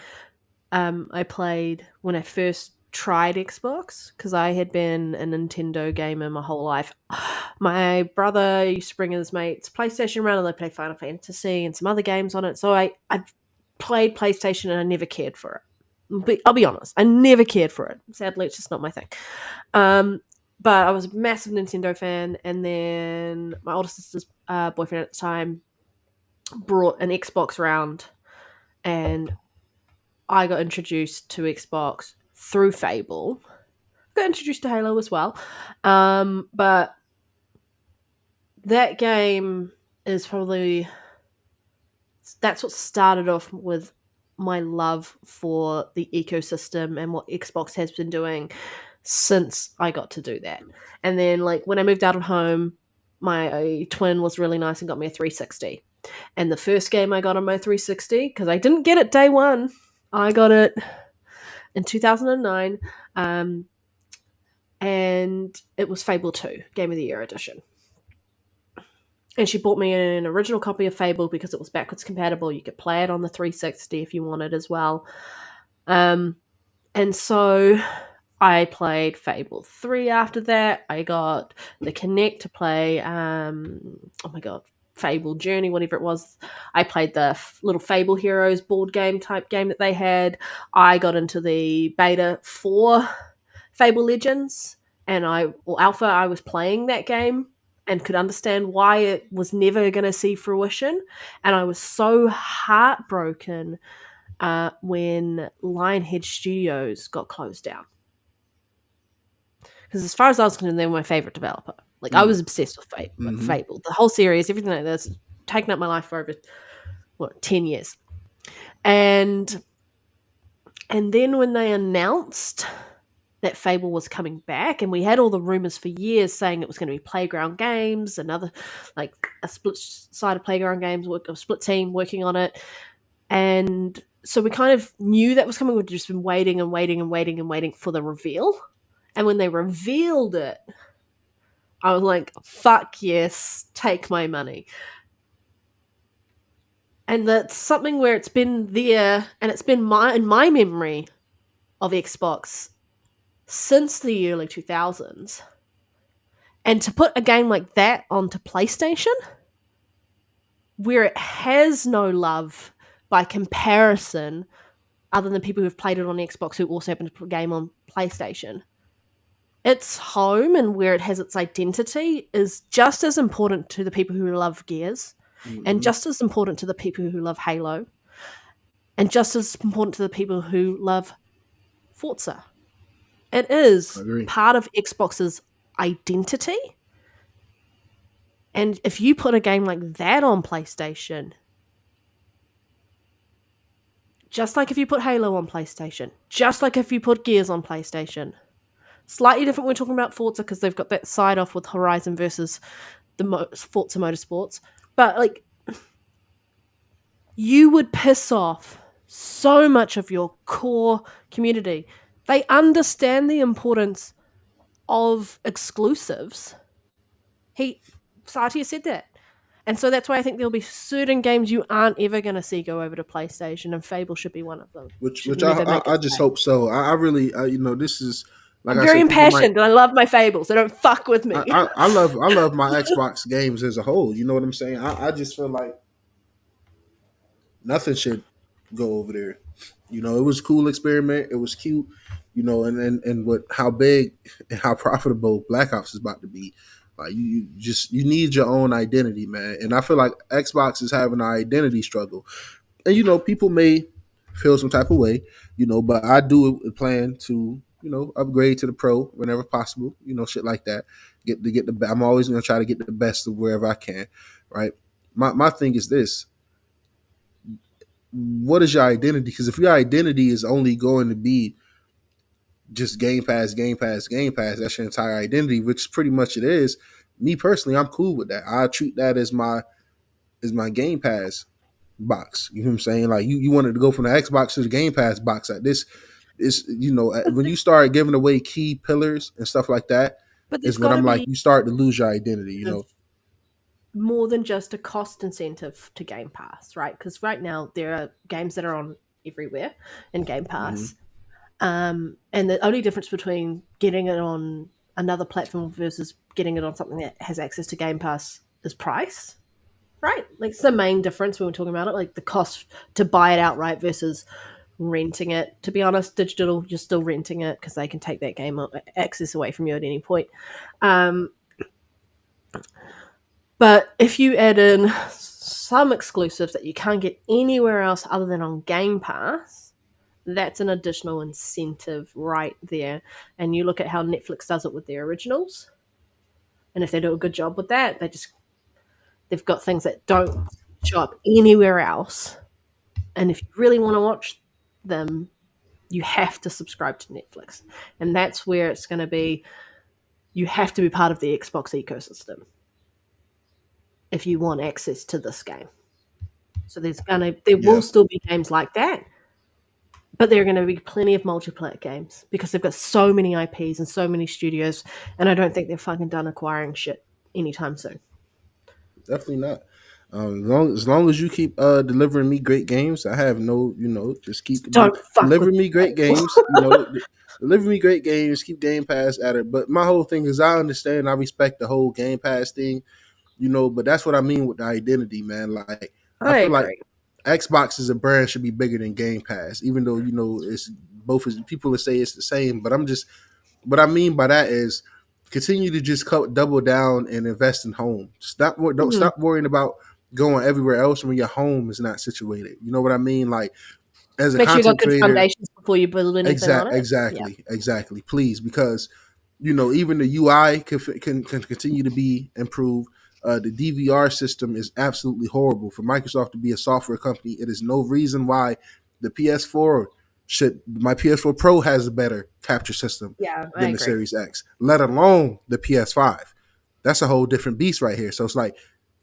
Speaker 1: I played when I first tried Xbox because I had been a Nintendo gamer my whole life. My brother used to bring his mates PlayStation around and they play Final Fantasy and some other games on it. So I played PlayStation and I never cared for it. But I'll be honest, I never cared for it. Sadly, it's just not my thing. Um, but I was a massive Nintendo fan, and then my older sister's boyfriend at the time brought an Xbox round, and I got introduced to Xbox through Fable. Got introduced to Halo as well, but that game is probably that's what started off with. my love for the ecosystem and what Xbox has been doing since I got to do that. And then, like, when I moved out of home, my twin was really nice and got me a 360. And the first game I got on my 360, because I didn't get it day one, I got it in 2009, and it was Fable 2, Game of the Year edition. And she bought me an original copy of Fable because it was backwards compatible. You could play it on the 360 if you wanted as well. And so I played Fable 3 after that. I got the Kinect to play, oh my god, Fable Journey, whatever it was. I played the little Fable Heroes board game type game that they had. I got into the beta for Fable Legends, or Alpha, I was playing that game and could understand why it was never going to see fruition. And I was so heartbroken when Lionhead Studios got closed down. Because as far as I was concerned, they were my favorite developer. Like, I was obsessed with Fable. The whole series, everything like this, taken up my life for over 10 years. And then when they announced that Fable was coming back, and we had all the rumors for years saying it was going to be Playground Games, another, like, a split-sided Playground Games, a split team working on it. And so we kind of knew that was coming. We'd just been waiting and waiting and waiting and waiting for the reveal. And when they revealed it, I was like, fuck yes, take my money. And that's something where it's been there, and it's been in my memory of Xbox since the early 2000s. And to put a game like that onto PlayStation, where it has no love by comparison, other than people who've played it on Xbox who also happen to put a game on PlayStation, its home and where it has its identity is just as important to the people who love Gears, and just as important to the people who love Halo, and just as important to the people who love Forza. It is part of Xbox's identity. And if you put a game like that on PlayStation, just like if you put Halo on PlayStation, just like if you put Gears on PlayStation, slightly different when we're talking about Forza because they've got that side off with Horizon versus the Forza Motorsports. But, like, you would piss off so much of your core community. They understand the importance of exclusives. Satya said that. And so that's why I think there'll be certain games you aren't ever going to see go over to PlayStation, and Fable should be one of them.
Speaker 2: Which I just hope so. I really, this is, like,
Speaker 1: I'm very impassioned, and I love my Fable, so don't fuck with me.
Speaker 2: I love my Xbox games as a whole. You know what I'm saying? I just feel like nothing should go over there. It was a cool experiment. It was cute. And what how big and how profitable Black Ops is about to be. Like, you need your own identity, man. And I feel like Xbox is having an identity struggle. And people may feel some type of way, but I do plan to, upgrade to the Pro whenever possible, shit like that. I'm always gonna try to get the best of wherever I can, right? My thing is this: what is your identity? Because if your identity is only going to be just Game Pass, Game Pass, Game Pass, that's your entire identity, which pretty much it is. Me personally, I'm cool with that. I treat that as my Game Pass box. You know what I'm saying? Like, you wanted to go from the Xbox to the Game Pass box. Like, this is, when you start giving away key pillars and stuff like that,
Speaker 1: but
Speaker 2: is when I'm like, you start to lose your identity.
Speaker 1: More than just a cost incentive to Game Pass, right? Because right now there are games that are on everywhere in Game Pass. And the only difference between getting it on another platform versus getting it on something that has access to Game Pass is price, right? Like, it's the main difference when we're talking about it, like the cost to buy it outright versus renting it. To be honest, digital, you're still renting it because they can take that game access away from you at any point. But if you add in some exclusives that you can't get anywhere else other than on Game Pass, that's an additional incentive right there. And you look at how Netflix does it with their originals. And if they do a good job with that, they've got things that don't show up anywhere else. And if you really want to watch them, you have to subscribe to Netflix. And that's where it's going to be, you have to be part of the Xbox ecosystem if you want access to this game. So there will
Speaker 2: Yeah,
Speaker 1: still be games like that, but there are going to be plenty of multiplayer games because they've got so many IPs and so many studios, and I don't think they're fucking done acquiring shit anytime soon.
Speaker 2: definitely not. As long as you keep delivering me great games, I have no, just keep
Speaker 1: Don't fuck with
Speaker 2: delivering me great
Speaker 1: me.
Speaker 2: games. Deliver me great games. Keep Game Pass at it. But my whole thing is, I understand, I respect the whole Game Pass thing. But that's what I mean with the identity, man. Like, I
Speaker 1: I
Speaker 2: feel like
Speaker 1: agree.
Speaker 2: Xbox as a brand should be bigger than Game Pass, even though it's both. People would say it's the same, but I'm just what I mean by that is continue to just double down and invest in home. Don't
Speaker 1: Mhm.
Speaker 2: stop worrying about going everywhere else when your home is not situated. You know what I mean? Like, as a
Speaker 1: Make sure you got
Speaker 2: content
Speaker 1: good
Speaker 2: creator,
Speaker 1: foundations before you build anything on it. Yeah.
Speaker 2: exactly. Please, because even the UI can continue to be improved. The DVR system is absolutely horrible. For Microsoft to be a software company, it is no reason why the PS4 should. My PS4 Pro has a better capture system
Speaker 1: Yeah, I
Speaker 2: than the
Speaker 1: agree.
Speaker 2: Series X, let alone the PS5. That's a whole different beast right here. So it's like,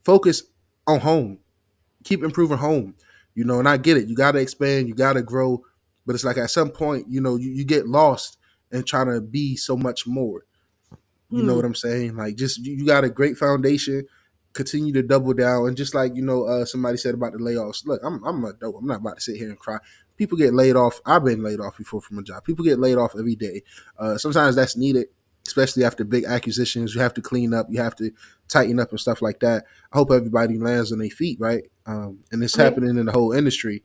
Speaker 2: focus on home, keep improving home. And I get it. You got to expand, you got to grow, but it's like at some point, you get lost and trying to be so much more. You know
Speaker 1: Hmm.
Speaker 2: what I'm saying? Like, just you got a great foundation. Continue to double down, and just like somebody said about the layoffs. Look, I'm a dope. I'm not about to sit here and cry. People get laid off. I've been laid off before from a job. People get laid off every day. Sometimes that's needed, especially after big acquisitions. You have to clean up. You have to tighten up and stuff like that. I hope everybody lands on their feet, right? And it's
Speaker 1: I mean,
Speaker 2: happening in the whole industry.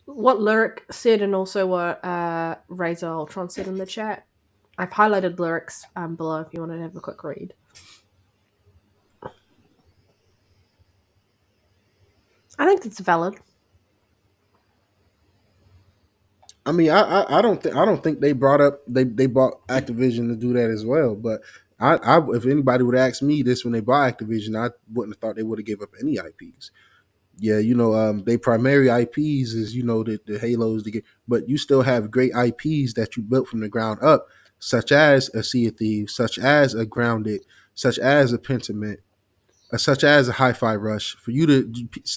Speaker 1: what Lyric said and also what Razor Ultron said in the chat. I've highlighted lyrics below if you want to have a quick read. I think it's valid.
Speaker 2: I mean, I don't think they bought Activision to do that as well. But if anybody would ask me this when they bought Activision, I wouldn't have thought they would have gave up any IPs. Yeah, they primary IPs is the Halos, but you still have great IPs that you built from the ground up, such as a Sea of Thieves, such as a Grounded, such as a Pentiment, such as a Hi-Fi Rush. For you to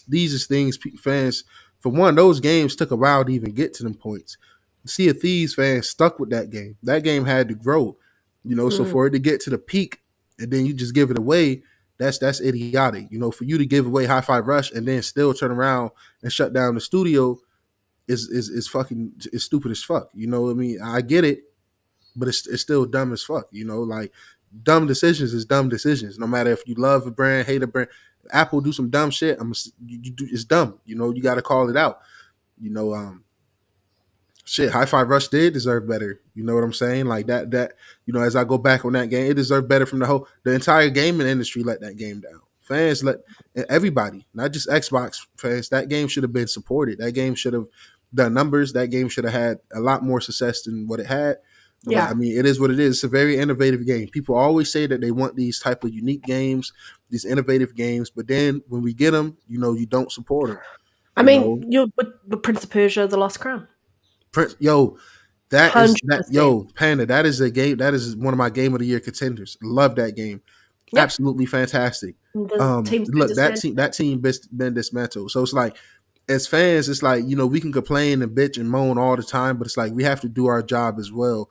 Speaker 2: these is things fans, for one, those games took a while to even get to them points. Sea of Thieves fans stuck with that game. That game had to grow, so
Speaker 1: Mm,
Speaker 2: for it to get to the peak and then you just give it away, that's idiotic. For you to give away Hi-Fi Rush and then still turn around and shut down the studio is fucking is stupid as fuck. You know what I mean? I get it, but it's still dumb as fuck. Like, dumb decisions is dumb decisions. No matter if you love a brand, hate a brand, Apple do some dumb shit. It's dumb. You got to call it out. You know, um, Shit, Hi-Fi Rush did deserve better. You know what I'm saying? Like that. As I go back on that game, it deserved better from the entire gaming industry. Let that game down. Fans let everybody, not just Xbox fans. That game should have been supported. That game should have done numbers. That game should have had a lot more success than what it had. But I
Speaker 1: yeah.
Speaker 2: mean, it is what it is. It's a very innovative game. People always say that they want these type of unique games, these innovative games. But then when we get them, you don't support them.
Speaker 1: I
Speaker 2: You know,
Speaker 1: mean, you're with Prince of Persia, The Lost Crown.
Speaker 2: Prince, yo, that is that
Speaker 1: 100%.
Speaker 2: yo Panda. That is a game. That is one of my game of the year contenders. Love that game.
Speaker 1: Yep.
Speaker 2: Absolutely fantastic.
Speaker 1: The team's been
Speaker 2: Look,
Speaker 1: dismantled.
Speaker 2: that team been dismantled. So it's like, as fans, it's like we can complain and bitch and moan all the time, but it's like we have to do our job as well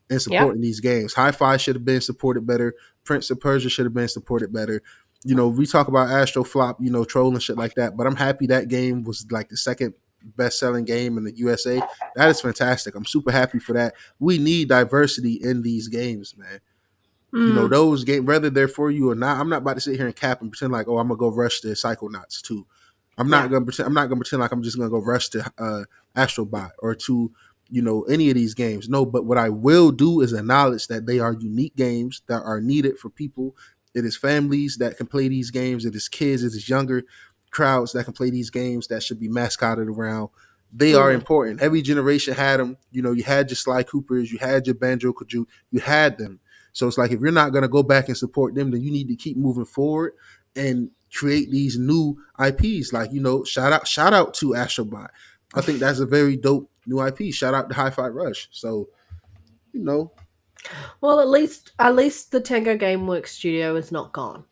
Speaker 2: in
Speaker 1: Yep.
Speaker 2: supporting these games. Hi-Fi should have been supported better. Prince of Persia should have been supported better. We talk about Astro Flop, troll and shit like that, but I'm happy that game was like the second best selling game in the USA. That is fantastic. I'm super happy for that. We need diversity in these games, man.
Speaker 1: Mm,
Speaker 2: Those games, whether they're for you or not, I'm not about to sit here and cap and pretend like, oh, I'm gonna go rush the Psychonauts too.
Speaker 1: yeah.
Speaker 2: I'm not gonna pretend like I'm just gonna go rush to Astrobot or to any of these games. No, but what I will do is acknowledge that they are unique games that are needed for people. It is families that can play these games. It is kids. It is younger crowds that can play these games that should be mascotted around. They are
Speaker 1: Mm,
Speaker 2: important. Every generation had them. You had your Sly Coopers, you had your Banjo Kazooie, you had them. So it's like, if you're not going to go back and support them, then you need to keep moving forward and create these new IPs. Like, shout out to Astrobot. I think that's a very dope new IP. Shout out to Hi-Fi Rush. So you know,
Speaker 1: Well, at least the Tango Gameworks studio is not gone.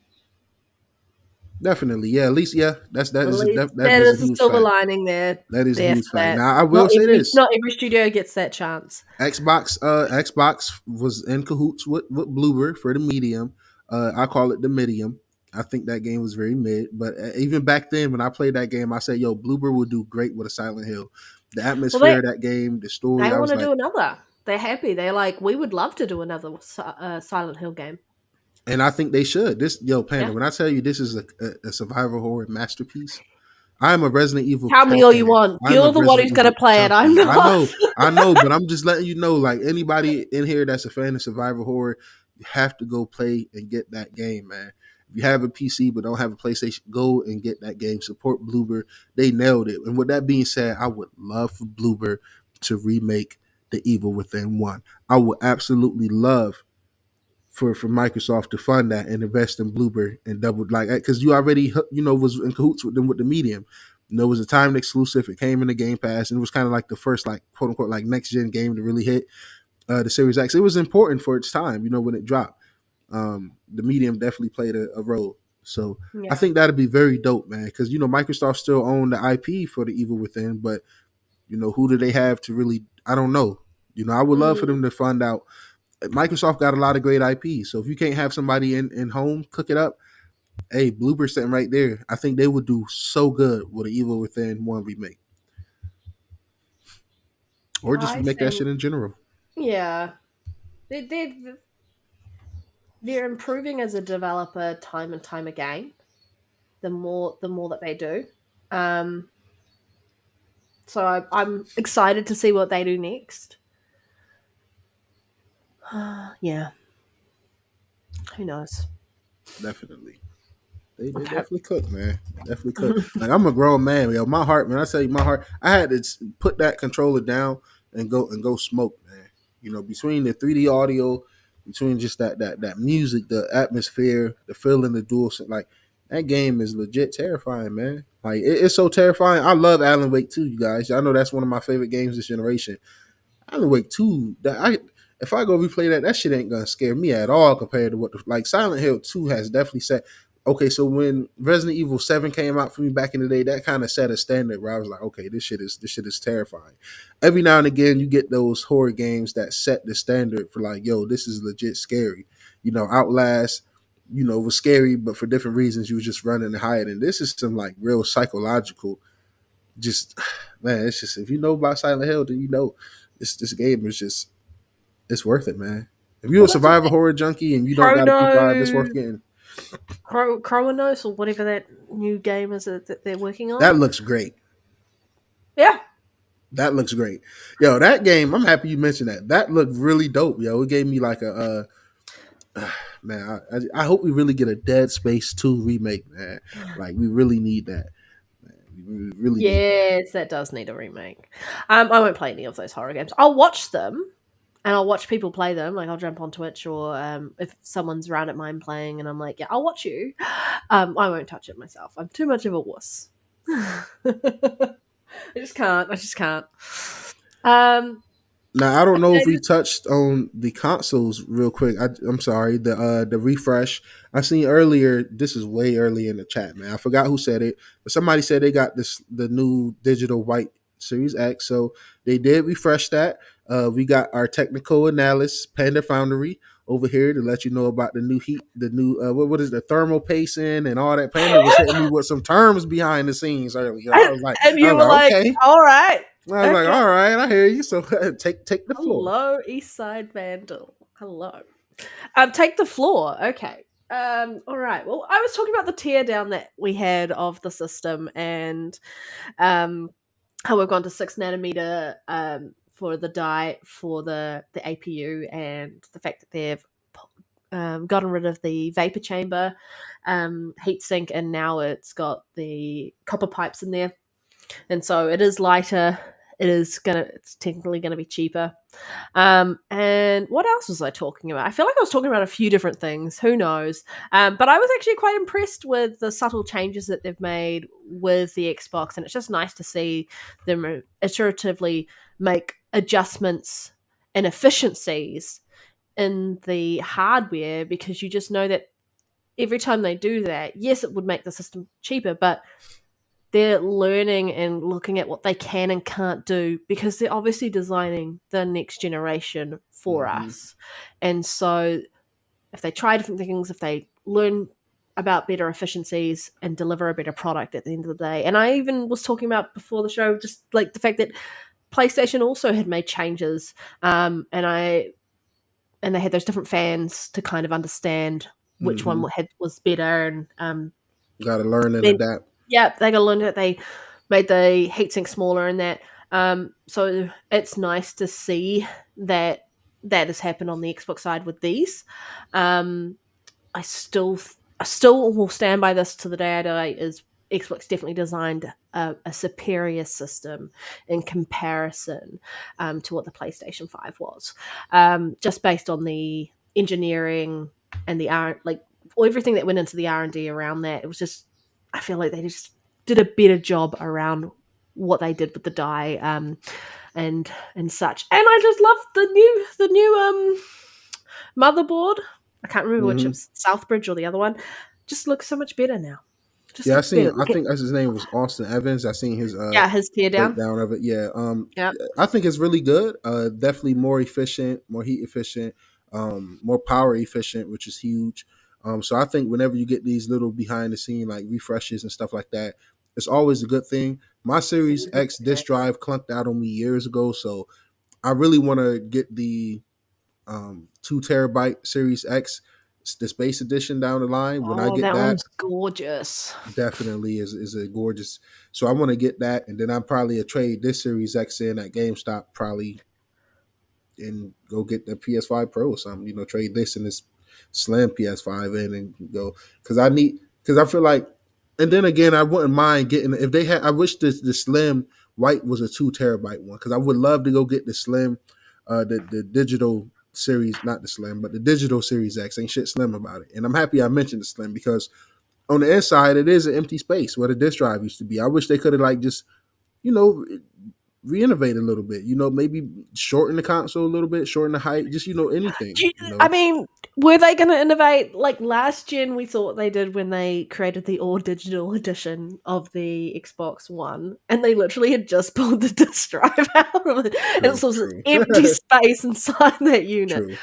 Speaker 2: definitely, yeah. At least, yeah.
Speaker 1: At least
Speaker 2: That
Speaker 1: that
Speaker 2: is a
Speaker 1: is a
Speaker 2: huge
Speaker 1: silver
Speaker 2: fact.
Speaker 1: lining there.
Speaker 2: That is a
Speaker 1: There
Speaker 2: huge
Speaker 1: for
Speaker 2: fact.
Speaker 1: that.
Speaker 2: Now I will say this:
Speaker 1: Not every studio gets that chance.
Speaker 2: Xbox was in cahoots with Bloober for the medium. I call it the medium. I think that game was very mid, but even back then when I played that game, I said, "Yo, Bloober would do great with a Silent Hill." The
Speaker 1: Well,
Speaker 2: atmosphere of that game, the story,
Speaker 1: they
Speaker 2: I
Speaker 1: want
Speaker 2: was
Speaker 1: to
Speaker 2: like,
Speaker 1: do another. They're happy. They're like, we would love to do another Silent Hill game.
Speaker 2: and I think they should. This Yo Panda,
Speaker 1: Yeah.
Speaker 2: when I tell you this is a survival horror masterpiece, I am a Resident Evil
Speaker 1: Tell me all you
Speaker 2: fan.
Speaker 1: want.
Speaker 2: I'm a
Speaker 1: You're the one
Speaker 2: Resident
Speaker 1: who's going to
Speaker 2: Evil
Speaker 1: play it. I'm
Speaker 2: junkie.
Speaker 1: not.
Speaker 2: I know, but I'm just letting you know, like anybody in here that's a fan of survival horror, you have to go play and get that game, man. If you have a PC but don't have a PlayStation, go and get that game. Support Bloober. They nailed it. And with that being said, I would love for Bloober to remake The Evil Within 1. I would absolutely love for Microsoft to fund that and invest in Bloober and double like because you already was in cahoots with them with the medium. It was a timed exclusive. It came in the Game Pass and it was kind of like the first like quote unquote like next gen game to really hit the Series X. It was important for its time, when it dropped. The medium definitely played a role. So I
Speaker 1: Yeah.
Speaker 2: think that'd be very dope, man. Because Microsoft still own the IP for the Evil Within, but who do they have to really? I don't know. I would love for
Speaker 1: Mm,
Speaker 2: them to find out. Microsoft got a lot of great IP. So if you can't have somebody in home cook it up, hey, Blooper sitting right there. I think they would do so good with an Evil Within 1 remake. Or just
Speaker 1: I
Speaker 2: remake that
Speaker 1: think,
Speaker 2: shit in general.
Speaker 1: yeah. They're improving as a developer time and time again. The more that they do. Um, I'm excited to see what they do next. Yeah. Who knows?
Speaker 2: Definitely. They
Speaker 1: Okay.
Speaker 2: definitely cook, man. Definitely cook. Like I'm a grown man, yo. My heart, man. I tell you, my heart. I had to put that controller down and go smoke, man. Between the 3D audio, between just that music, the atmosphere, the feeling, the dual, like that game is legit terrifying, man. Like it's so terrifying. I love Alan Wake too, you guys. I know that's one of my favorite games this generation. Alan Wake 2, if I go replay that shit ain't gonna scare me at all compared to like Silent Hill 2 has definitely set. Okay, so when Resident Evil 7 came out for me back in the day, that kind of set a standard where I was like, okay, this shit is terrifying. Every now and again you get those horror games that set the standard for like, yo, this is legit scary. Outlast, was scary, but for different reasons you was just running and hiding. This is some like real psychological, just man, it's just if you know about Silent Hill, then this game is just it's worth it, man. If you're a
Speaker 1: Well, that's the
Speaker 2: survival
Speaker 1: thing.
Speaker 2: horror junkie and you don't got a P5, it's
Speaker 1: Chrono,
Speaker 2: worth getting.
Speaker 1: Chronos, or whatever that new game is that they're working
Speaker 2: That
Speaker 1: on.
Speaker 2: looks great.
Speaker 1: Yeah.
Speaker 2: That looks great. Yo, that game, I'm happy you mentioned that. That looked really dope, yo. It gave me like man, I hope we really get a Dead Space 2 remake, man. Like we really need that. Man. We really need that.
Speaker 1: Yes, that does need a remake. I won't play any of those horror games. I'll watch them and I'll watch people play them. Like I'll jump on Twitch or if someone's around at mine playing and I'm like, yeah, I'll watch you. I won't touch it myself. I'm too much of a wuss. I just can't. I just can't. Um,
Speaker 2: Now I don't know if
Speaker 1: okay,
Speaker 2: we touched on the consoles real quick. I'm sorry, the refresh. I seen earlier. This is way early in the chat, man. I forgot who said it, but somebody said they got the new digital white Series X. So they did refresh that. We got our technical analysis, Panda Foundry, over here to let you know about the new heat, the new what is the thermal pacing and all that. Panda was hitting me with some terms behind the scenes earlier.
Speaker 1: and, and
Speaker 2: I
Speaker 1: you
Speaker 2: was
Speaker 1: were
Speaker 2: like,
Speaker 1: like,
Speaker 2: okay.
Speaker 1: all right,
Speaker 2: I was like,
Speaker 1: okay.
Speaker 2: all right, I hear you. So take the floor.
Speaker 1: Hello, East Side Vandal. Hello. Take the floor. Okay. All right. Well, I was talking about the tear down that we had of the system and um, how we've gone to 6 nanometer for the die for the APU and the fact that they've gotten rid of the vapor chamber heatsink and now it's got the copper pipes in there, and so it is lighter. it's technically gonna be cheaper. And what else was I talking about? I feel like I was talking about a few different things. Who knows? But I was actually quite impressed with the subtle changes that they've made with the Xbox, and it's just nice to see them iteratively make adjustments and efficiencies in the hardware, because you just know that every time they do that, yes, it would make the system cheaper, but they're learning and looking at what they can and can't do, because they're obviously designing the next generation for
Speaker 2: Hmm.
Speaker 1: us. And so if they try different things, if they learn about better efficiencies and deliver a better product at the end of the day. And I even was talking about before the show, just like the fact that PlayStation also had made changes, and they had those different fans to kind of understand which one
Speaker 2: Hmm.
Speaker 1: was better. And
Speaker 2: Got to learn and
Speaker 1: then,
Speaker 2: adapt.
Speaker 1: yeah, they got to learn that they made the heatsink smaller and that. So it's nice to see that that has happened on the Xbox side with these. Um, I still will stand by this to the day I die. Is Xbox definitely designed a superior system in comparison to what the PlayStation 5 was, just based on the engineering and the like everything that went into the R&D around that. It was just, I feel like they just did a better job around what they did with the die, and such. And I just love the new motherboard. I can't remember which,
Speaker 2: Hmm.
Speaker 1: it's Southbridge or the other one. Just looks so much better now. Just
Speaker 2: Yeah, I
Speaker 1: looks
Speaker 2: seen.
Speaker 1: better.
Speaker 2: I think as his name was Austin Evans. I seen his
Speaker 1: Yeah, his tear down.
Speaker 2: breakdown of it. Yeah.
Speaker 1: Yep.
Speaker 2: I think it's really good. Definitely more efficient, more heat efficient, more power efficient, which is huge. So I think whenever you get these little behind the scene like refreshes and stuff like that, it's always a good thing. My Series X disk drive clunked out on me years ago, so I really want to get the 2 terabyte Series X, the Space Edition down the line. When I
Speaker 1: Oh,
Speaker 2: get
Speaker 1: that
Speaker 2: that,
Speaker 1: one's gorgeous.
Speaker 2: definitely is a gorgeous. So I want to get that, and then I'm probably a trade this Series X in at GameStop probably, and go get the PS5 Pro or something. Trade this and this slim PS5 in and go, because I feel like, and then again, I wouldn't mind getting, if they had. I wish the slim white was a 2 terabyte one, because I would love to go get the slim, the digital series, not the slim, but the digital Series X. Ain't shit slim about it, and I'm happy I mentioned the slim, because on the inside it is an empty space where the disk drive used to be. I wish they could have like just, you know re-innovate a little bit. Maybe shorten the console a little bit, shorten the height, just anything.
Speaker 1: I mean, were they going to innovate like last gen? We thought they did when they created the all digital edition of the Xbox One, and they literally had just pulled the disk drive out of it, and
Speaker 2: True,
Speaker 1: it was this
Speaker 2: true,
Speaker 1: empty space inside that unit.
Speaker 2: true.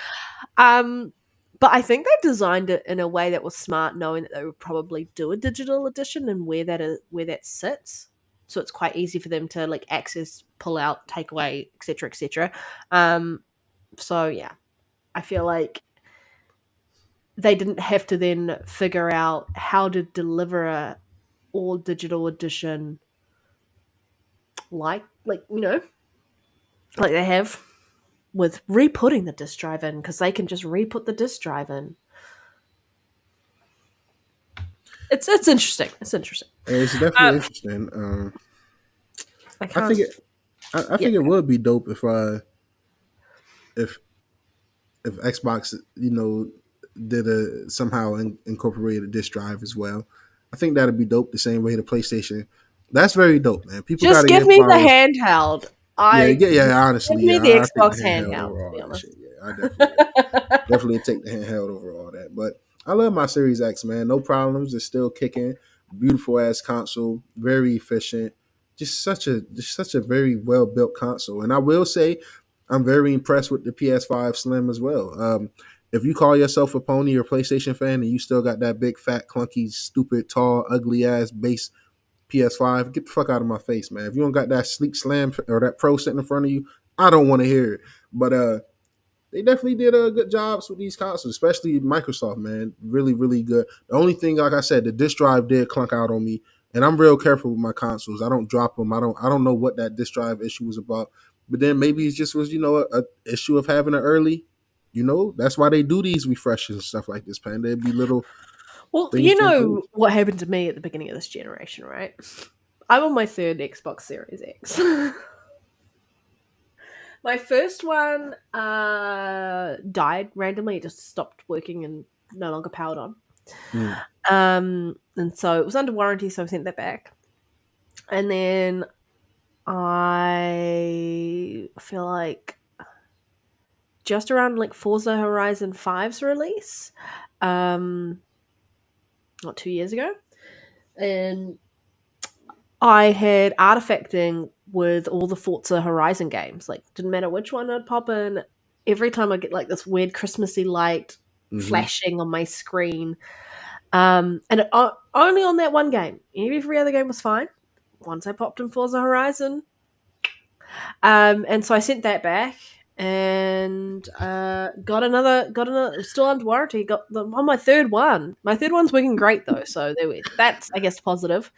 Speaker 1: Um, but I think they designed it in a way that was smart, knowing that they would probably do a digital edition and where that sits. So it's quite easy for them to like access, pull out, take away, etc., etc. So yeah, I feel like they didn't have to then figure out how to deliver a all digital edition like like they have with re-putting the disk drive in, because they can just re-put the disk drive in. It's interesting. It's interesting.
Speaker 2: It's
Speaker 1: Um,
Speaker 2: definitely interesting.
Speaker 1: I
Speaker 2: I think
Speaker 1: can't.
Speaker 2: it. I
Speaker 1: Yeah.
Speaker 2: think it would be dope if if Xbox, did a somehow incorporated a disk drive as well. I think that'd be dope. The same way the PlayStation. That's very dope, man. People got
Speaker 1: Just
Speaker 2: to
Speaker 1: give
Speaker 2: give
Speaker 1: me the
Speaker 2: flowers.
Speaker 1: handheld.
Speaker 2: Yeah,
Speaker 1: I
Speaker 2: yeah, yeah.
Speaker 1: Give
Speaker 2: Honestly,
Speaker 1: me
Speaker 2: yeah,
Speaker 1: the
Speaker 2: I take the
Speaker 1: Xbox
Speaker 2: handheld
Speaker 1: handheld,
Speaker 2: over
Speaker 1: to
Speaker 2: all
Speaker 1: be
Speaker 2: that
Speaker 1: honest.
Speaker 2: shit. Yeah, I definitely take the handheld over all that. But I love my Series X, man. No problems. It's still kicking. Beautiful ass console. Very efficient. Just such a very well built console. And I will say, I'm very impressed with the PS5 Slim as well. If you call yourself a pony or PlayStation fan and you still got that big fat clunky stupid tall ugly ass base PS5, get the fuck out of my face, man. If you don't got that sleek slam or that pro sitting in front of you, I don't want to hear it. But they definitely did a good jobs with these consoles, especially Microsoft, man. Really, really good. The only thing, like I said, the disk drive did clunk out on me, and I'm real careful with my consoles. I don't drop them. I don't know what that disk drive issue was about, but then maybe it just was, a issue of having it early. That's why they do these refreshes and stuff like this, Panda. It'd be little
Speaker 1: Well,
Speaker 2: things
Speaker 1: you
Speaker 2: to improve.
Speaker 1: know what happened to me at the beginning of this generation, right? I'm on my third Xbox Series X. My first one died randomly. It just stopped working and no longer powered on.
Speaker 2: Mm.
Speaker 1: And so it was under warranty, so I sent that back. And then I feel like just around like Forza Horizon 5's release, um, not 2 years ago, and I had artifacting with all the Forza Horizon games. Like, didn't matter which one I'd pop in. Every time I get like this weird Christmassy light
Speaker 2: Mm-hmm.
Speaker 1: flashing on my screen, and only on that one game. Every other game was fine. Once I popped in Forza Horizon, and so I sent that back and got another still under warranty. Got on my third one. My third one's working great though, so that's I guess positive.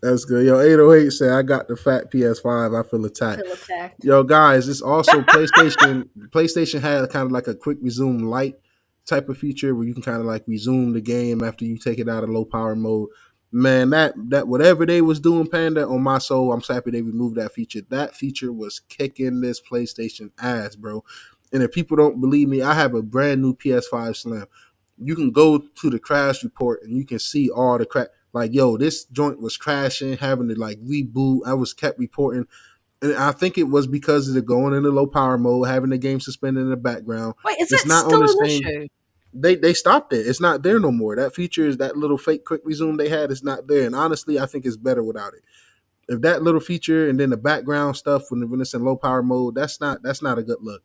Speaker 2: That's good. Yo, 808 said, I got the fat PS5. I feel attacked.
Speaker 1: Feel attacked.
Speaker 2: Yo, guys, it's also PlayStation. PlayStation had kind of like a quick resume light type of feature where you can kind of like resume the game after you take it out of low power mode. Man, that whatever they was doing, Panda, on my soul, I'm so happy they removed that feature. That feature was kicking this PlayStation ass, bro. And if people don't believe me, I have a brand new PS5 Slim. You can go to the crash report and you can see all the crash. Like, yo, this joint was crashing, having to like reboot. I was kept reporting, and I think it was because of the going into low power mode, having the game suspended in the background.
Speaker 1: Wait, is
Speaker 2: It's
Speaker 1: that
Speaker 2: not on
Speaker 1: still
Speaker 2: the
Speaker 1: an
Speaker 2: same.
Speaker 1: issue?
Speaker 2: They stopped it. It's not there no more. That feature is that little fake quick resume they had is not there. And honestly, I think it's better without it. If that little feature and then the background stuff when it's in low power mode, that's not a good look.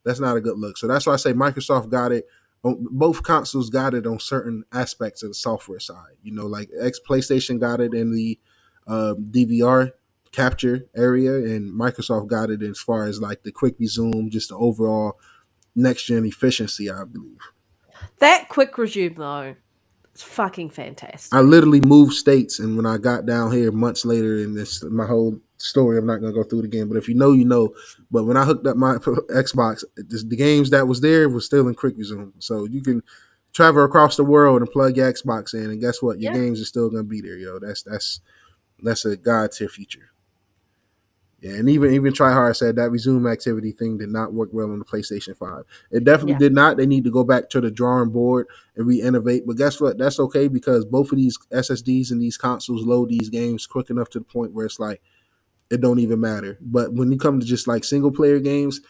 Speaker 2: That's not a good look. So that's why I say Microsoft got it. Both consoles got it on certain aspects of the software side. You know, like PlayStation got it in the DVR capture area, and Microsoft got it as far as like the quick resume, just the overall next gen efficiency, I believe.
Speaker 1: That quick resume though, it's fucking
Speaker 2: I
Speaker 1: fantastic.
Speaker 2: literally moved states, and when I got down here months later, in this my whole story, I'm not gonna go through it again. But if you know, you know. But when I hooked up my Xbox, the games that was there was still in quick resume, so you can travel across the world and plug your Xbox in, and guess what? Your
Speaker 1: Yeah,
Speaker 2: games are still gonna be there, yo. That's a god tier feature. Yeah, and even Tryhard said that resume activity thing did not work well on the PlayStation 5. It definitely
Speaker 1: yeah,
Speaker 2: did not. They need to go back to the drawing board and re-innovate. But guess what? That's okay because both of these SSDs and these consoles load these games quick enough to the point where it's like it don't even matter. But when you come to just like single player games,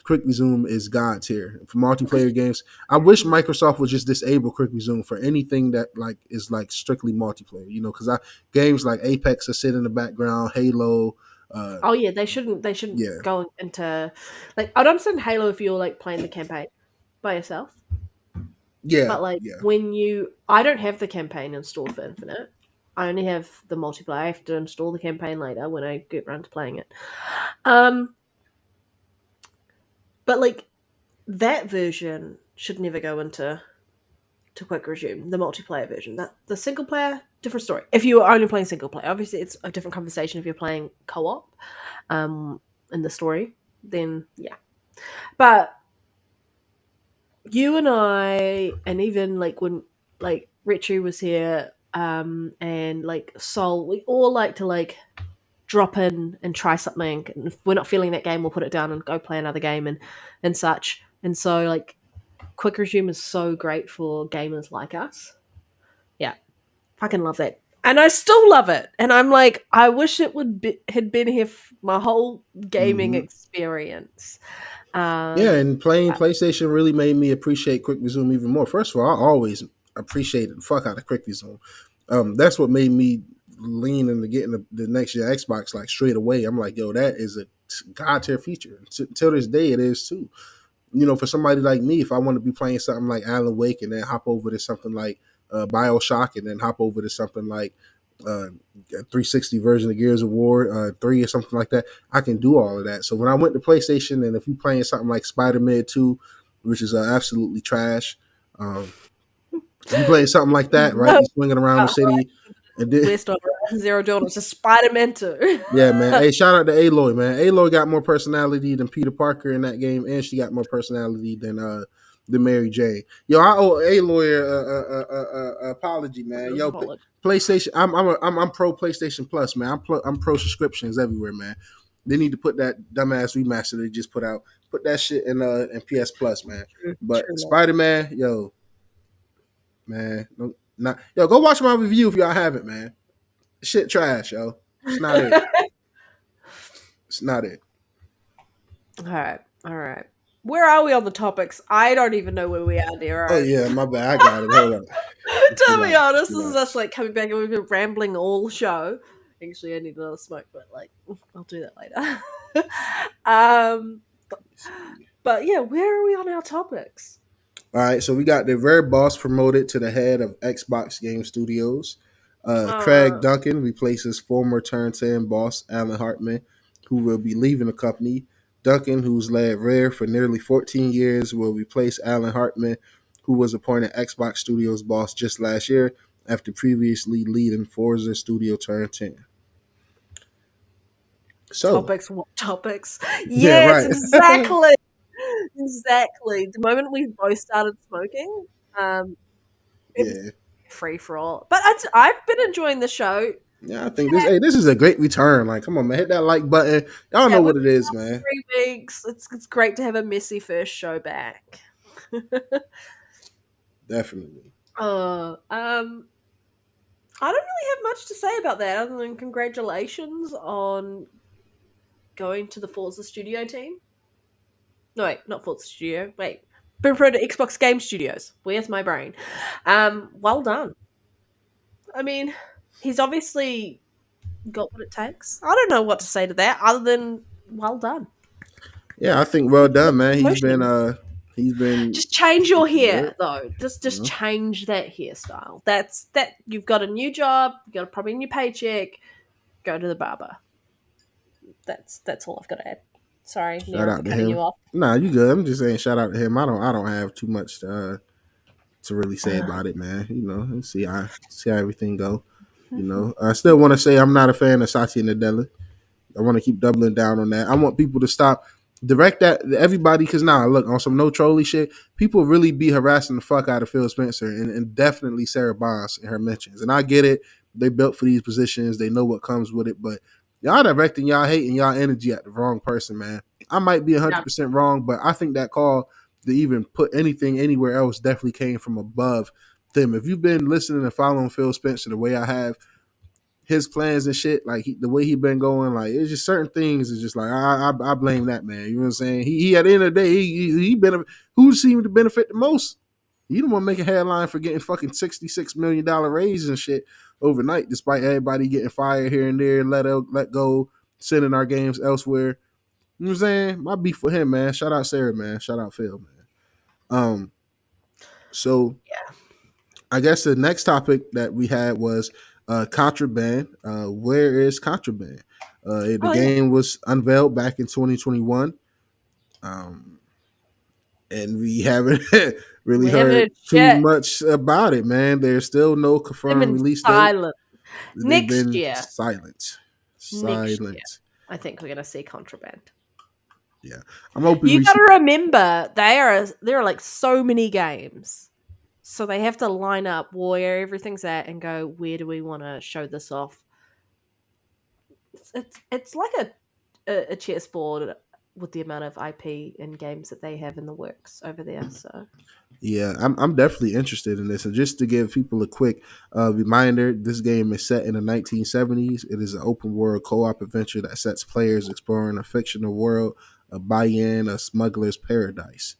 Speaker 2: quick resume is god tier. For
Speaker 1: because
Speaker 2: multiplayer games, I wish Microsoft would just disable quick resume for anything that like is like strictly multiplayer. You know, because I games like Apex are sit in the background, Halo.
Speaker 1: oh yeah, they shouldn't
Speaker 2: Yeah,
Speaker 1: go into like I'd understand Halo if you're like playing the campaign by yourself.
Speaker 2: yeah,
Speaker 1: But like
Speaker 2: yeah.
Speaker 1: when I don't have the campaign installed for Infinite. I only have the multiplayer. I have to install the campaign later when I get around to playing it. Um, but like that version should never go into to quick resume. The multiplayer version, that the single player, different story. If you are only playing single player, obviously it's a different conversation. If you're playing co-op, um, in the story, then yeah. But you and I, and even like when like Richie was here, and like Soul, we all like to like drop in and try something. And if we're not feeling that game, we'll put it down and go play another game and such. And so like quick resume is so great for gamers like us. Yeah, fucking love that. And I still love it. And I'm like, I wish it had been here my whole gaming
Speaker 2: Hmm.
Speaker 1: experience.
Speaker 2: Yeah, and playing
Speaker 1: Yeah,
Speaker 2: PlayStation really made me appreciate quick resume even more. First of all, I always appreciated the fuck out of quick resume. That's what made me lean into getting the next year Xbox like straight away. I'm like, yo, that is a god tier feature. Till this day, it is too. You know, for somebody like me, if I want to be playing something like Alan Wake and then hop over to something like Bioshock and then hop over to something like uh, a 360 version of Gears of War 3 or something like that, I can do all of that. So when I went to PlayStation, and if you playing something like Spider-Man 2, which is absolutely trash, um, if you playing something like that, right,
Speaker 1: no,
Speaker 2: you swinging around the city, and then
Speaker 1: West of Zero Dawn. It's a Spider-Man too.
Speaker 2: yeah, man. Hey, shout out to Aloy, man. Aloy got more personality than Peter Parker in that game, and she got more personality than Mary Jane. Yo, I owe Aloy a apology, man. Yo,
Speaker 1: Apology.
Speaker 2: PlayStation. I'm pro PlayStation Plus, man. I'm pro subscriptions everywhere, man. They need to put that dumbass remaster they just put out. Put that shit in PS Plus, man.
Speaker 1: True,
Speaker 2: But
Speaker 1: true.
Speaker 2: Spider Man, yo, man, no, not yo. Go watch my review if y'all haven't, man. Shit trash, yo. It's not it. It's not it.
Speaker 1: All right, all right. Where are we on the topics? I don't even know where we are,
Speaker 2: Oh
Speaker 1: Nero.
Speaker 2: yeah, my bad. I got it. Hold up.
Speaker 1: To
Speaker 2: Chill
Speaker 1: be
Speaker 2: out.
Speaker 1: honest, this
Speaker 2: Chill
Speaker 1: is
Speaker 2: out.
Speaker 1: us like coming back and we've been rambling all show. Actually, I need another smoke, but like I'll do that later. um,
Speaker 2: Let's see.
Speaker 1: but yeah, where are we on our topics?
Speaker 2: All right, so we got the Rare Boss promoted to the head of Xbox Game Studios. Craig
Speaker 1: Uh,
Speaker 2: Duncan replaces former Turn 10 boss Alan Hartman, who will be leaving the company. Duncan, who's led Rare for nearly 14 years, will replace Alan Hartman, who was appointed Xbox Studios boss just last year after previously leading Forza Studio Turn 10. So,
Speaker 1: topics, what topics?
Speaker 2: yeah,
Speaker 1: Yes,
Speaker 2: right.
Speaker 1: exactly, exactly. The moment we both started smoking, it was
Speaker 2: Yeah.
Speaker 1: free for all. But I've been enjoying the show.
Speaker 2: Yeah, I think this is a great return. Like, come on, man, hit that like button. Y'all
Speaker 1: Yeah,
Speaker 2: know
Speaker 1: we've
Speaker 2: what it
Speaker 1: been
Speaker 2: is,
Speaker 1: out
Speaker 2: man.
Speaker 1: 3 weeks. It's great to have a messy first show back.
Speaker 2: Definitely.
Speaker 1: uh, um, I don't really have much to say about that other than congratulations on going to the Forza Studio team. No, wait, not Forza Studio. Wait, been pro to Xbox Game Studios. Where's my brain? Well done. I mean, he's obviously got what it takes. I don't know what to say to that other than well done.
Speaker 2: Yeah, I think well done, man.
Speaker 1: Promotion.
Speaker 2: He's been
Speaker 1: Just change your
Speaker 2: looking good.
Speaker 1: hair though.
Speaker 2: You
Speaker 1: Just
Speaker 2: know,
Speaker 1: change that hairstyle. That's that you've got a new job, you got probably a new paycheck, go to the barber. That's all I've got to add. Sorry,
Speaker 2: shout
Speaker 1: Nero, for
Speaker 2: out to
Speaker 1: cutting you
Speaker 2: him.
Speaker 1: off.
Speaker 2: Nah, you good. I'm just saying shout out to him. I don't have too much to really say about it, man. You know, and see how everything go. You know, I still want to say I'm not a fan of Satya Nadella. I want to keep doubling down on that. I want people to stop direct that to everybody because now look on some no trolley shit. People really be harassing the fuck out of Phil Spencer and definitely Sarah Bonds in her mentions. And I get it; they built for these positions. They know what comes with it, but y'all directing y'all hate and y'all energy at the wrong person, man. I might be
Speaker 1: Yeah,
Speaker 2: 100% wrong, but I think that call to even put anything anywhere else definitely came from above them. If you've been listening and following Phil Spencer the way I have, his plans and shit, like the way he been going, like it's just certain things is just like I blame that man. You know what I'm saying? He at the end of the day he benefit who seemed to benefit the most. He didn't want to make a headline for getting fucking $66 million raises and shit overnight, despite everybody getting fired here and there, let go, sending our games elsewhere. You know what I'm saying? My beef for him, man. Shout out Sarah, man. Shout out Phil, man. So
Speaker 1: yeah.
Speaker 2: I guess the next topic that we had was contraband. Where is contraband? The
Speaker 1: Oh yeah.
Speaker 2: game was unveiled back in 2021, um, and we haven't really
Speaker 1: We haven't
Speaker 2: heard
Speaker 1: heard
Speaker 2: too
Speaker 1: shit.
Speaker 2: much about it. Man, there's still no
Speaker 1: They've
Speaker 2: confirmed
Speaker 1: been
Speaker 2: release date.
Speaker 1: silent.
Speaker 2: They've
Speaker 1: Next
Speaker 2: been
Speaker 1: year.
Speaker 2: silent,
Speaker 1: Next year.
Speaker 2: silent.
Speaker 1: I think we're gonna see contraband.
Speaker 2: Yeah, I'm hoping
Speaker 1: You
Speaker 2: we see.
Speaker 1: gotta remember there are like so many games. So they have to line up where everything's at and go, where do we want to show this off? It's like a chessboard with the amount of IP and games that they have in the works over there. So
Speaker 2: Yeah, I'm definitely interested in this. And just to give people a quick reminder, this game is set in the 1970s. It is an open world co op adventure that sets players exploring a fictional world, a buy-in, a smuggler's paradise.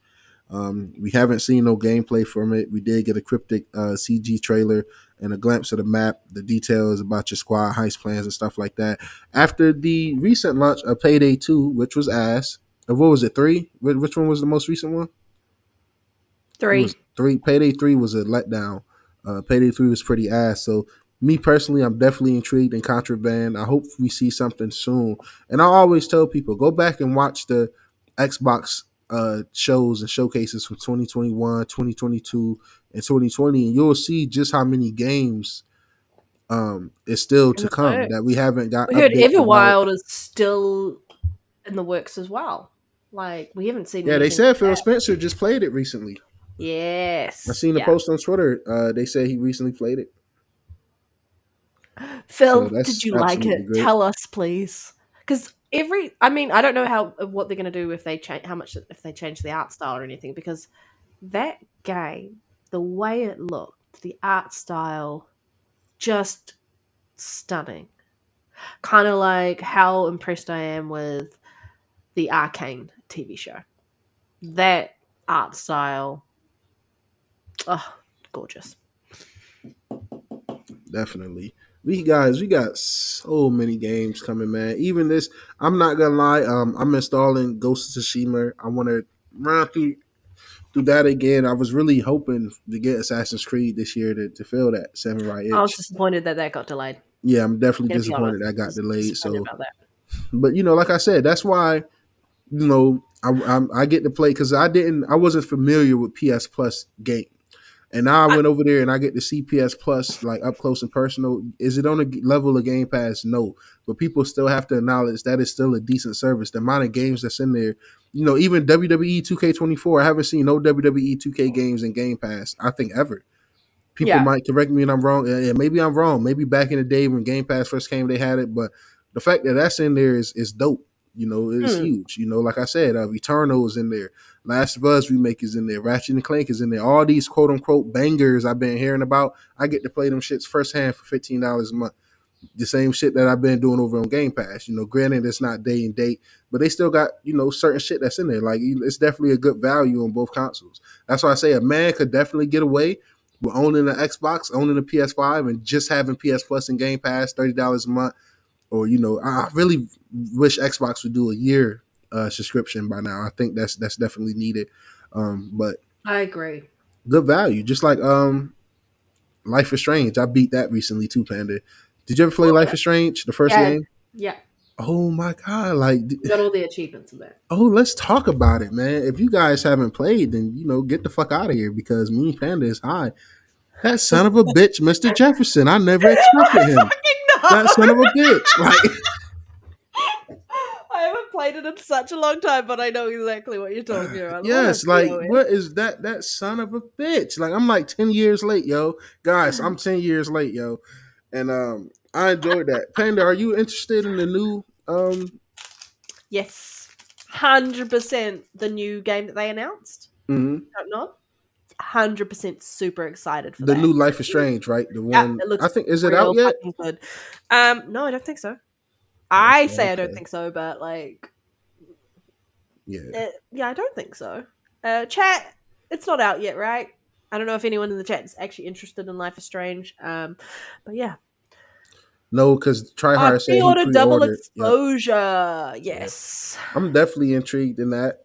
Speaker 2: We haven't seen no gameplay from it. We did get a cryptic CG trailer and a glimpse of the map, the details about your squad heist plans and stuff like that. After the recent launch of Payday 2, which was ass. What was it, 3? Which one was the most recent one? It was
Speaker 1: 3.
Speaker 2: 3. Payday 3 was a letdown. Payday 3 was pretty ass. So me personally, I'm definitely intrigued in Contraband. I hope we see something soon. And I always tell people, go back and watch the Xbox shows and showcases from 2021, 2022, and 2020, and you'll see just how many games is still
Speaker 1: In
Speaker 2: to
Speaker 1: the
Speaker 2: come that we
Speaker 1: works.
Speaker 2: haven't got
Speaker 1: We heard
Speaker 2: updates about.
Speaker 1: Everwild is still in the works as well. Like we haven't seen
Speaker 2: Yeah, they
Speaker 1: anything for
Speaker 2: said Phil
Speaker 1: that.
Speaker 2: Spencer just played it recently. I
Speaker 1: Yes.
Speaker 2: seen a
Speaker 1: Yeah.
Speaker 2: post on Twitter. They said he recently played it. So
Speaker 1: Phil, did
Speaker 2: that's
Speaker 1: you like
Speaker 2: absolutely
Speaker 1: it?
Speaker 2: great.
Speaker 1: Tell us, please. Because I mean, I don't know how what they're going to do if they change how much if they change the art style or anything because that game, the way it looked, the art style, just stunning. Kind of like how impressed I am with the Arcane TV show. That art style, oh, gorgeous.
Speaker 2: Definitely. We got so many games coming, man. Even this, I'm not gonna lie. I'm installing Ghost of Tsushima. I want to run through that again. I was really hoping to get Assassin's Creed this year to fill that samurai
Speaker 1: I was
Speaker 2: itch.
Speaker 1: disappointed that that got delayed.
Speaker 2: Yeah, I'm definitely
Speaker 1: I'm gonna be
Speaker 2: disappointed
Speaker 1: honest,
Speaker 2: that
Speaker 1: I
Speaker 2: got
Speaker 1: was
Speaker 2: delayed.
Speaker 1: disappointed
Speaker 2: So,
Speaker 1: about that.
Speaker 2: but like I said, that's why I get to play because I wasn't familiar with PS Plus game. And now I
Speaker 1: I,
Speaker 2: went over there and I get to see PS Plus like up close and personal. Is it on a level of Game Pass? No, but people still have to acknowledge that it's still a decent service. The amount of games that's in there, even WWE 2K24. I haven't seen no WWE 2K games in Game Pass. I think ever. People
Speaker 1: yeah.
Speaker 2: might correct me and I'm wrong. Yeah, maybe I'm wrong. Maybe back in the day when Game Pass first came, they had it. But the fact that that's in there is dope. It's
Speaker 1: Hmm.
Speaker 2: huge. Like I said, Eternal is in there. Last of Us remake is in there. Ratchet and Clank is in there. All these quote unquote bangers I've been hearing about, I get to play them shits firsthand for $15 a month. The same shit that I've been doing over on Game Pass. Granted it's not day and date, but they still got certain shit that's in there. Like it's definitely a good value on both consoles. That's why I say a man could definitely get away with owning an Xbox, owning a PS5, and just having PS Plus and Game Pass $30 a month. Or I really wish Xbox would do a year subscription by now. I think that's definitely needed. But
Speaker 1: I agree.
Speaker 2: good value, just like Life is Strange. I beat that recently too, Panda. Did you ever play Life
Speaker 1: Okay.
Speaker 2: is Strange, the first
Speaker 1: Yeah,
Speaker 2: game?
Speaker 1: yeah.
Speaker 2: Oh my god! Like,
Speaker 1: You got all the achievements in there.
Speaker 2: oh, let's talk about it, man. If you guys haven't played, then get the fuck out of here because me and Panda is high. That son of a bitch, Mr. Jefferson. I never expected
Speaker 1: I
Speaker 2: him.
Speaker 1: fucking
Speaker 2: That son
Speaker 1: know.
Speaker 2: of a bitch. Like,
Speaker 1: I haven't played it in such a long time, but I know exactly what you're talking about. What a
Speaker 2: yes, like
Speaker 1: BOS.
Speaker 2: what is that? That son of a bitch. Like I'm like 10 years late, yo. Guys, I'm 10 years late, yo. And I enjoyed that. Panda, are you interested in the new
Speaker 1: Yes. 100% the new game that they announced.
Speaker 2: mhm,
Speaker 1: Don't know. 100% super excited for
Speaker 2: the
Speaker 1: that.
Speaker 2: new Life is Strange, right? The
Speaker 1: Yeah,
Speaker 2: one
Speaker 1: it
Speaker 2: I
Speaker 1: looks
Speaker 2: think is it out
Speaker 1: real
Speaker 2: yet?
Speaker 1: fucking good. No, I don't think so. I
Speaker 2: Okay,
Speaker 1: say I don't
Speaker 2: okay.
Speaker 1: think so, but like,
Speaker 2: Yeah.
Speaker 1: yeah, I don't think so. Chat, it's not out yet, right? I don't know if anyone in the chat is actually interested in Life is Strange. But yeah.
Speaker 2: No, because
Speaker 1: Oh,
Speaker 2: Tryhard said he
Speaker 1: pre-order double
Speaker 2: pre-ordered. Yep.
Speaker 1: exposure.
Speaker 2: Yep.
Speaker 1: Yes.
Speaker 2: I'm definitely intrigued in that.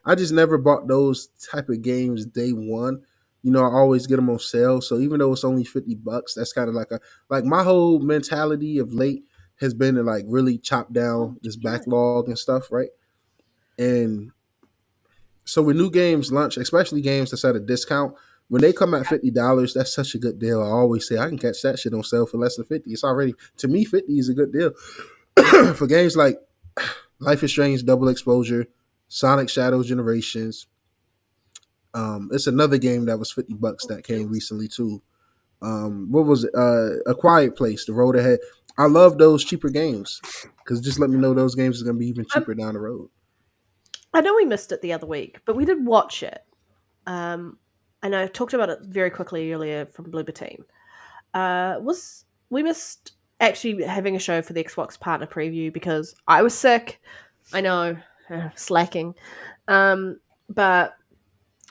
Speaker 2: I just never bought those type of games day one. I always get them on sale. So even though it's only $50, that's kind of like my whole mentality of late has been to like really chop
Speaker 1: Oh,
Speaker 2: down this
Speaker 1: yeah.
Speaker 2: backlog and stuff, right? And so when new games launch, especially games that's at a discount, when they come at $50, that's such a good deal. I always say I can catch that shit on sale for less than 50. It's already to me 50 is a good deal for games like Life is Strange, Double Exposure, Sonic Shadow Generations. It's another game that was $50
Speaker 1: Oh,
Speaker 2: that came
Speaker 1: kills.
Speaker 2: recently too. What was it? A Quiet Place, The Road Ahead. I love those cheaper games because just let me know those games are gonna be even
Speaker 1: Um,
Speaker 2: cheaper down the road.
Speaker 1: I know we missed it the other week, but we did watch it. Um, and I talked about it very quickly earlier from Bloober Team. Was we missed actually having a show for the Xbox partner preview because I was sick. I know, slacking. But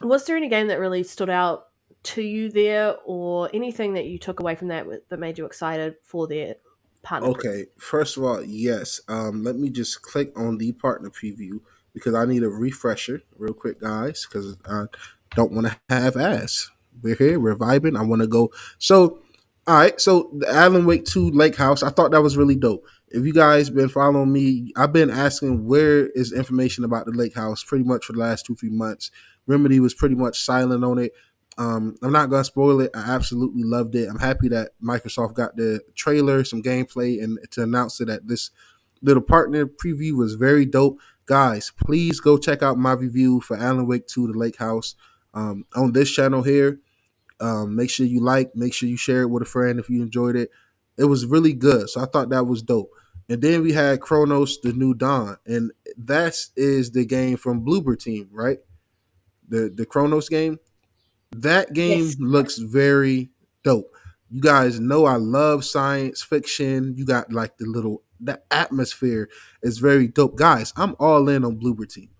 Speaker 1: was there any game that really stood out to you there, or anything that you took away from that that made you excited for their partner preview?
Speaker 2: Okay, first of all, yes. Let me just click on the partner preview because I need a refresher real quick, guys, because I don't want to have ass. We're here, we're vibing. I want to go. So, all right. So the Alan Wake 2 Lake House, I thought that was really dope. If you guys been following me, I've been asking where is information about the Lake House pretty much for the last 2 3 months. Remedy was pretty much silent on it. I'm not gonna spoil it. I absolutely loved it. I'm happy that Microsoft got the trailer, some gameplay, and to announce it that this little partner preview was very dope. Guys, please go check out my review for Alan Wake 2: The Lake House on this channel here. Make sure you share it with a friend if you enjoyed it. It was really good, so I thought that was dope. And then we had Chronos: The New Dawn, and that is the game from Bloober Team, right? The Chronos game. That game
Speaker 1: Yes.
Speaker 2: looks very dope. You guys know I love science fiction. You got like the atmosphere is very dope. Guys, I'm all in on Bloober Team.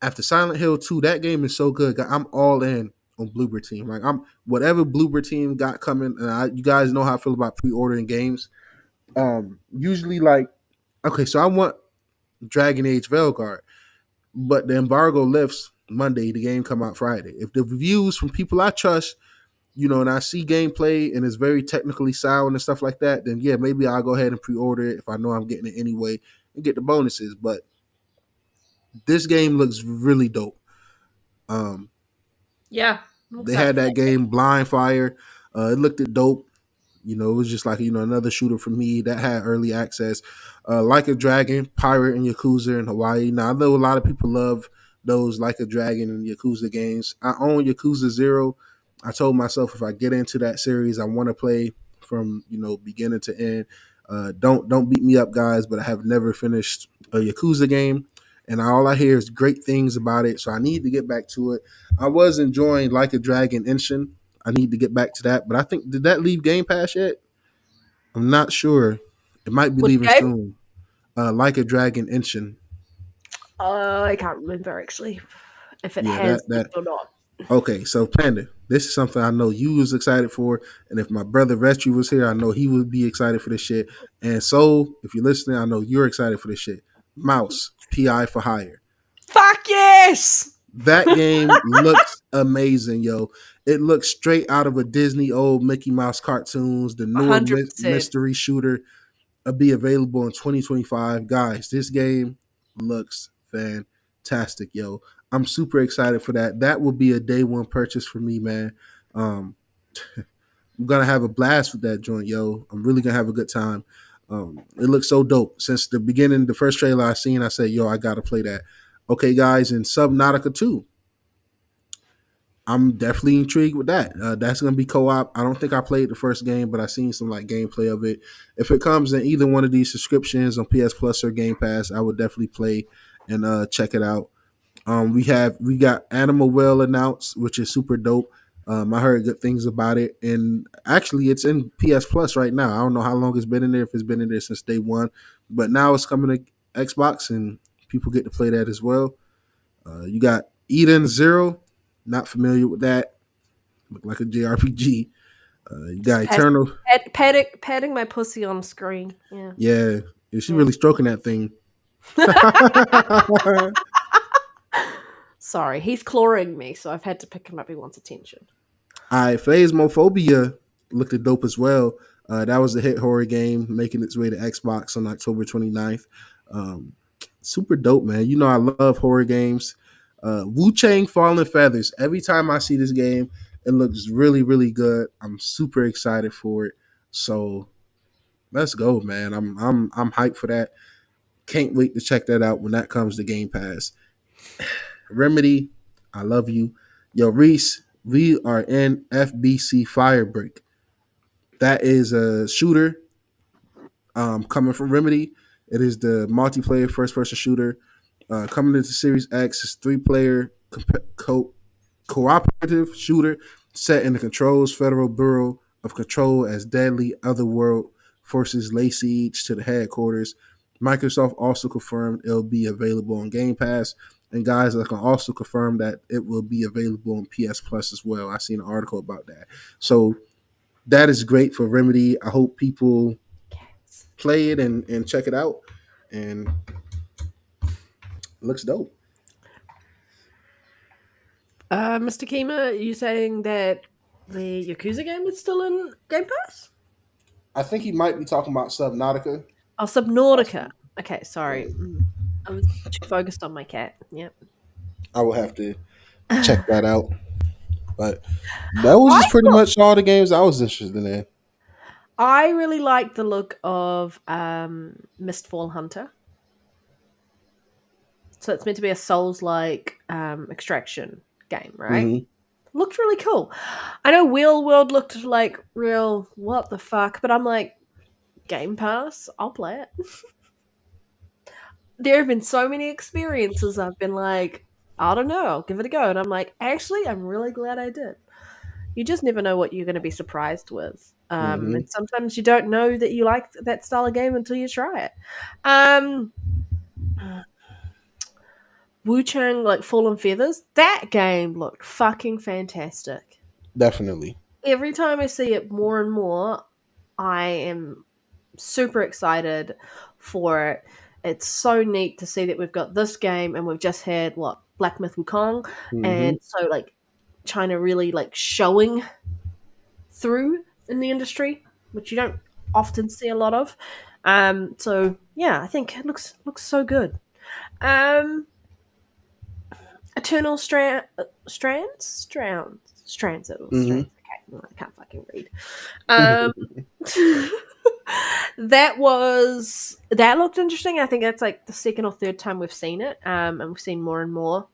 Speaker 2: After Silent Hill 2, that game is so good. I'm all in on Bloober Team. Like I'm whatever Bloober Team got coming, and you guys know how I feel about pre-ordering games. Usually like okay, so I want Dragon Age Veilguard, but the embargo lifts Monday. The game come out Friday. If the reviews from people I trust, and I see gameplay and it's very technically sound and stuff like that, then yeah, maybe I'll go ahead and pre-order it if I know I'm getting it anyway and get the bonuses. But this game looks really dope. Um,
Speaker 1: Yeah. I'm
Speaker 2: they
Speaker 1: excited
Speaker 2: had
Speaker 1: for
Speaker 2: that
Speaker 1: that too.
Speaker 2: game Blind Fire. It looked dope. It was just like another shooter for me that had early access. Like a Dragon, Pirate, and Yakuza in Hawaii. Now I know a lot of people love those Like a Dragon and Yakuza games. I own Yakuza Zero. I told myself if I get into that series, I want to play from beginning to end. Don't beat me up, guys, but I have never finished a Yakuza game, and all I hear is great things about it. So I need to get back to it. I was enjoying Like a Dragon Inshin. I need to get back to that. But I think did that leave Game Pass yet? I'm not sure. It might be
Speaker 1: Which
Speaker 2: leaving
Speaker 1: game?
Speaker 2: soon. Like a Dragon Inshin.
Speaker 1: I can't remember actually if it
Speaker 2: Yeah,
Speaker 1: has
Speaker 2: that
Speaker 1: or not.
Speaker 2: okay. So Panda, this is something I know you was excited for, and if my brother Retry was here, I know he would be excited for this shit. And so, if you're listening, I know you're excited for this shit. Mouse PI for Hire.
Speaker 1: Fuck yes!
Speaker 2: That game looks amazing, yo. It looks straight out of a Disney old Mickey Mouse cartoons. The newer
Speaker 1: 100%.
Speaker 2: mystery shooter will be available in 2025. Guys, this game looks fantastic, yo. I'm super excited for that. That will be a day one purchase for me, man. Um, I'm gonna have a blast with that joint, yo. I'm really gonna have a good time. It looks so dope. Since the beginning, the first trailer I seen, I said, yo, I gotta play that. Okay, guys, and Subnautica 2. I'm definitely intrigued with that. That's gonna be co-op. I don't think I played the first game, but I seen some like gameplay of it. If it comes in either one of these subscriptions on PS Plus or Game Pass, I would definitely play and check it out. We got Animal Well announced, which is super dope. I heard good things about it, and actually, it's in PS Plus right now. I don't know how long it's been in there, if it's been in there since day one, but now it's coming to Xbox, and people get to play that as well. You got Eden Zero, not familiar with that. Look like a JRPG. You
Speaker 1: Just
Speaker 2: got Eternal.
Speaker 1: patting my pussy on screen. Yeah.
Speaker 2: Yeah, is she
Speaker 1: Yeah.
Speaker 2: really stroking that thing?
Speaker 1: Sorry, he's clawing me, so I've had to pick him up. He wants attention.
Speaker 2: Phasmophobia looked dope as well. That was a hit horror game making its way to Xbox on October 29th. Um, Super dope, man. I love horror games. Wu Chang Fallen Feathers. Every time I see this game, it looks really, really good. I'm super excited for it. So let's go, man. I'm hyped for that. Can't wait to check that out when that comes to Game Pass. Remedy, I love you. Yo, Reese, we are in FBC Firebreak. That is a shooter coming from Remedy. It is the multiplayer first person shooter coming into Series X. It's 3-player cooperative shooter set in the Control's Federal Bureau of Control as deadly otherworld forces lay siege to the headquarters. Microsoft also confirmed it'll be available on Game Pass. And guys, I can also confirm that it will be available on PS Plus as well. I seen an article about that. So that is great for Remedy. I hope people play it and check it out. And it looks dope.
Speaker 1: Mr. Kima, you saying that the Yakuza game is still in Game Pass?
Speaker 2: I think he might be talking about Subnautica.
Speaker 1: Oh, Subnautica.
Speaker 2: Possibly.
Speaker 1: Okay,
Speaker 2: Yeah.
Speaker 1: sorry. I was too focused on my cat. Yep.
Speaker 2: I will have to check that out. But that was
Speaker 1: I
Speaker 2: just pretty
Speaker 1: thought
Speaker 2: much all the games I was interested in.
Speaker 1: I really like the look of Mistfall Hunter. So it's meant to be a Souls-like extraction game, right?
Speaker 2: Mm-hmm.
Speaker 1: Looked really cool. I know Wheel World looked like real what the fuck, but I'm like, Game Pass, I'll play it. There have been so many experiences I've been like, I don't know, I'll give it a go. And I'm like, actually, I'm really glad I did. You just never know what you're going to be surprised with.
Speaker 2: Hmm.
Speaker 1: And sometimes you don't know that you like that style of game until you try it. Um, Wu Chang, like Fallen Feathers, that game looked fucking fantastic.
Speaker 2: Definitely.
Speaker 1: Every time I see it more and more, I am super excited for it. It's so neat to see that we've got this game and we've just had what Black Myth Wukong,
Speaker 2: Hmm.
Speaker 1: and so like China really like showing through in the industry, which you don't often see a lot of. So yeah, I think it looks so good. Um, Eternal Strands. It was
Speaker 2: Hmm.
Speaker 1: Strands. Okay, I can't fucking read. Um, that looked interesting. I think that's like the second or third time we've seen it, and we've seen more and more.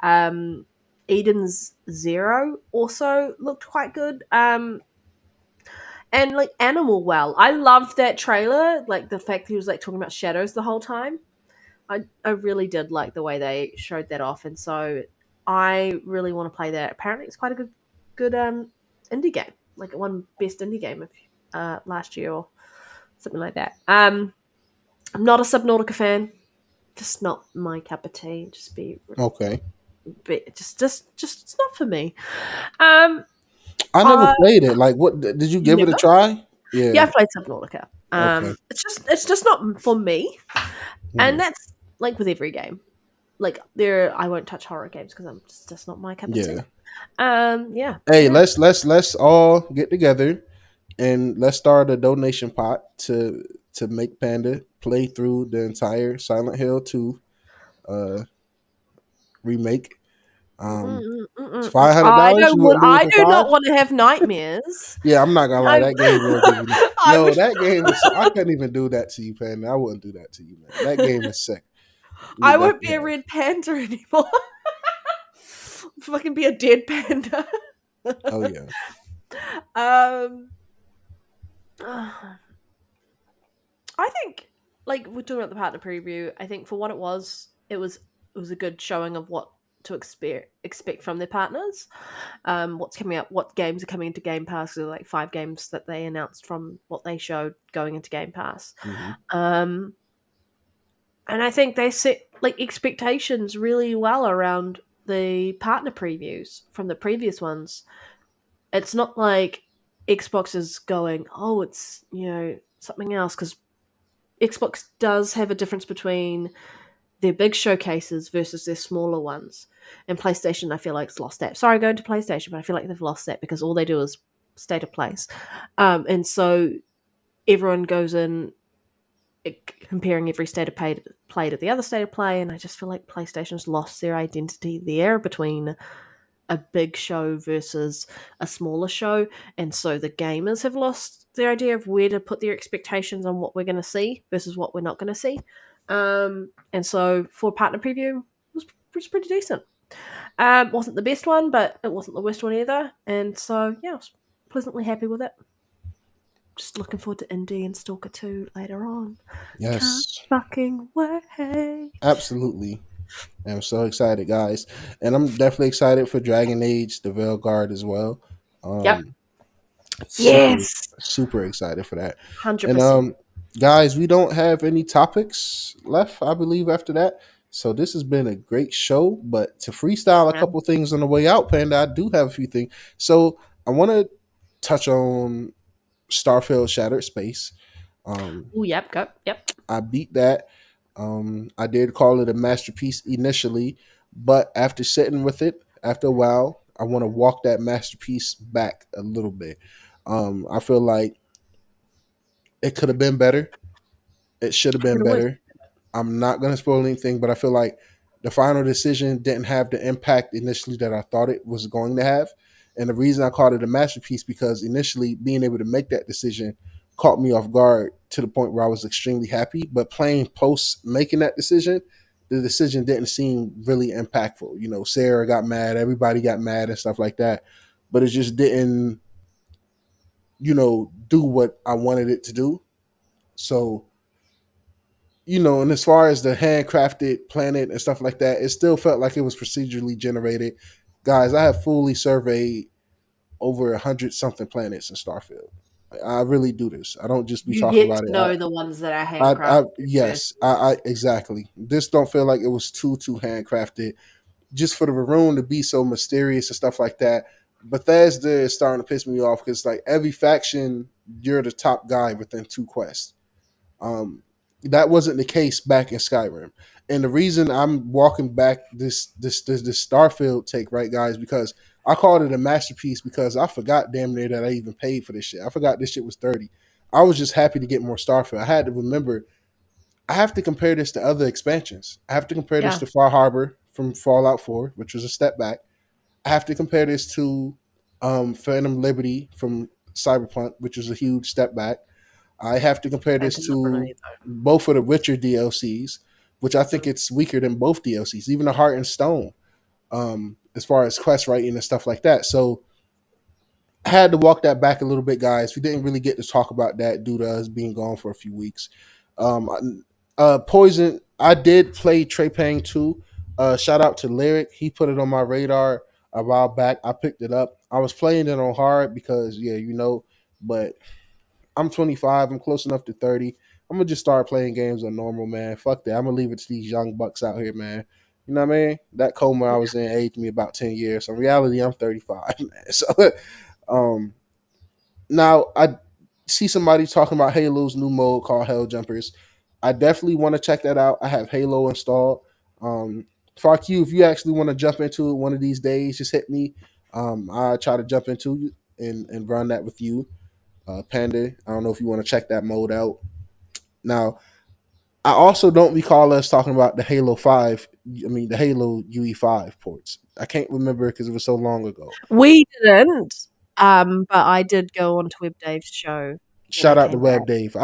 Speaker 1: Um, Eden's Zero also looked quite good. And like Animal Well, I loved that trailer. Like the fact he was like talking about shadows the whole time. I really did like the way they showed that off, and so I really want to play that. Apparently, it's quite a good indie game. Like it won best indie game of last year or something like that. I'm not a Subnautica fan. Just not my cup of tea.
Speaker 2: Okay.
Speaker 1: Just it's not for me. Um,
Speaker 2: I never
Speaker 1: I
Speaker 2: played it. Like, what did you
Speaker 1: You
Speaker 2: give it a
Speaker 1: never?
Speaker 2: try?
Speaker 1: Yeah,
Speaker 2: Yeah.
Speaker 1: I've played Subnautica.
Speaker 2: Okay.
Speaker 1: It's just not for me, and
Speaker 2: Hmm.
Speaker 1: that's like with every game. Like there, I won't touch horror games because I'm just not my cup of tea.
Speaker 2: Yeah.
Speaker 1: Yeah,
Speaker 2: Hey,
Speaker 1: yeah.
Speaker 2: let's all get together and let's start a donation pot to make Panda play through the entire Silent Hill 2 uh remake. Um, it's $500. You wouldn't do it
Speaker 1: I
Speaker 2: for
Speaker 1: do not
Speaker 2: five?
Speaker 1: want to have nightmares.
Speaker 2: Yeah, I'm not gonna lie.
Speaker 1: I
Speaker 2: That game will give you.
Speaker 1: I
Speaker 2: Yo,
Speaker 1: would
Speaker 2: that game is. I couldn't even do that to you, Panda. I wouldn't do that to you, man. That game is sick. You
Speaker 1: I
Speaker 2: would
Speaker 1: won't be
Speaker 2: definitely
Speaker 1: a
Speaker 2: have.
Speaker 1: red panda anymore. Fucking be a dead panda.
Speaker 2: Oh yeah.
Speaker 1: um, I think like we're talking about the partner preview. I think for what it was a good showing of what to expect from their partners. What's coming up, what games are coming into Game Pass. There are like 5 games that they announced from what they showed going into Game Pass.
Speaker 2: Hmm.
Speaker 1: Um, and I think they set like expectations really well around the partner previews from the previous ones. It's not like Xbox is going, oh, it's something else, because Xbox does have a difference between their big showcases versus their smaller ones. And PlayStation, I feel like, has lost that. Sorry, going to PlayStation, but I feel like they've lost that because all they do is state of plays. And so everyone goes in comparing every state of play to the other state of play. And I just feel like PlayStation's lost their identity there between a big show versus a smaller show. And so the gamers have lost their idea of where to put their expectations on what we're going to see versus what we're not going to see. And so for partner preview, was pretty decent. Wasn't the best one, but it wasn't the worst one either. And so, yeah, I was pleasantly happy with it. Just looking forward to Indie and Stalker 2 later on. Can't
Speaker 2: Yes.
Speaker 1: fucking wait.
Speaker 2: Absolutely. I'm so excited, guys, and I'm definitely excited for Dragon Age: The Veil Guard as well.
Speaker 1: Yep.
Speaker 2: Um, super
Speaker 1: Yes.
Speaker 2: super excited for that. And
Speaker 1: 100%.
Speaker 2: guys, we don't have any topics left, I believe, after that. So this has been a great show. But to freestyle a
Speaker 1: Yeah.
Speaker 2: couple things on the way out, Panda, I do have a few things. So I want to touch on Starfield Shattered Space. Um,
Speaker 1: Oh, yep. Go. Yep.
Speaker 2: I beat that. I did call it a masterpiece initially, but after sitting with it, after a while, I want to walk that masterpiece back a little bit. I feel like it could have been better. It should have been
Speaker 1: It always.
Speaker 2: better. I'm not going to spoil anything, but I feel like the final decision didn't have the impact initially that I thought it was going to have. And the reason I called it a masterpiece because initially being able to make that decision caught me off guard to the point where I was extremely happy. But playing post making that decision, the decision didn't seem really impactful. You know, Sarah got mad, everybody got mad and stuff like that. But it just didn't, do what I wanted it to do. So, and as far as the handcrafted planet and stuff like that, it still felt like it was procedurally generated. Guys, I have fully surveyed over 100 something planets in Starfield. I really do this. I don't just be
Speaker 1: You
Speaker 2: talking
Speaker 1: get to
Speaker 2: about it.
Speaker 1: know the ones that are
Speaker 2: I
Speaker 1: handcrafted
Speaker 2: yes, I
Speaker 1: versus.
Speaker 2: exactly. This don't feel like it was too handcrafted. Just for the room to be so mysterious and stuff like that. Bethesda is starting to piss me off because like every faction, you're the top guy within 2 quests. Um, that wasn't the case back in Skyrim, and the reason I'm walking back this Starfield take, right, guys, because I called it a masterpiece because I forgot damn near that I even paid for this shit. I forgot this shit was 30. I was just happy to get more Starfield. I had to remember I have to compare this to other expansions. I have to compare this
Speaker 1: Yeah,
Speaker 2: to Far Harbor from Fallout 4, which was a step back. I have to compare this to Phantom Liberty from Cyberpunk, which was a huge step back. I have to compare this
Speaker 1: Phantom
Speaker 2: to
Speaker 1: Liberty
Speaker 2: both of the Witcher DLCs, which I think
Speaker 1: though.
Speaker 2: it's weaker than both DLCs, even the Heart and Stone, as far as quest writing and stuff like that. So I had to walk that back a little bit, guys. We didn't really get to talk about that due to us being gone for a few weeks. Poison. I did play Trepang 2. Shout out to Lyric. He put it on my radar a while back. I picked it up. I was playing it on hard because, yeah, but I'm 25. I'm close enough to 30. I'm gonna just start playing games on normal, man. Fuck that. I'm gonna leave it to these young bucks out here, man. You know what I mean? That coma I was in aged me about 10 years. So in reality, I'm 35, man. So um now I see somebody talking about Halo's new mode called Hell Jumpers. I definitely want to check that out. I have Halo installed. Um, Fuck you, if you actually want to jump into it one of these days, just hit me. I try to jump into it and run that with you, Panda. I don't know if you want to check that mode out. Now, I also don't recall us talking about the Halo 5. I mean, the Halo UE5 ports. I can't remember because it was so long ago.
Speaker 1: We didn't, but I did go on to Web Dave's show when I
Speaker 2: Shout out to
Speaker 1: came back.
Speaker 2: Web Dave.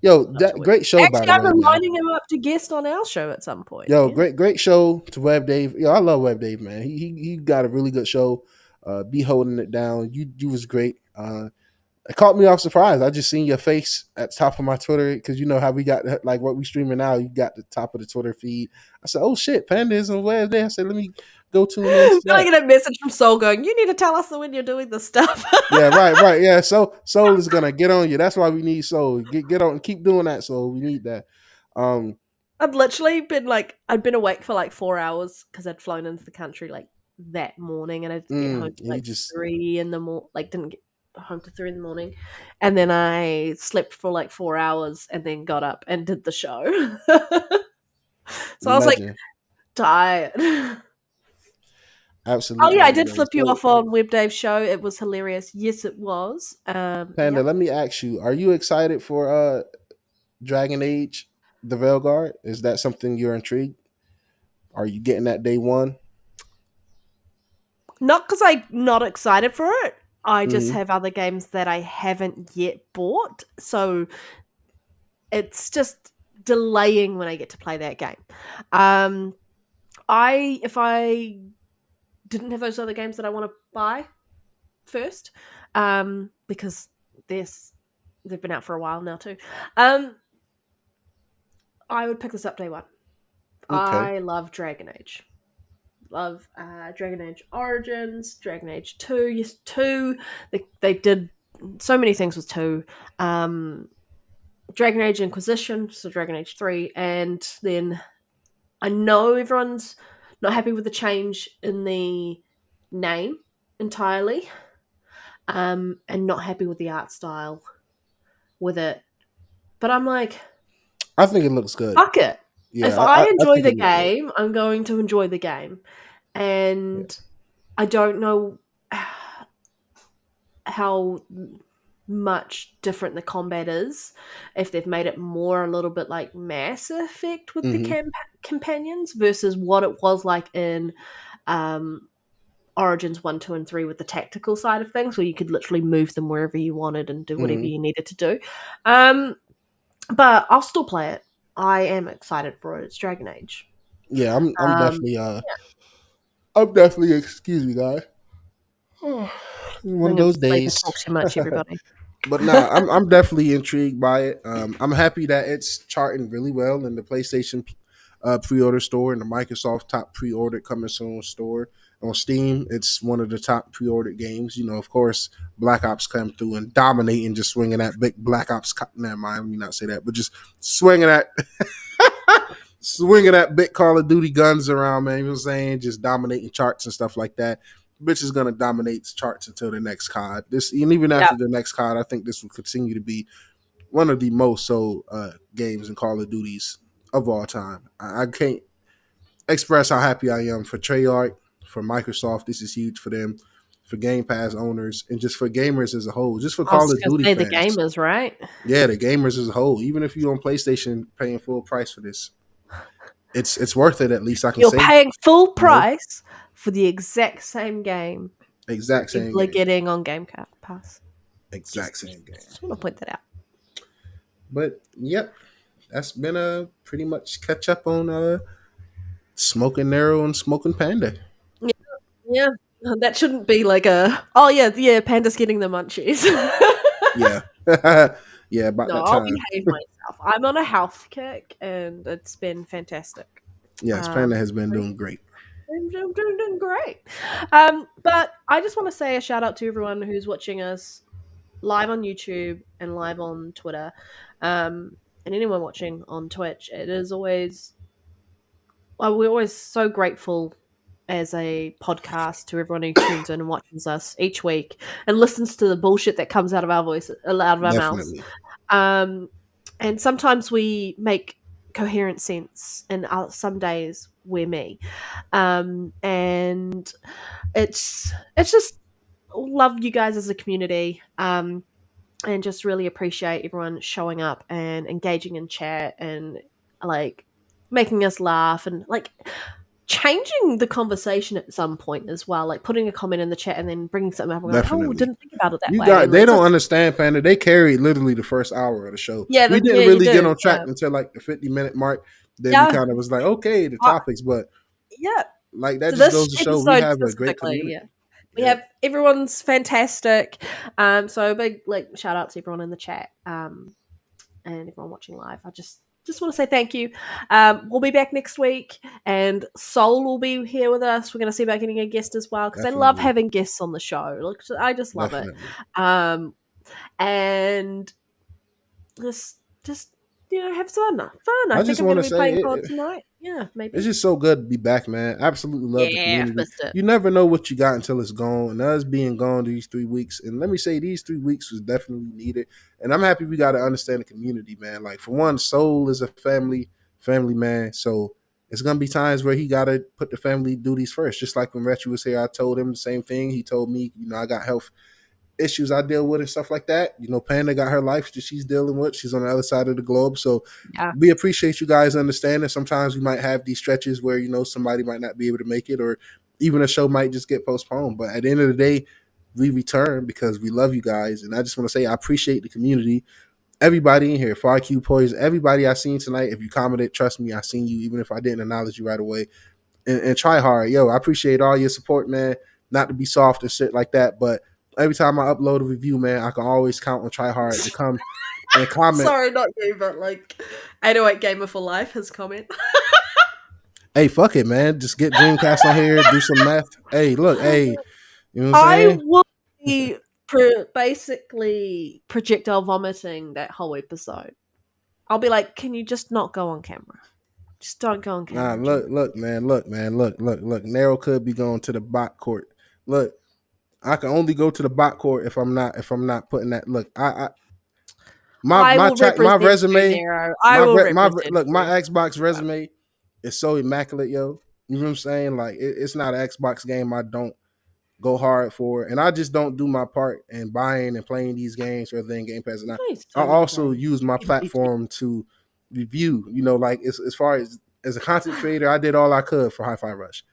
Speaker 2: Yo,
Speaker 1: Shout out to
Speaker 2: that
Speaker 1: Web.
Speaker 2: great show, by
Speaker 1: Actually,
Speaker 2: the way,
Speaker 1: I'm
Speaker 2: man.
Speaker 1: lining him up to guest on our show at some point.
Speaker 2: Yo,
Speaker 1: Yeah.
Speaker 2: great show to Web Dave. Yo, I love Web Dave, man. He got a really good show. Be holding it down. You was great. It caught me off surprise. I just seen your face at the top of my Twitter because you know how we got like what we streaming now. You got the top of the Twitter feed. I said, "Oh shit, Panda is on Web Dave." I said, "Let me go tune in to
Speaker 1: Then I
Speaker 2: that."
Speaker 1: get a message from Soul going, "You need to tell us when you're doing this stuff."
Speaker 2: Yeah, right. Yeah, so Soul is gonna get on you. That's why we need Soul. Get on, keep doing that. Soul, we need that. Um,
Speaker 1: I'd literally been like, I'd been awake for like 4 hours because I'd flown into the country like that morning, and I didn't get home till
Speaker 2: you
Speaker 1: like
Speaker 2: just
Speaker 1: 3 in the morning. Like, didn't get home to 3 in the morning, and then I slept for like 4 hours, and then got up and did the show. So I was like
Speaker 2: legend,
Speaker 1: tired. Oh
Speaker 2: absolute
Speaker 1: yeah, I
Speaker 2: legend,
Speaker 1: did
Speaker 2: man.
Speaker 1: flip you
Speaker 2: So
Speaker 1: off on Web Dave's show. It was hilarious. Yes, it was.
Speaker 2: Panda,
Speaker 1: Yeah.
Speaker 2: let me ask you: are you excited for Dragon Age, the Veilguard? Is that something you're intrigued? Are you getting that day one?
Speaker 1: Not because I'm not excited for it. I just
Speaker 2: Mm-hmm.
Speaker 1: have other games that I haven't yet bought. So it's just delaying when I get to play that game. Um, if I didn't have those other games that I want to buy first, because this they've been out for a while now too. Um, I would pick this up day one.
Speaker 2: Okay.
Speaker 1: I love Dragon Age. Love Dragon Age Origins, Dragon Age 2. Yes, 2. They did so many things with 2. Um, Dragon Age Inquisition, so Dragon Age 3. And then I know everyone's not happy with the change in the name entirely, and not happy with the art style with it. But I'm like,
Speaker 2: I think it looks good.
Speaker 1: fuck it. If
Speaker 2: Yeah,
Speaker 1: I
Speaker 2: I
Speaker 1: enjoy
Speaker 2: think
Speaker 1: the
Speaker 2: it looks good.
Speaker 1: game, I'm going to enjoy the game.
Speaker 2: Yeah.
Speaker 1: And I don't know how much different the combat is, if they've made it more a little bit like Mass Effect with the
Speaker 2: Mm-hmm.
Speaker 1: companions versus what it was like in um, Origins 1, 2, and 3 with the tactical side of things, where you could literally move them wherever you wanted and do whatever
Speaker 2: Mm-hmm.
Speaker 1: you needed to do. Um, but I'll still play it. I am excited for it. It's Dragon Age.
Speaker 2: Yeah, I'm
Speaker 1: Um,
Speaker 2: definitely excuse me, guys. One of
Speaker 1: I'm going to
Speaker 2: those
Speaker 1: sleep and
Speaker 2: days.
Speaker 1: talk too much, everybody.
Speaker 2: But nah, I'm definitely intrigued by it. I'm happy that it's charting really well in the PlayStation pre-order store and the Microsoft top pre-order coming soon store on Steam. It's one of the top pre-ordered games. You know, of course, Black Ops come through and dominating, just swinging that big Black Ops. Never mind, let me not say that, but just swinging that. Swinging that big Call of Duty guns around, man. You know what I'm saying? Just dominating charts and stuff like that. Bitch is gonna dominate charts until the next COD. This, and even
Speaker 1: Yeah.
Speaker 2: after the next COD, I think this will continue to be one of the most sold games in Call of Duties of all time. I can't express how happy I am for Treyarch, for Microsoft. This is huge for them, for Game Pass owners, and just for gamers as a whole. Just for
Speaker 1: I was
Speaker 2: Call of
Speaker 1: going to
Speaker 2: Duty
Speaker 1: say the
Speaker 2: fans.
Speaker 1: gamers, right?
Speaker 2: Yeah, the gamers as a whole. Even if you're on PlayStation paying full price for this, it's worth it. At least I can
Speaker 1: You're
Speaker 2: say,
Speaker 1: paying full
Speaker 2: you know,
Speaker 1: price for the exact same game that
Speaker 2: exact same
Speaker 1: people are
Speaker 2: game.
Speaker 1: getting on Game Pass.
Speaker 2: Exact
Speaker 1: Just,
Speaker 2: same game.
Speaker 1: just want to point that out.
Speaker 2: But yep, that's been a pretty much catch up on Smoking Narrow and Smoking Panda.
Speaker 1: Yeah, yeah. That shouldn't be like a. Oh yeah, yeah. Panda's getting the munchies.
Speaker 2: Yeah. Yeah, about
Speaker 1: No,
Speaker 2: that
Speaker 1: I'll
Speaker 2: time.
Speaker 1: behave myself. I'm on a health kick, and it's been fantastic.
Speaker 2: Yes, Panda has been
Speaker 1: So
Speaker 2: doing great.
Speaker 1: I'm doing great. But I just want to say a shout out to everyone who's watching us live on YouTube and live on Twitter, and anyone watching on Twitch. It is always we're always so grateful as a podcast to everyone who tunes in and watches us each week and listens to the bullshit that comes out of our voice, out of our mouths.
Speaker 2: Definitely.
Speaker 1: Um, and sometimes we make coherent sense, and some days we're me. And it's just love you guys as a community. And just really appreciate everyone showing up and engaging in chat and like making us laugh and like changing the conversation at some point as well, like putting a comment in the chat and then bringing something up and going, "Oh,
Speaker 2: Definitely.
Speaker 1: didn't think about it that
Speaker 2: You
Speaker 1: way."
Speaker 2: got
Speaker 1: And
Speaker 2: they
Speaker 1: it's
Speaker 2: don't
Speaker 1: just
Speaker 2: understand, Panda. They carried literally the first hour of the show.
Speaker 1: yeah,
Speaker 2: We didn't
Speaker 1: yeah, you
Speaker 2: really get
Speaker 1: do,
Speaker 2: on track
Speaker 1: yeah,
Speaker 2: until like the 50-minute mark. Then we
Speaker 1: yeah,
Speaker 2: kind of was like, okay, the
Speaker 1: uh,
Speaker 2: topics, but
Speaker 1: yeah.
Speaker 2: like that
Speaker 1: So
Speaker 2: just
Speaker 1: this
Speaker 2: goes to show we
Speaker 1: episode
Speaker 2: have a great
Speaker 1: specifically,
Speaker 2: community.
Speaker 1: yeah, we
Speaker 2: Yeah,
Speaker 1: have everyone's fantastic. So a big like shout out to everyone in the chat. And everyone watching live. I just want to say thank you. We'll be back next week, and Soul will be here with us. We're going to see about getting a guest as well because I love
Speaker 2: definitely.
Speaker 1: having guests on the show. Look, I just love it.
Speaker 2: Definitely.
Speaker 1: Um, and just have fun. Fun. I
Speaker 2: I
Speaker 1: think
Speaker 2: just
Speaker 1: I'm
Speaker 2: want
Speaker 1: going to
Speaker 2: to
Speaker 1: be
Speaker 2: say
Speaker 1: playing COD
Speaker 2: it,
Speaker 1: tonight. Yeah,
Speaker 2: it's
Speaker 1: maybe.
Speaker 2: just so good to be back, man. Absolutely love the
Speaker 1: Yeah,
Speaker 2: community.
Speaker 1: missed it.
Speaker 2: You never know what you got until it's gone. And us being gone these 3 weeks, and let me say these 3 weeks was definitely needed. And I'm happy we got to understand the community, man. Like for one, Soul is a family man. So it's gonna be times where he gotta put the family duties first. Just like when Retro was here, I told him the same thing. He told me, I got health issues I deal with and stuff like that. Panda got her life that she's dealing with. She's on the other side of the globe. So
Speaker 1: Yeah.
Speaker 2: we appreciate you guys understanding. Sometimes we might have these stretches where, somebody might not be able to make it or even a show might just get postponed. But at the end of the day, we return because we love you guys. And I just want to say I appreciate the community. Everybody in here, FarQ Poise, everybody I seen tonight. If you commented, trust me, I seen you, even if I didn't acknowledge you right away. And try hard. Yo, I appreciate all your support, man. Not to be soft and shit like that, but every time I upload a review, man, I can always count on Try Hard to come and comment.
Speaker 1: Sorry, not you, but like 808 Gamer for Life has comment.
Speaker 2: Hey, fuck it, man. Just get Dreamcast on here, do some math. Hey, look, hey, you know what I'm
Speaker 1: I
Speaker 2: saying?
Speaker 1: will be basically projectile vomiting that whole episode. I'll be like, can you just not go on camera? Just don't go on
Speaker 2: Nah,
Speaker 1: camera, Jim.
Speaker 2: look, man, look. Nero could be going to the bot court. Look, I can only go to the bot court if I'm not putting that. Look, I my
Speaker 1: I
Speaker 2: my
Speaker 1: will
Speaker 2: track my
Speaker 1: represent you,
Speaker 2: resume
Speaker 1: Nero. I will represent
Speaker 2: my
Speaker 1: you.
Speaker 2: Xbox resume is so immaculate, yo. You know what I'm saying? Like it's not an Xbox game I don't go hard for, and I just don't do my part in buying and playing these games rather than Game Pass. And
Speaker 1: Plays
Speaker 2: I
Speaker 1: so many
Speaker 2: also
Speaker 1: games.
Speaker 2: use my platform to review. Like as far as a content creator, I did all I could for Hi-Fi Rush.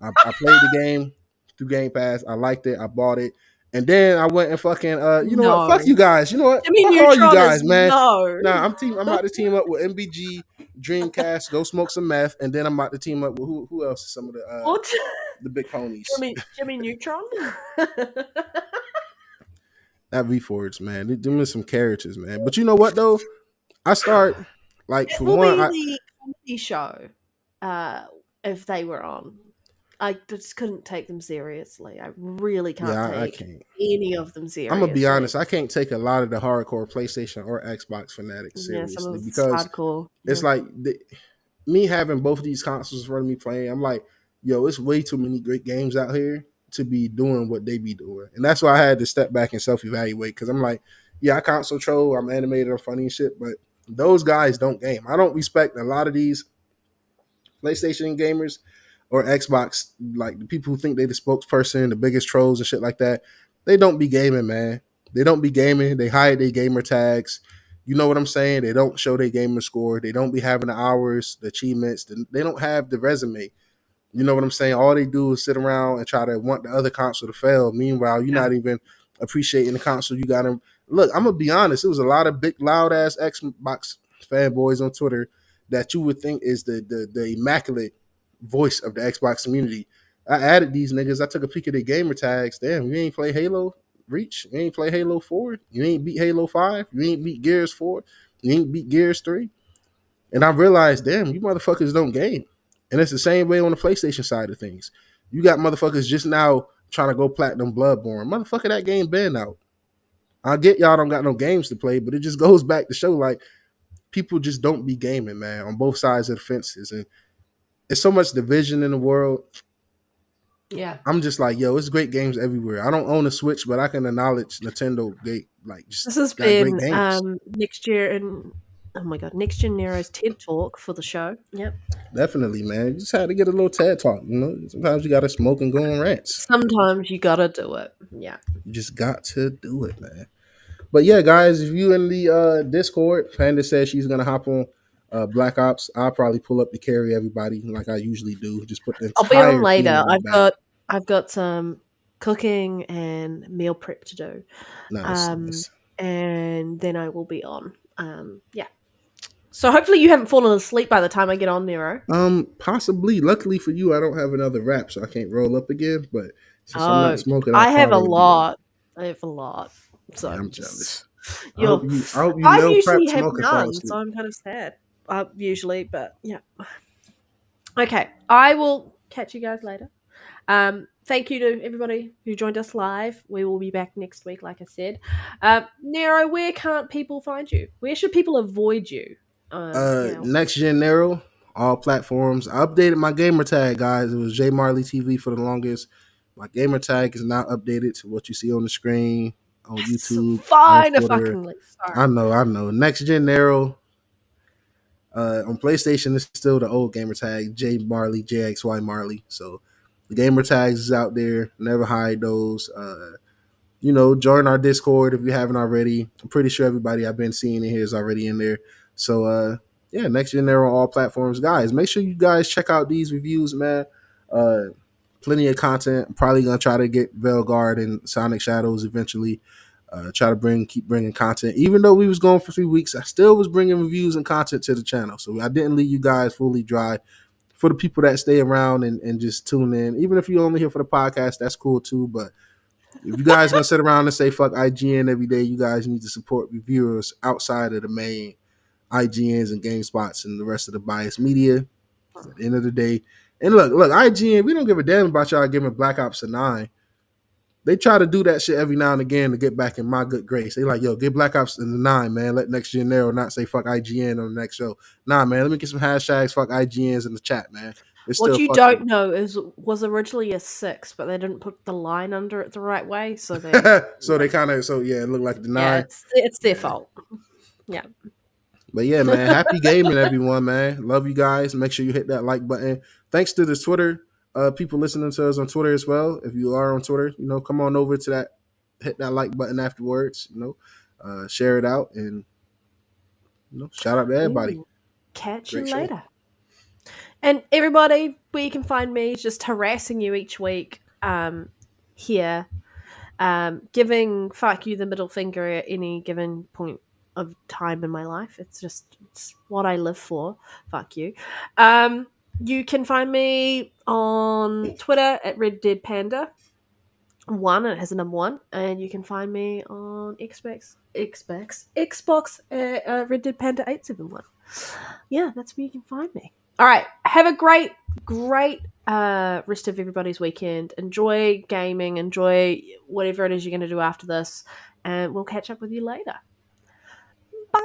Speaker 2: I played the game through Game Pass. I liked it. I bought it. And then I went and fucking you know what?
Speaker 1: No.
Speaker 2: Fuck you guys. You know what?
Speaker 1: Jimmy
Speaker 2: Fuck all you
Speaker 1: Neutron is
Speaker 2: guys, man.
Speaker 1: no.
Speaker 2: Nah, I'm about to team up with MBG, Dreamcast, go smoke some meth, and then I'm about to team up with who else is some of
Speaker 1: What?
Speaker 2: the big ponies.
Speaker 1: Jimmy Neutron?
Speaker 2: That Reforged, man. They them is some characters, man. But you know what though? I start like
Speaker 1: It
Speaker 2: for
Speaker 1: will
Speaker 2: one,
Speaker 1: be
Speaker 2: I
Speaker 1: the comedy show, uh, if they were on. I just couldn't take them seriously. I really can't
Speaker 2: yeah, I
Speaker 1: take
Speaker 2: can't.
Speaker 1: any of them
Speaker 2: I'm gonna be
Speaker 1: seriously.
Speaker 2: honest. I can't take a lot of the hardcore PlayStation or Xbox fanatics
Speaker 1: Yeah, some
Speaker 2: seriously
Speaker 1: of it's
Speaker 2: because
Speaker 1: hardcore.
Speaker 2: it's
Speaker 1: Yeah.
Speaker 2: like me having both of these consoles in front of me playing. I'm like, yo, it's way too many great games out here to be doing what they be doing, and that's why I had to step back and self evaluate because I'm like, yeah, I console troll, I'm animated, I'm funny and shit, but those guys don't game. I don't respect a lot of these PlayStation gamers or Xbox, like the people who think they the spokesperson, the biggest trolls and shit like that. They don't be gaming, man. They don't be gaming. They hide their gamer tags. You know what I'm saying? They don't show their gamer score. They don't be having the hours, the achievements. They don't have the resume. You know what I'm saying? All they do is sit around and try to want the other console to fail. Meanwhile, you're
Speaker 1: Yeah.
Speaker 2: not even appreciating the console you got them. Look, I'm gonna be honest. It was a lot of big, loud ass Xbox fanboys on Twitter that you would think is the immaculate voice of the Xbox community. I added these niggas. I took a peek at their gamer tags. Damn, you ain't play Halo Reach. You ain't play Halo 4. You ain't beat Halo 5. You ain't beat Gears 4. You ain't beat Gears 3. And I realized, damn, you motherfuckers don't game. And it's the same way on the PlayStation side of things. You got motherfuckers just now trying to go platinum Bloodborne. Motherfucker, that game been out. I get y'all don't got no games to play, but it just goes back to show like people just don't be gaming, man, on both sides of the fences. And it's so much division in the world.
Speaker 1: Yeah.
Speaker 2: I'm just like, yo, it's great games everywhere. I don't own a Switch, but I can acknowledge Nintendo gate like just
Speaker 1: This has
Speaker 2: got great
Speaker 1: been
Speaker 2: games.
Speaker 1: next year and oh my god, Next Gen Nero's TED talk for the show. Yep.
Speaker 2: Definitely, man. You just had to get a little TED talk, you know. Sometimes you gotta smoke and go on rants.
Speaker 1: Sometimes you gotta do it. Yeah.
Speaker 2: You just got to do it, man. But yeah, guys, if you in the Discord, Panda says she's gonna hop on Black Ops. I'll probably pull up to carry everybody like I usually do. Just put the
Speaker 1: I'll be on
Speaker 2: entire team
Speaker 1: later.
Speaker 2: on my back.
Speaker 1: I've got some cooking and meal prep to do.
Speaker 2: Nice,
Speaker 1: Um
Speaker 2: nice.
Speaker 1: and then I will be on. Yeah. So hopefully you haven't fallen asleep by the time I get on, Nero.
Speaker 2: Possibly. Luckily for you, I don't have another wrap, so I can't roll up again. But since I'm not
Speaker 1: Oh,
Speaker 2: smoking, I'll
Speaker 1: I have a
Speaker 2: probably be on.
Speaker 1: lot. I have a lot.
Speaker 2: Yeah,
Speaker 1: So
Speaker 2: I'm
Speaker 1: just
Speaker 2: jealous.
Speaker 1: you're
Speaker 2: I hope you
Speaker 1: I
Speaker 2: meal
Speaker 1: usually
Speaker 2: prep,
Speaker 1: have
Speaker 2: smoke, and fall
Speaker 1: none, so
Speaker 2: asleep.
Speaker 1: I'm kind of sad. Usually, but yeah. Okay. I will catch you guys later. Thank you to everybody who joined us live. We will be back next week, like I said. Nero, where can't people find you? Where should people avoid you?
Speaker 2: NextGenNero, all platforms. I updated my gamer tag, guys. It was J Marley TV for the longest. My gamer tag is now updated to what you see on the screen on
Speaker 1: Yes,
Speaker 2: YouTube, on
Speaker 1: fine, a
Speaker 2: Twitter.
Speaker 1: fucking list. Sorry.
Speaker 2: I know. NextGenNero on PlayStation is still the old gamer tag, J Marley, JXY Marley. So the gamer tags is out there. Never hide those. Join our Discord if you haven't already. I'm pretty sure everybody I've been seeing in here is already in there. So yeah, next gen they're on all platforms. Guys, make sure you guys check out these reviews, man. Uh Plenty of content. I'm probably gonna try to get Veilguard and Sonic Shadows eventually. Try to keep bringing content. Even though we was going for 3 weeks, I still was bringing reviews and content to the channel. So I didn't leave you guys fully dry. For the people that stay around and just tune in, even if you're only here for the podcast, that's cool too. But if you guys gonna sit around and say fuck IGN every day, you guys need to support reviewers outside of the main IGNs and GameSpots and the rest of the biased media. At the end of the day, and look, IGN, we don't give a damn about y'all giving Black Ops a 9. They try to do that shit every now and again to get back in my good grace. They like, yo, give Black Ops in the 9, man. Let NextGenNero not say fuck IGN on the next show. Nah, man, let me get some hashtags fuck IGNs in the chat, man. It's
Speaker 1: What
Speaker 2: still
Speaker 1: you
Speaker 2: fuck you.
Speaker 1: don't know is was originally a 6, but they didn't put the line under it the right way, so they
Speaker 2: So they kind of, yeah, it looked like the
Speaker 1: yeah,
Speaker 2: 9.
Speaker 1: it's their
Speaker 2: Yeah.
Speaker 1: fault. Yeah.
Speaker 2: But yeah, man, happy gaming, everyone, man. Love you guys. Make sure you hit that like button. Thanks to the Twitter people listening to us on Twitter as well. If you are on Twitter, come on over to that, hit that like button afterwards. Share it out and shout out to everybody.
Speaker 1: Ooh, catch you
Speaker 2: Great show.
Speaker 1: later. And everybody, where you can find me is just harassing you each week here, giving fuck you the middle finger at any given point of time in my life. It's what I live for. Fuck you. You can find me on Twitter at Red Dead Panda. 1. It has a number 1, and you can find me on Xbox at Red Dead Panda 871. Yeah, that's where you can find me. All right, have a great rest of everybody's weekend. Enjoy gaming, enjoy whatever it is you're going to do after this, and we'll catch up with you later. Bye.